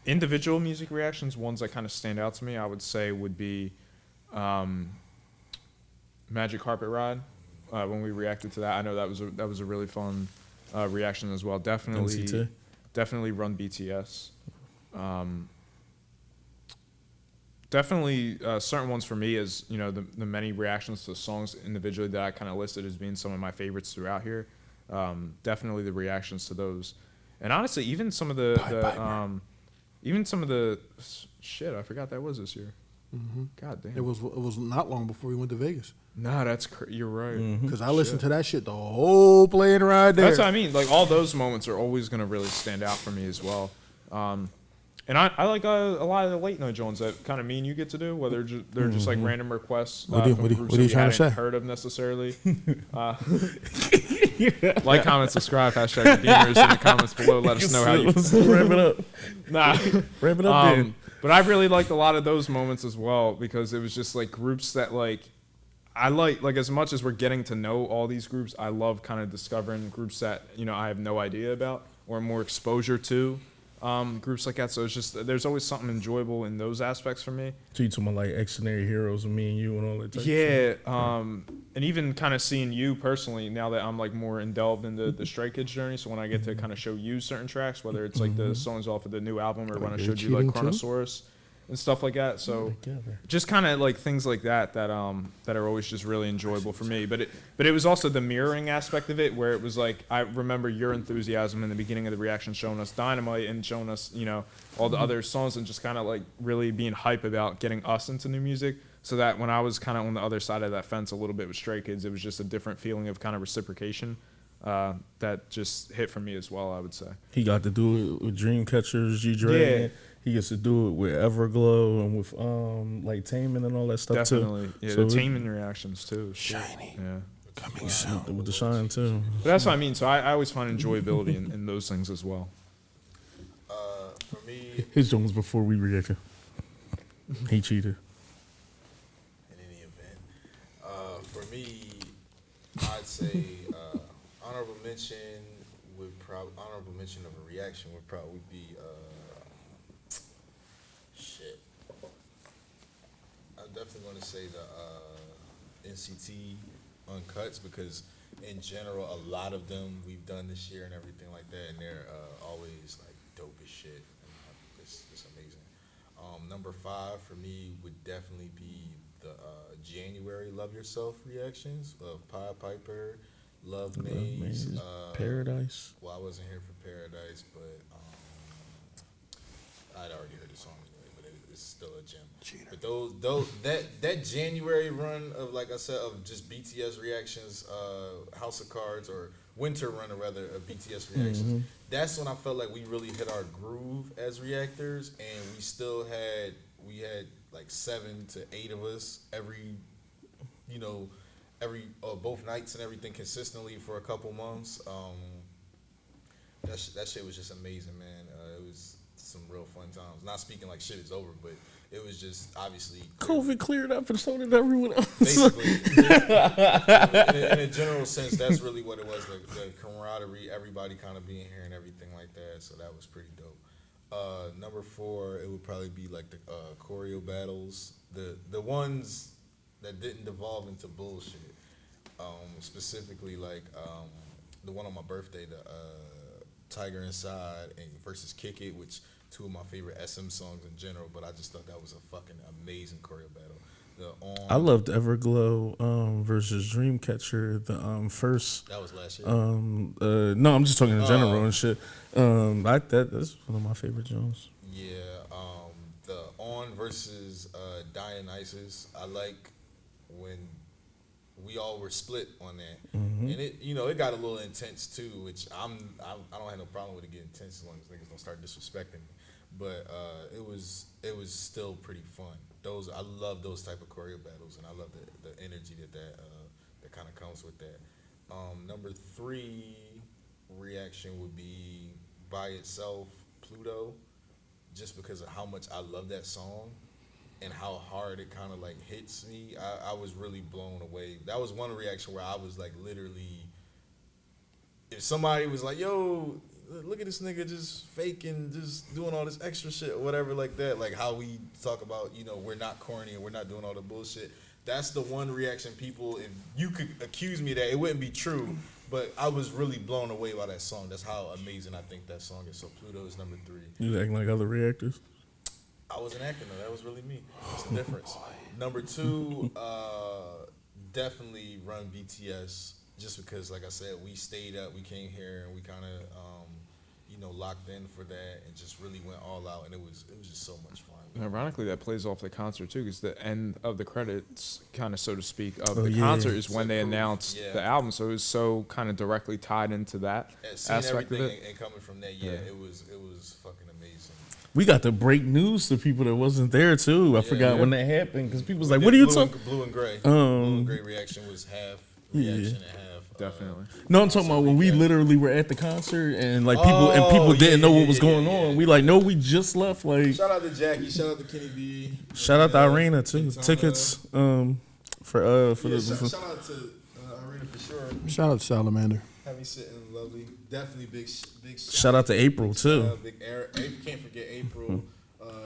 Individual music reactions, ones that kind of stand out to me, I would say would be Magic Carpet Ride. When we reacted to that, I know that was a really fun reaction as well. Definitely Run BTS. Definitely certain ones for me is, the many reactions to songs individually that I kind of listed as being some of my favorites throughout here. Definitely the reactions to those. And honestly, even some of the shit, I forgot that was this year. Mm-hmm. God damn. It was not long before we went to Vegas. Nah, you're right. Because I listened to that shit the whole plane ride there. That's what I mean. Like, all those moments are always going to really stand out for me as well. And I like a lot of the late night Jones that kind of me and you get to do, whether they're just like random requests What are you from groups that trying we to hadn't say? heard of necessarily. Like, comment, subscribe, hashtag Redeemers in the comments below. Let us know how you Wrap it up. Nah. Wrap it up, dude. But I really liked a lot of those moments as well because it was just like groups that like I like as much as we're getting to know all these groups, I love kind of discovering groups that, you know, I have no idea about or more exposure to groups like that. So it's just there's always something enjoyable in those aspects for me. So you talking about like Extraordinary Heroes and Me and You and all that type of shit? Yeah, and even kind of seeing you personally now that I'm like more indulged into the Stray Kids journey. So when I get to kind of show you certain tracks, whether it's like the songs off of the new album or when I showed you like Chronosaurus and stuff like that. So just kind of like things like that that are always just really enjoyable for me. But it was also the mirroring aspect of it where it was like I remember your enthusiasm in the beginning of the reaction showing us Dynamite and showing us, you know, all the other songs and just kind of like really being hype about getting us into new music. So that when I was kind of on the other side of that fence a little bit with Stray Kids, it was just a different feeling of kind of reciprocation that just hit for me as well, I would say. He got to do it with Dreamcatchers, G-Dragon. Yeah. He gets to do it with Everglow and with like Taman and all that stuff Definitely. too. Yeah, So the Taman reactions too. Shiny. Yeah. Coming soon. with the Shine too. But that's what I mean. So I always find enjoyability in those things as well. For me, His joke was before we reacted. He cheated. in any event, for me, I'd say honorable mention of a reaction would probably be shit. I'm definitely going to say the NCT Uncuts because in general, a lot of them we've done this year and everything like that, and they're always like dope as shit. And it's amazing. Number 5 for me would definitely be the January Love Yourself reactions of Pied Piper, Love Maze, Paradise. Well, I wasn't here for Paradise, but I'd already heard the song anyway, but it's still a gem. Cheater. But that January run of, like I said, of just BTS reactions, House of Cards, or winter run, or rather, of BTS reactions, that's when I felt like we really hit our groove as reactors, and we had like 7 to 8 of us every both nights and everything consistently for a couple months. That shit was just amazing, man. It was some real fun times. Not speaking like shit is over, but it was just obviously COVID cleared up and so did everyone else. basically, in a general sense, that's really what it was. The camaraderie, everybody kind of being here and everything like that. So that was pretty dope. Number 4, it would probably be like the choreo battles, the ones that didn't devolve into bullshit. Specifically, like the one on my birthday, the Tiger Inside and versus Kick It, which 2 of my favorite SM songs in general. But I just thought that was a fucking amazing choreo battle. I loved Everglow versus Dreamcatcher. The first. That was last year. No, I'm just talking in general and shit. That's one of my favorite Jones. Yeah, the On versus Dionysus. I like when we all were split on that, and it got a little intense too. Which I don't have no problem with it getting intense as long as niggas don't start disrespecting me. But it was still pretty fun. I love those type of choreo battles, and I love the energy that kind of comes with that. Number 3 reaction would be By Itself, Pluto, just because of how much I love that song and how hard it kind of like hits me. I was really blown away. That was one reaction where I was like literally, if somebody was like, yo, look at this nigga just faking, just doing all this extra shit or whatever like that, like how we talk about, we're not corny and we're not doing all the bullshit. That's the one reaction people, if you could accuse me that, it wouldn't be true, but I was really blown away by that song. That's how amazing I think that song is. So Pluto is number 3. You acting like other reactors? I wasn't acting though. That was really me. That's the difference. Number 2, definitely Run BTS. Just because, like I said, we stayed up, we came here, and we kind of, locked in for that, and just really went all out, and it was just so much fun. And ironically, that plays off the concert too, because the end of the credits, kind of so to speak, of the concert is when they announced the album. So it was so kind of directly tied into that Seeing aspect of everything it. and coming from that, it was fucking amazing. we got to break news to people that wasn't there too. I forgot when that happened because people was like, "What are you talking?" Blue and gray. Blue and gray reaction was half reaction and half. Definitely. No, I'm talking about when we literally were at the concert and like people didn't know what was going on. We like, no, we just left. Like, shout out to Jackie. Shout out to Kenny B. Shout out to Irina too. Tickets for Shout out to Irina for sure. Shout out to Salamander. Have me sitting lovely. Definitely big. Shout out to April too. Big April, can't forget April.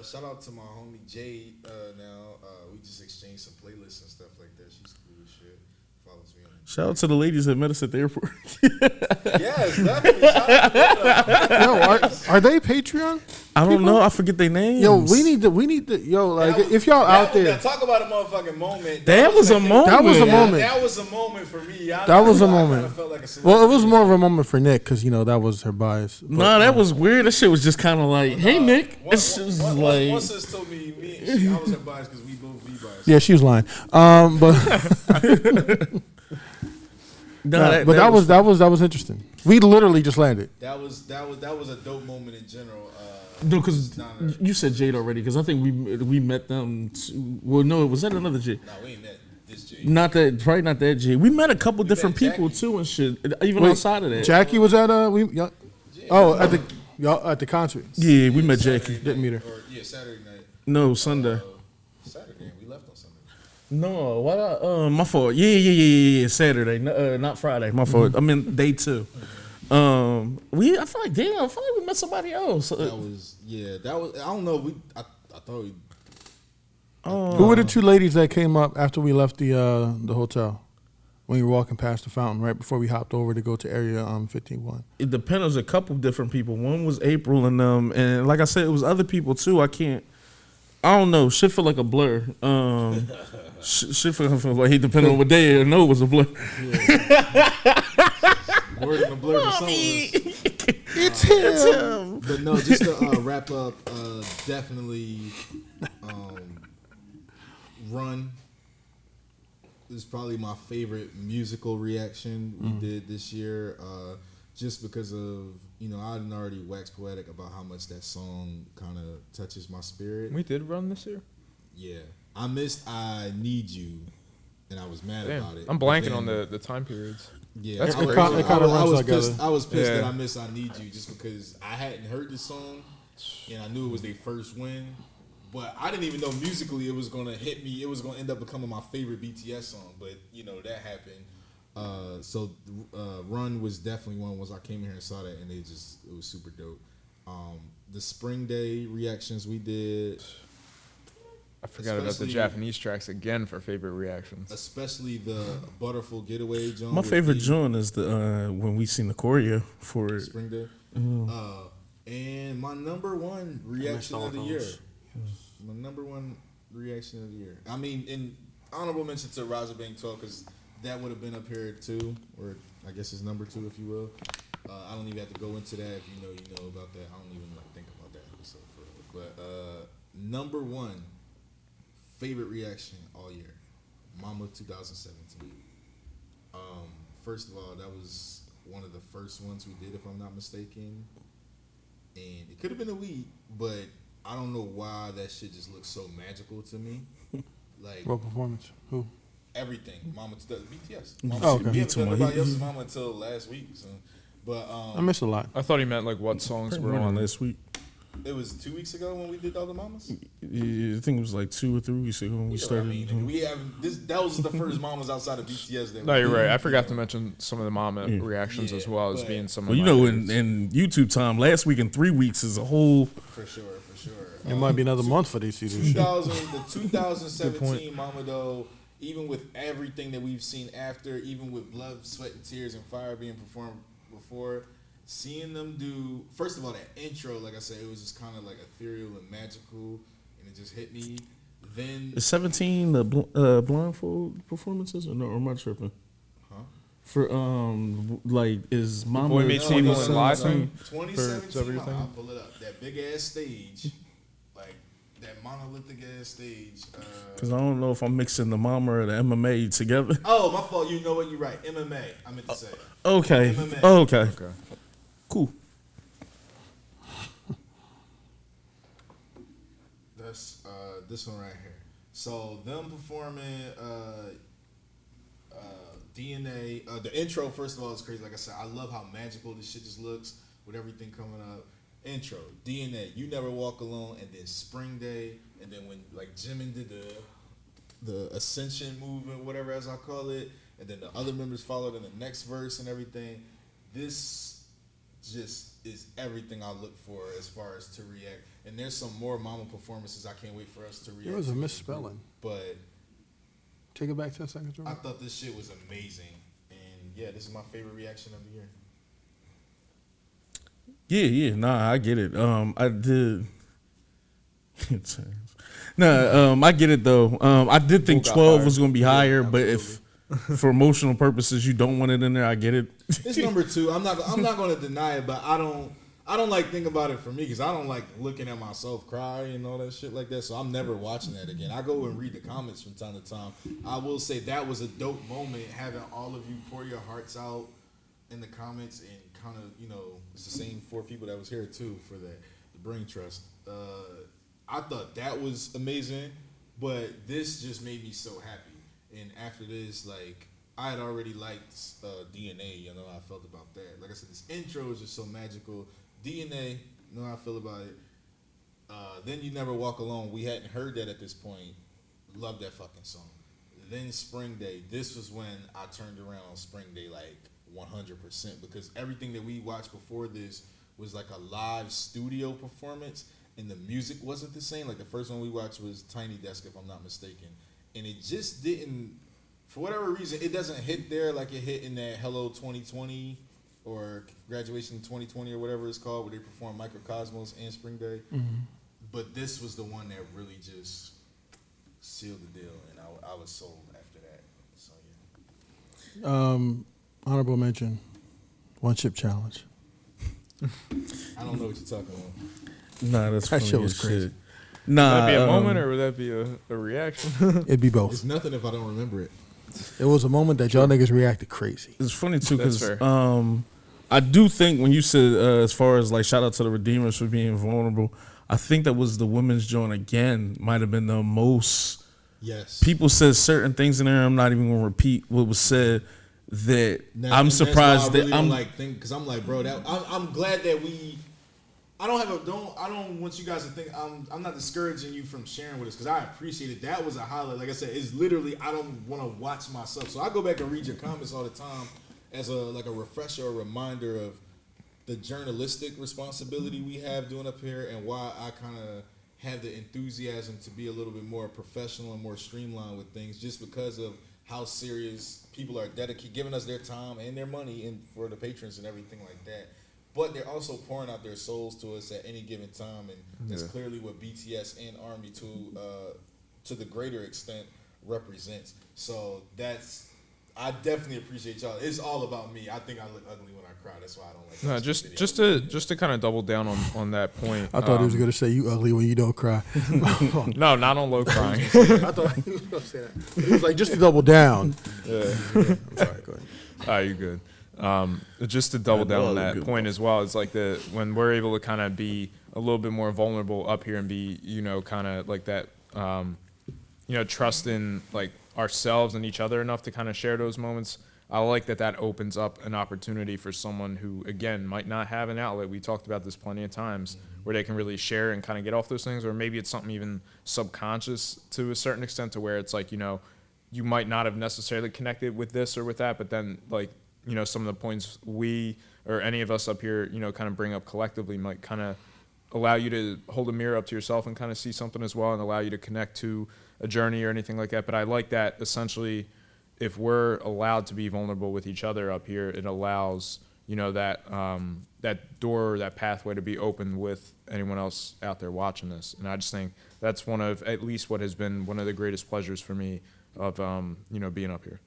Shout out to my homie Jade. Now we just exchanged some playlists and stuff like that. She's cool as shit. Follows me on. Shout out to the ladies that met us at the airport. Yes, definitely. Shout out to them. Yo, are they Patreon? I don't know. I forget their names. Yo, we need to. Yo, like if y'all out there, talk about a motherfucking moment. That was a moment. That was a moment. That was a moment for me. That was a moment. Felt like well, it was more of a moment for Nick because that was her bias. But, Nah, that was weird. That shit was just kind of like, hey Nick. One like, sis told me I was her bias because we both biased. yeah, she was lying. But that was interesting. We literally just landed. That was a dope moment in general. no, because you said Jade already. Because I think we met them. Well, no, was that another Jade? No, we ain't met this Jade. Probably not that Jade. We met a couple different people too and shit. Even outside of that. Jackie was at at the concert. Yeah, we met Jackie. Didn't meet her. Saturday night. No, Sunday. Saturday, we left on Sunday. No, what? My fault. Yeah. Saturday, not Friday. My fault. I mean, day 2. I feel like we met somebody else. That was. I don't know. I thought we. Who were the 2 ladies that came up after we left the hotel? When you were walking past the fountain, right before we hopped over to go to area 15-1. It depends. A couple different people. One was April and like I said, it was other people too. I don't know. Shit feel like a blur. Shit feel like he depending on what day I know it was a blur. Word in the blur for some of us. It's him. But no, just to wrap up, definitely Run is probably my favorite musical reaction we did this year. Just because of, I had already waxed poetic about how much that song kind of touches my spirit. We did Run this year? Yeah. I missed I Need You, and I was mad about it. I'm blanking on the time periods. Yeah, That's I was, crazy. I was pissed Yeah. that I missed I Need You just because I hadn't heard this song, and I knew it was their first win. But I didn't even know musically it was going to hit me. It was going to end up becoming my favorite BTS song. But, that happened. So Run was definitely one once I came here and saw that, and it was super dope. The Spring Day reactions we did. I forgot about the Japanese tracks again for favorite reactions. Especially the Butterful Getaway joint. My favorite joint is the when we seen the choreo for Spring Day. And my number one reaction of the year. My number one reaction of the year. I mean, in honorable mention to Raja Bang Talk, because that would have been up here too, or I guess it's number 2, if you will. I don't even have to go into that. If you know about that. I don't even think about that episode for real. But number 1 favorite reaction all year, Mama 2017. First of all, that was one of the first ones we did, if I'm not mistaken. And it could have been a week, but I don't know why that shit just looks so magical to me. Like, What performance? Who? everything. Mama to BTS. Mama, Oh, okay. We haven't done nobody else's Mama until last week. So. But I missed a lot. I thought he meant like what songs were on last week. it was 2 weeks ago when we did all the Mamas. Yeah, I think it was like 2 or 3 weeks ago when we started. We haven't. That was the first Mamas outside of BTS. That No, you're right. I forgot to mention some of the Mama reactions as well as but- being some Well, of my favorites. in YouTube time, last week and 3 weeks is a whole. For sure. It might be another month for these seasons. 2017 Mama though, even with everything that we've seen after, even with Blood, Sweat, and Tears and Fire being performed before, seeing them do, first of all, that intro, like I said, it was just kind of like ethereal and magical, and it just hit me. Then Is 17 the blindfold performances or no? Or am I tripping? Huh? For like is Mama Boy Meets Evil and Live 2017, for everything? I'll pull it up. That big ass stage, like that monolithic ass stage. Because I don't know if I'm mixing the Mama or the MMA together. Oh, my fault. You know what? You're right. MMA. I meant to say. Okay. MMA. Oh, okay. Cool. trust. This one right here. So them performing DNA. The intro, first of all, is crazy. Like I said, I love how magical this shit just looks with everything coming up. Intro, DNA, You Never Walk Alone, and then Spring Day, and then when like Jimin did the Ascension movement, whatever as I call it, and then the other members followed in the next verse and everything. This just is everything I look for as far as to react. And there's some more Mama performances I can't wait for us to react. There was a to misspelling. but Take it back 10 seconds. I thought this shit was amazing, and yeah, this is my favorite reaction of the year. Yeah, nah, I get it. I did. I get it though. I did think 12 was gonna be higher, but if for emotional purposes you don't want it in there, I get it. It's number 2. I'm not going to deny it, but I don't like thinking about it for me because I don't like looking at myself cry and all that shit like that. So I'm never watching that again. I go and read the comments from time to time. I will say that was a dope moment having all of you pour your hearts out in the comments and kind of, it's the same 4 people that was here too for that, the brain trust. I thought that was amazing, but this just made me so happy. And after this, like, I had already liked DNA, how I felt about that. Like I said, this intro is just so magical. DNA, how I feel about it. Then You Never Walk Alone, we hadn't heard that at this point. Love that fucking song. Then Spring Day, this was when I turned around on Spring Day like 100% because everything that we watched before this was like a live studio performance and the music wasn't the same. Like the first one we watched was Tiny Desk, if I'm not mistaken. And it just didn't, for whatever reason, it doesn't hit there like it hit in that Hello 2020 or Graduation 2020 or whatever it's called, where they perform Microcosmos and Spring Day. Mm-hmm. But this was the one that really just sealed the deal, and I was sold after that. So yeah. Honorable mention, One Chip Challenge. I don't know what you're talking about. Nah, that's That funny shit was as crazy. shit. Nah, Would that be a moment or would that be a reaction? It'd be both. It's nothing if I don't remember it. It was a moment that y'all niggas reacted crazy. It's funny too That's because fair. I do think when you said as far as like shout out to the Redeemers for being vulnerable, I think that was the women's joint again might have been the most. Yes. People said certain things in there. I'm not even gonna repeat what was said. That I'm surprised that I'm like because I'm like, bro, that I'm glad that we. I don't want you guys to think I'm not discouraging you from sharing with us because I appreciate it. That was a highlight. Like I said, it's literally I don't want to watch myself, so I go back and read your comments all the time as a refresher or reminder of the journalistic responsibility we have doing up here and why I kind of have the enthusiasm to be a little bit more professional and more streamlined with things, just because of how serious people are giving us their time and their money and for the patrons and everything like that. But they're also pouring out their souls to us at any given time, and that's clearly what BTS and ARMY to the greater extent represents. So I definitely appreciate y'all. It's all about me. I think I look ugly when I cry. That's why I don't like. No, just to kind of double down on that point. I thought he was gonna say you ugly when you don't cry. No, not on low crying. I thought he was gonna say that. He was like, just to double down. Yeah. I'm sorry, go ahead. You good. Just to double down on that point as well, it's like when we're able to kind of be a little bit more vulnerable up here and be, kind of like that, trust in like ourselves and each other enough to kind of share those moments. I like that opens up an opportunity for someone who, again, might not have an outlet. We talked about this plenty of times where they can really share and kind of get off those things, or maybe it's something even subconscious to a certain extent to where it's like, you might not have necessarily connected with this or with that, but then like, some of the points we or any of us up here, kind of bring up collectively might kind of allow you to hold a mirror up to yourself and kind of see something as well and allow you to connect to a journey or anything like that. But I like that essentially if we're allowed to be vulnerable with each other up here, it allows, that door or that pathway to be open with anyone else out there watching this. And I just think that's one of at least what has been one of the greatest pleasures for me of, being up here.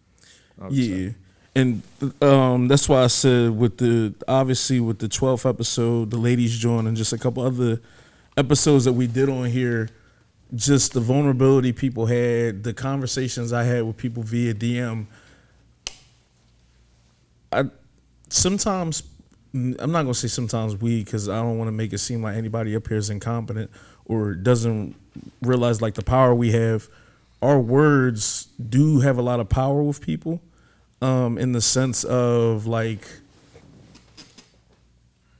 Yeah. And that's why I said with the 12th episode, the ladies joined, and just a couple other episodes that we did on here, just the vulnerability people had, the conversations I had with people via DM. Sometimes I'm not gonna say sometimes we, because I don't want to make it seem like anybody up here is incompetent or doesn't realize like the power we have. Our words do have a lot of power with people, in the sense of like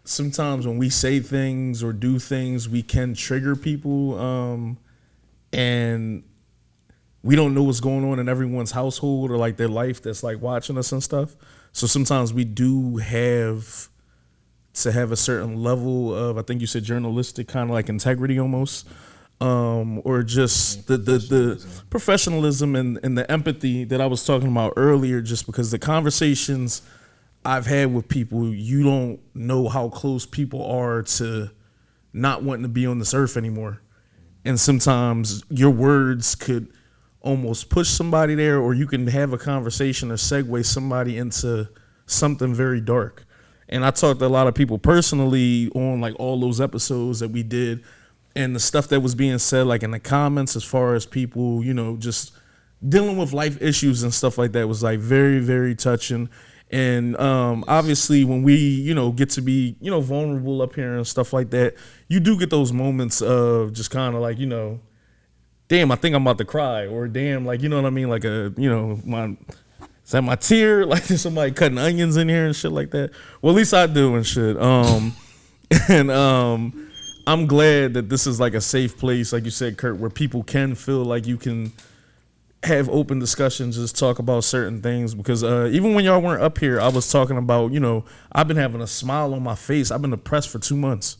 sometimes when we say things or do things, we can trigger people, and we don't know what's going on in everyone's household or like their life that's like watching us and stuff. So sometimes we do have to have a certain level of, I think you said journalistic kind of like integrity almost, or just the professionalism and the empathy that I was talking about earlier, just because the conversations I've had with people, you don't know how close people are to not wanting to be on this earth anymore. And sometimes your words could almost push somebody there, or you can have a conversation or segue somebody into something very dark. And I talked to a lot of people personally on like all those episodes that we did, and the stuff that was being said like in the comments as far as people, you know, just dealing with life issues and stuff like that was like very, very touching. And obviously when we, you know, get to be, you know, vulnerable up here and stuff like that, you do get those moments of just kind of like, you know, damn, I think I'm about to cry, or damn, like, you know what I mean? Like a, you know, is that my tear? Like there's somebody cutting onions in here and shit like that. Well, at least I do and shit. And I'm glad that this is like a safe place, like you said, Kurt, where people can feel like you can have open discussions, just talk about certain things. Because even when y'all weren't up here, I was talking about, you know, I've been having a smile on my face. I've been depressed for 2 months.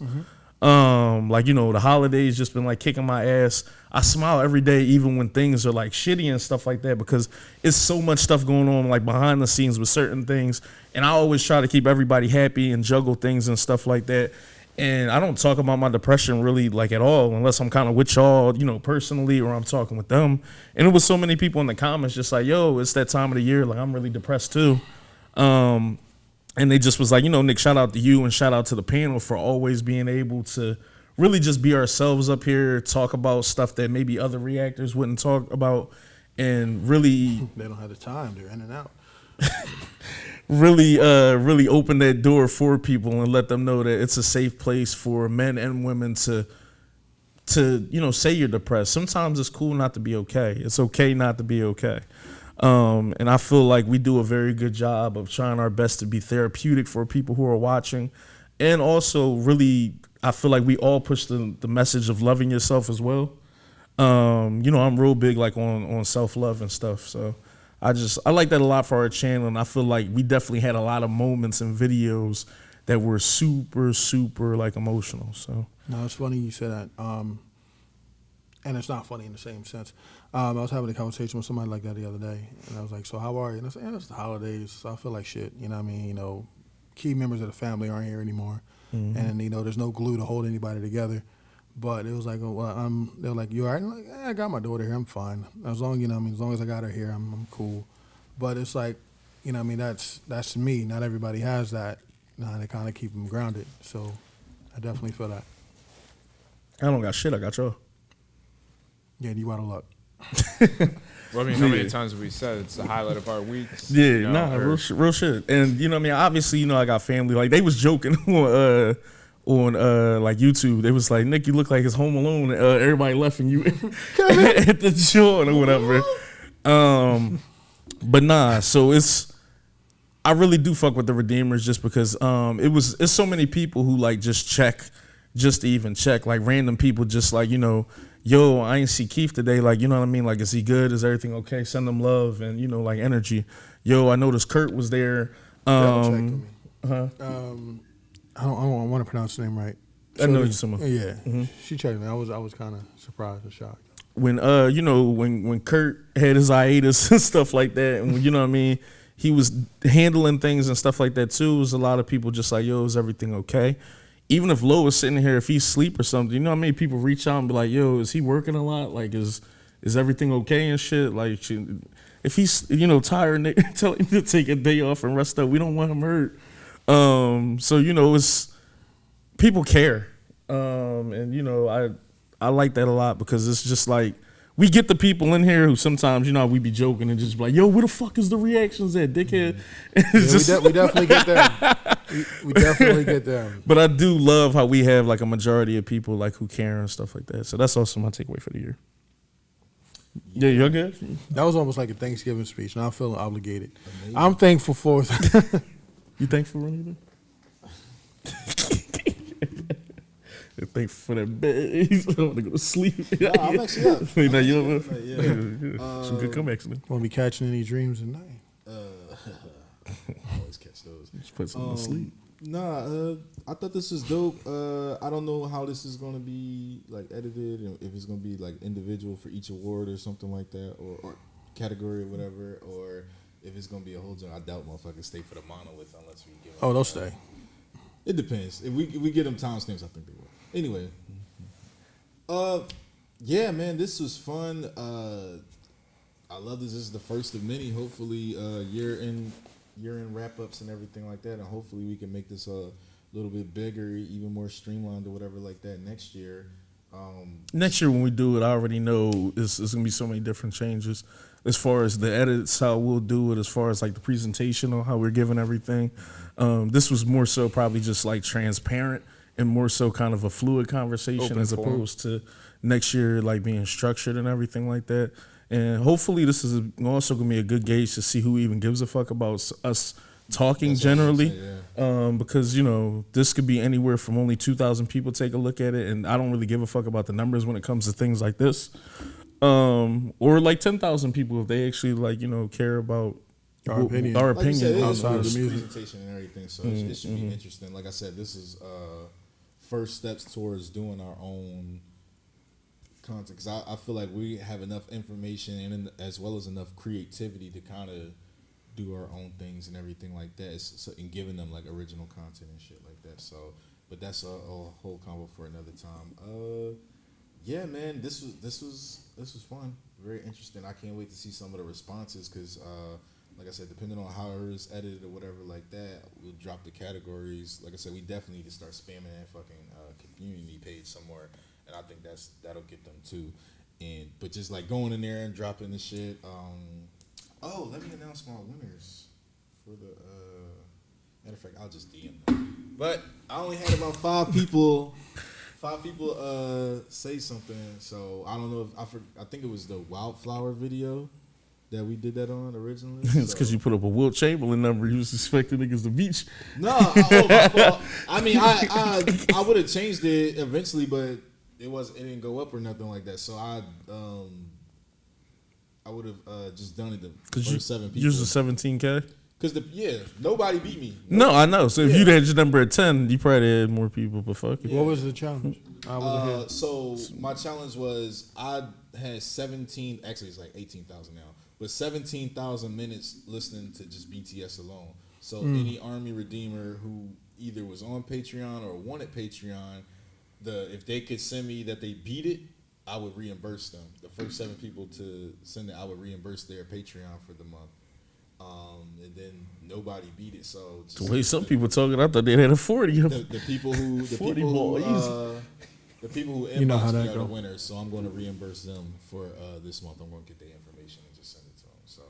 Like, you know, the holidays just been like kicking my ass. I smile every day, even when things are like shitty and stuff like that, because it's so much stuff going on like behind the scenes with certain things. And I always try to keep everybody happy and juggle things and stuff like that. And I don't talk about my depression really like at all, unless I'm kind of with y'all, you know, personally, or I'm talking with them. And it was so many people in the comments just like, yo, it's that time of the year. Like, I'm really depressed too. And they just was like, you know, Nick, shout out to you and shout out to the panel for always being able to really just be ourselves up here, talk about stuff that maybe other reactors wouldn't talk about, and really They don't have the time. They're in and out. really open that door for people and let them know that it's a safe place for men and women to you know, say you're depressed. Sometimes it's cool not to be okay. It's okay not to be okay. And I feel like we do a very good job of trying our best to be therapeutic for people who are watching. And also really, I feel like we all push the message of loving yourself as well. You know, I'm real big like on self-love and stuff. So I like that a lot for our channel. And I feel like we definitely had a lot of moments and videos that were super, super like emotional. So No, it's funny you said that. And it's not funny in the same sense. I was having a conversation with somebody like that the other day, and I was like, so how are you? And I said, yeah, it's the holidays, so I feel like shit. You know what I mean? You know, key members of the family aren't here anymore. And, you know, there's no glue to hold anybody together. But it was like, oh, well, they were like, you all right? And I'm like, I got my daughter here, I'm fine. As long, you know, I mean, as long as I got her here, I'm cool. But it's like, you know, I mean, that's me. Not everybody has that. Nah, they kind of keep them grounded. So I definitely feel that. I don't got shit. I got y'all. Yeah, you out of luck. Well, I mean, how many times have we said it's the highlight of our weeks? Yeah, you know, real shit. And you know what I mean? Obviously, you know, I got family. Like they was joking on like YouTube. They was like, Nick, you look like it's Home Alone. Everybody left and you at the joint or whatever. But nah, so I really do fuck with the Redeemers just because it's so many people who like just to even check, like random people just like, you know, yo, I ain't see Keith today. Like, you know what I mean? Like, is he good? Is everything okay? Send them love and, you know, like energy. Yo, I noticed Kurt was there. I don't want to pronounce the name right. I know you're someone. Yeah, she checked me. I was kind of surprised and shocked. When you know, when Kurt had his hiatus and stuff like that, and you know what I mean, he was handling things and stuff like that too. It was a lot of people just like, yo, is everything okay? Even if Lo was sitting here, if he's asleep or something, you know how many people reach out and be like, yo, is he working a lot? Like, is everything okay and shit? Like, if he's, you know, tired, tell him to take a day off and rest up. We don't want him hurt. So, you know, people care. And, you know, I like that a lot because it's just like we get the people in here who sometimes, you know, we be joking and just be like, yo, where the fuck is the reactions at, dickhead? Yeah, we definitely get them. We definitely get them. But I do love how we have like a majority of people like who care and stuff like that. So that's also my takeaway for the year. Yeah, you're good? That was almost like a Thanksgiving speech. Now I'm feeling obligated. Amazing. I'm thankful for. You thankful for anything? Thankful for that bed. I want to go to sleep. No, I'm actually up. Now you know, Yeah. some good comebacks. Man. Won't be catching any dreams at night. I always catch those. Just put something to sleep. Nah, I thought this was dope. I don't know how this is gonna be like edited, and if it's gonna be like individual for each award or something like that, or category or whatever, or if it's gonna be a whole genre. I doubt motherfuckers stay for the monolith unless we give them. Oh, they'll stay. It depends. If we get them timestamps, I think they will. Anyway, yeah, man, this was fun. I love this. This is the first of many. Hopefully, year in wrap ups and everything like that, and hopefully we can make this a little bit bigger, even more streamlined or whatever like that next year. Next year when we do it, I already know it's gonna be so many different changes as far as the edits, how we'll do it, as far as like the presentation on how we're giving everything. This was more so probably just like transparent and more so kind of a fluid conversation Open as forum. opposed to next year like being structured and everything like that. And hopefully this is also gonna be a good gauge to see who even gives a fuck about us talking That's what I'm generally. saying, yeah. Because, you know, this could be anywhere from only 2,000 people take a look at it, and I don't really give a fuck about the numbers when it comes to things like this. Or like 10,000 people if they actually like, you know, care about Our opinion. Like you opinion said, it is outside of good the music. presentation and everything, so it should be interesting. Like I said, this is first steps towards doing our own content, because I feel like we have enough information and as well as enough creativity to kind of do our own things and everything like that, and giving them like original content and shit like that. So, but that's a whole combo for another time. Yeah, man, this was fun, very interesting. I can't wait to see some of the responses, because like I said, depending on how it is edited or whatever like that, we'll drop the categories. Like I said, we definitely need to start spamming that fucking community page somewhere, and I think that'll get them too. But just like going in there and dropping the shit. Let me announce my winners for the. Matter of fact, I'll just DM them. But I only had about 5 people. 5 people say something, so I don't know if I think it was the Wildflower video that we did that on originally. It's because you put up a Wilt Chamberlain number. You was expecting niggas to beat you. No, my fault. I mean, I would have changed it eventually, but it didn't go up or nothing like that. So I would have just done it the first 7 people. Use the 17K. Because nobody beat me. No, I know. So if you'd had your number at 10, you probably had more people. But fuck it. What was the challenge? I wasn't here. So my challenge was I had 17. Actually, it's like 18,000 now. But 17,000 minutes listening to just BTS alone. So any Army Redeemer who either was on Patreon or wanted Patreon, if they could send me that they beat it, I would reimburse them. The first 7 people to send it, I would reimburse their Patreon for the month. And then nobody beat it. So just The way some people talking, I thought they had a 40. the people who the 40 people ball, who the people who You know how inboxed me that are go. the winners. So I'm going to reimburse them for this month. I'm going to get their information and just send it to them. So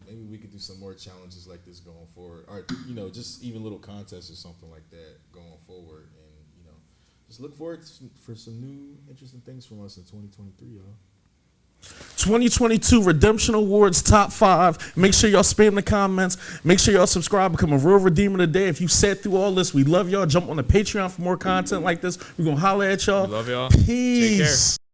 maybe we could do some more challenges like this going forward, or just even little contests or something like that going forward. And just look forward for some new interesting things from us in 2023, y'all. 2022 Redemption Awards Top 5. Make sure y'all spam the comments. Make sure y'all subscribe. Become a real redeemer today. If you sat through all this, we love y'all. Jump on the Patreon for more content like this. We're going to holler at y'all. Love y'all. Peace. Take care.